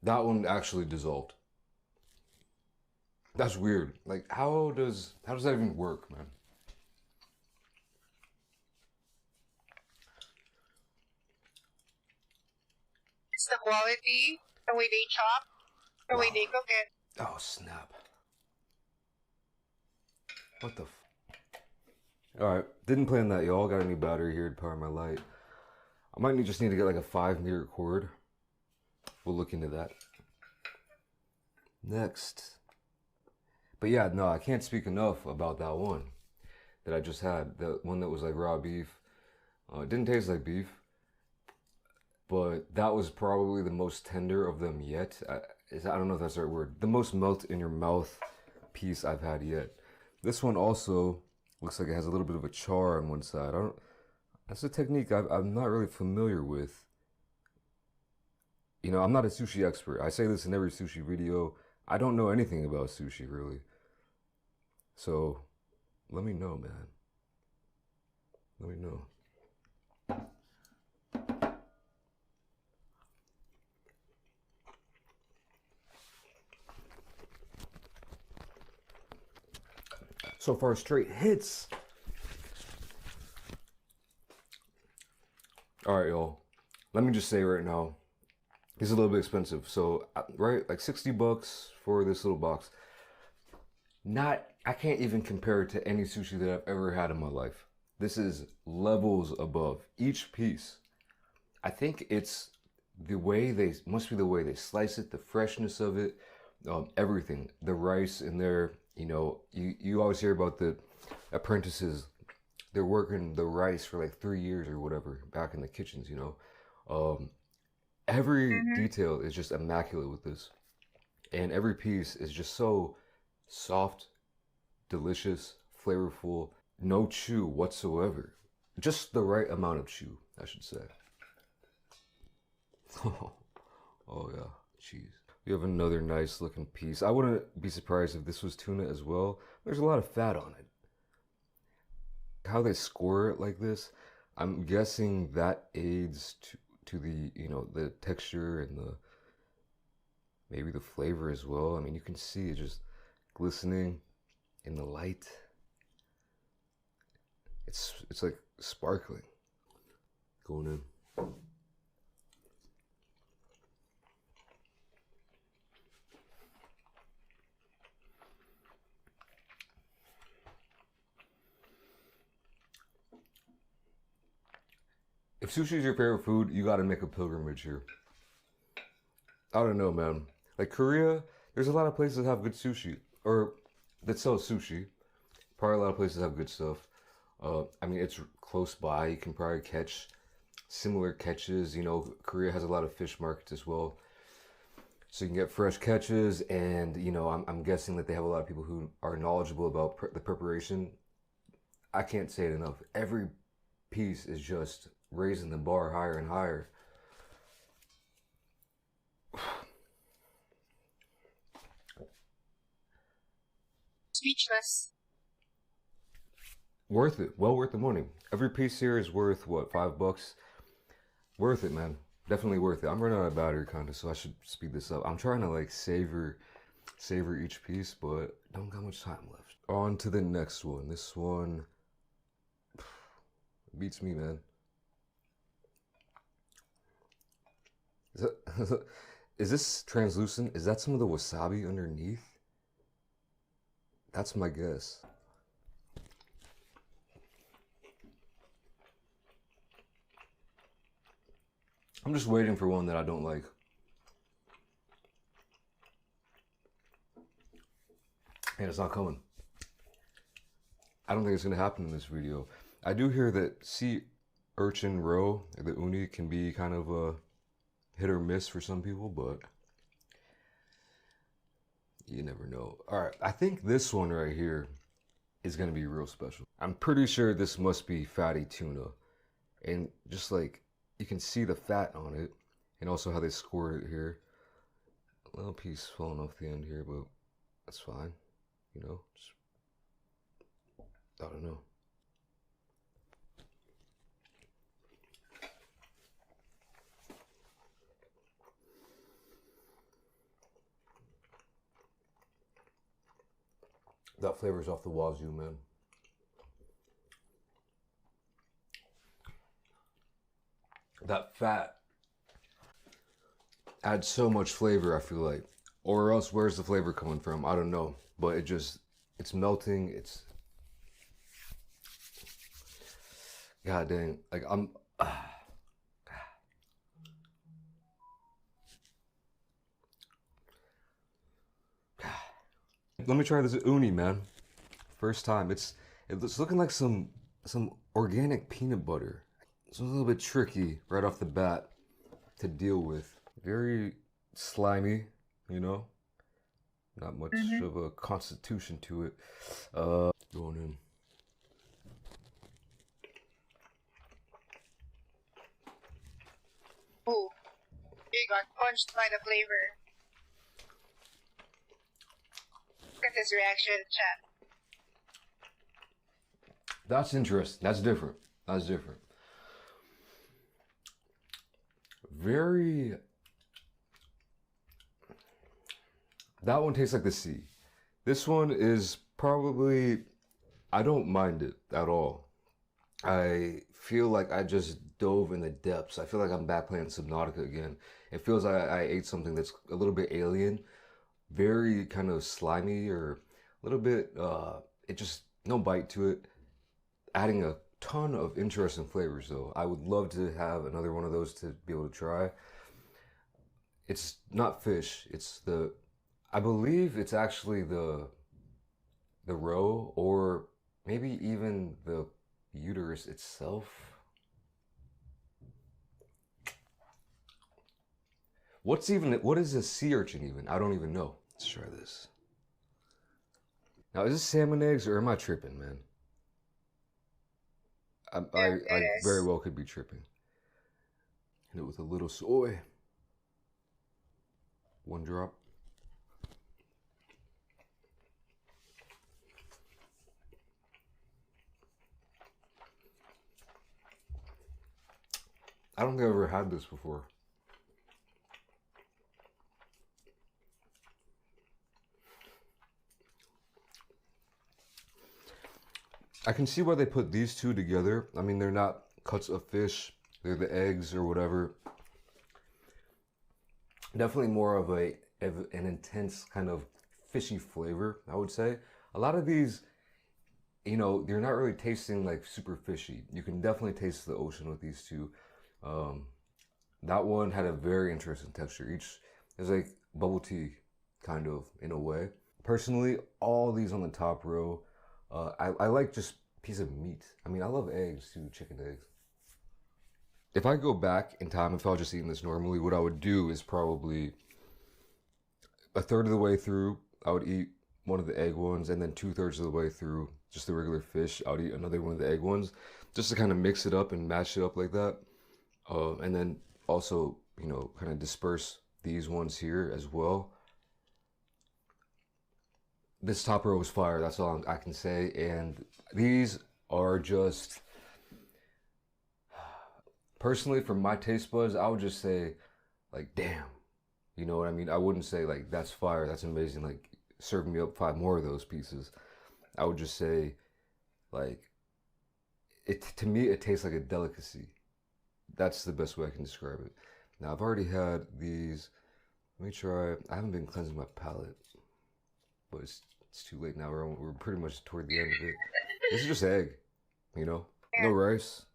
That one actually dissolved. That's weird. Like, how does that even work, man? It's the quality, the way they chop, the way they cook it. Oh, snap. What the Alright, didn't plan that, y'all. Got a new battery here to power my light. I might just need to get like a 5-meter cord. We'll look into that. Next. But yeah, no, I can't speak enough about that one that I just had. The one that was like raw beef. It didn't taste like beef. But that was probably the most tender of them yet. I don't know if that's the right word. The most melt in your mouth piece I've had yet. This one also looks like it has a little bit of a char on one side. That's a technique I'm not really familiar with. You know, I'm not a sushi expert. I say this in every sushi video. I don't know anything about sushi, really. So, let me know, man. Let me know. So far, straight hits. All right, y'all. Let me just say right now, it's a little bit expensive. So, right, like $60 for this little box. I can't even compare it to any sushi that I've ever had in my life. This is levels above. Each piece, I think it's must be the way they slice it, the freshness of it, everything. The rice in there, you know, you always hear about the apprentices. They're working the rice for like 3 years or whatever back in the kitchens, you know. Every detail is just immaculate with this. And every piece is just so soft, delicious, flavorful, no chew whatsoever. Just the right amount of chew, I should say. Oh yeah, cheese. We have another nice looking piece. I wouldn't be surprised if this was tuna as well. There's a lot of fat on it. How they score it like this, I'm guessing that aids to the, you know, the texture and maybe the flavor as well. I mean, you can see it just glistening in the light. It's like sparkling. Going in. If sushi is your favorite food, you gotta make a pilgrimage here. I don't know, man. Like Korea, there's a lot of places that have good sushi, or that sell sushi. Probably a lot of places have good stuff. I mean, it's close by. You can probably catch similar catches. You know, Korea has a lot of fish markets as well. So you can get fresh catches, and you know, I'm guessing that they have a lot of people who are knowledgeable about the preparation. I can't say it enough. Every piece is just raising the bar higher and higher. Speechless. Worth it. Well worth the money. Every piece here is worth, what, $5? Worth it, man. Definitely worth it. I'm running out of battery kind of, so I should speed this up. I'm trying to like savor each piece, but don't got much time left. On to the next one. This one beats me, man. Is this translucent? Is that some of the wasabi underneath? That's my guess. I'm just waiting for one that I don't like. And it's not coming. I don't think it's gonna happen in this video. I do hear that sea urchin roe, the uni, can be kind of a hit or miss for some people, but you never know. All right, I think this one right here is gonna be real special. I'm pretty sure this must be fatty tuna. And just like, you can see the fat on it, and also how they scored it here. A little piece falling off the end here, but that's fine. You know, just, I don't know. That flavor's off the wazoo, man. That fat adds so much flavor, I feel like. Or else, where's the flavor coming from? I don't know. But it's melting. It's, god dang. Like, let me try this uni, man. First time. It's looking like some organic peanut butter. It's a little bit tricky right off the bat to deal with. Very slimy, you know? Not much of a constitution to it. Going in. Oh, you got punched by the flavor. Look at this reaction in the chat. That's interesting. That's different. That's different. Very... That one tastes like the sea. This one is probably... I don't mind it at all. I feel like I just dove in the depths. I feel like I'm back playing Subnautica again. It feels like I ate something that's a little bit alien. Very kind of slimy, or a little bit... it just... no bite to it. Adding a ton of interesting flavors, though. I would love to have another one of those to be able to try. It's not fish. It's the... I believe it's actually the roe, or maybe even the uterus itself. What is a sea urchin even? I don't even know. Let's try this. Now, is this salmon eggs, or am I tripping, man? I very well could be tripping. Hit it with a little soy. One drop. I don't think I've ever had this before. I can see why they put these two together. I mean, they're not cuts of fish. They're the eggs or whatever. Definitely more of an intense kind of fishy flavor, I would say. A lot of these, you know, you're not really tasting like super fishy. You can definitely taste the ocean with these two. That one had a very interesting texture. Each is like bubble tea, kind of, in a way. Personally, all these on the top row, I like just piece of meat. I mean, I love eggs too, chicken eggs. If I go back in time, if I was just eating this normally, what I would do is probably a third of the way through, I would eat one of the egg ones, and then 2/3 of the way through just the regular fish, I would eat another one of the egg ones, just to kind of mix it up and mash it up like that. And then also, you know, kind of disperse these ones here as well. This top row was fire, that's all I can say. And these are just, personally, for my taste buds, I would just say, like, damn. You know what I mean? I wouldn't say, like, that's fire, that's amazing, like, serve me up 5 more of those pieces. I would just say, like, to me, it tastes like a delicacy. That's the best way I can describe it. Now, I've already had these. Let me try. I haven't been cleansing my palate, but it's too late now. We're pretty much toward the end of it. This is just egg, you know? No rice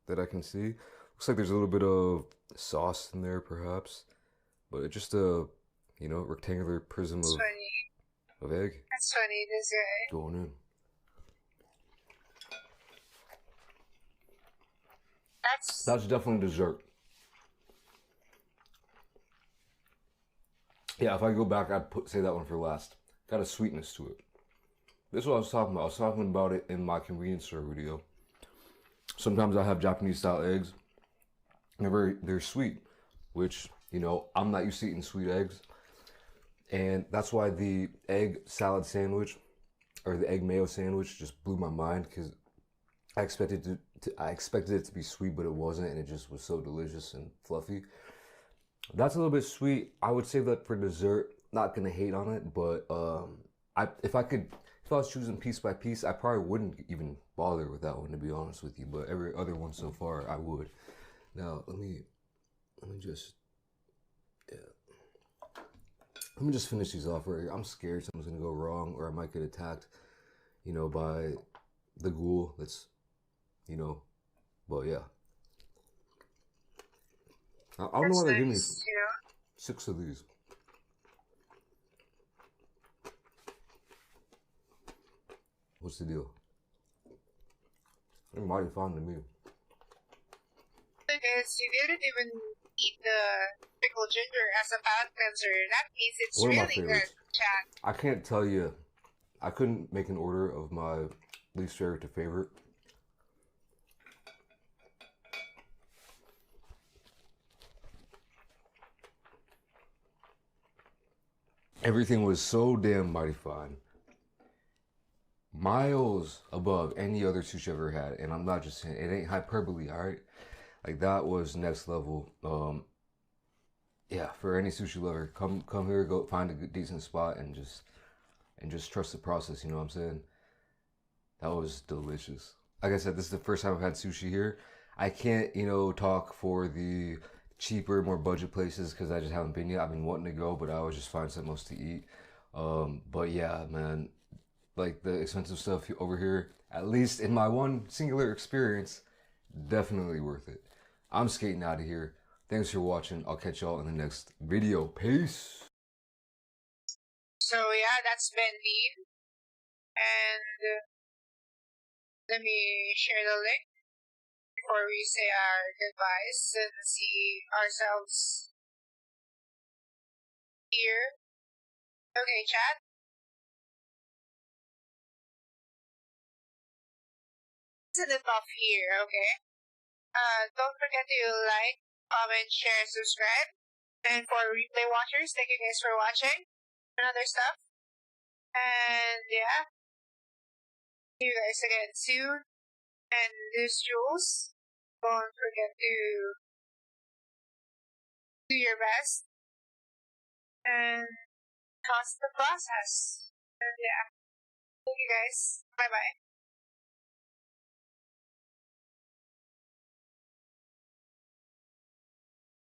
that I can see. Looks like there's a little bit of sauce in there, perhaps. But it's just a, you know, rectangular prism of egg. That's funny, this guy. Going in. That's definitely dessert. Yeah, if I go back, I'd say that one for last. Got a sweetness to it. This is what I was talking about. I was talking about it in my convenience store video. Sometimes I have Japanese style eggs. They're sweet, which, you know, I'm not used to eating sweet eggs. And that's why the egg salad sandwich, or the egg mayo sandwich, just blew my mind, because I expected it to be sweet, but it wasn't, and it just was so delicious and fluffy. That's a little bit sweet. I would say that for dessert. Not gonna hate on it, but if I was choosing piece by piece, I probably wouldn't even bother with that one, to be honest with you. But every other one so far, I would. Now let me just finish these off. Right here. I'm scared something's gonna go wrong, or I might get attacked, you know, by the ghoul. That's, you know, but yeah. I don't know why they give me 6 of these. What's the deal? They're mighty fun to me. Because you didn't even eat the pickled ginger as a palate cleanser. That means it's One of my really favorites. good, chat. I can't tell you. I couldn't make an order of my least favorite to favorite. Everything was so damn mighty fine. Miles above any other sushi I've ever had. And I'm not just saying, it ain't hyperbole, alright? Like, that was next level. Yeah, for any sushi lover, come here, go find a good, decent spot, and just trust the process, you know what I'm saying? That was delicious. Like I said, this is the first time I've had sushi here. I can't, you know, talk for the cheaper, more budget places, because I just haven't been yet. I've been wanting to go, but I always just find something else to eat. But yeah, man, like, the expensive stuff over here, at least in my one singular experience, definitely worth it. I'm skating out of here. Thanks for watching. I'll catch y'all in the next video. Peace. So yeah, that's Bendy. And let me share the link before we say our goodbyes and see ourselves here. Okay, chat. Isn't it off here, okay? Don't forget to like, comment, share, subscribe. And for replay watchers, thank you guys for watching and other stuff. And yeah, see you guys again soon. And this Jules, don't forget to do your best and trust the process. And yeah, thank you guys. Bye bye.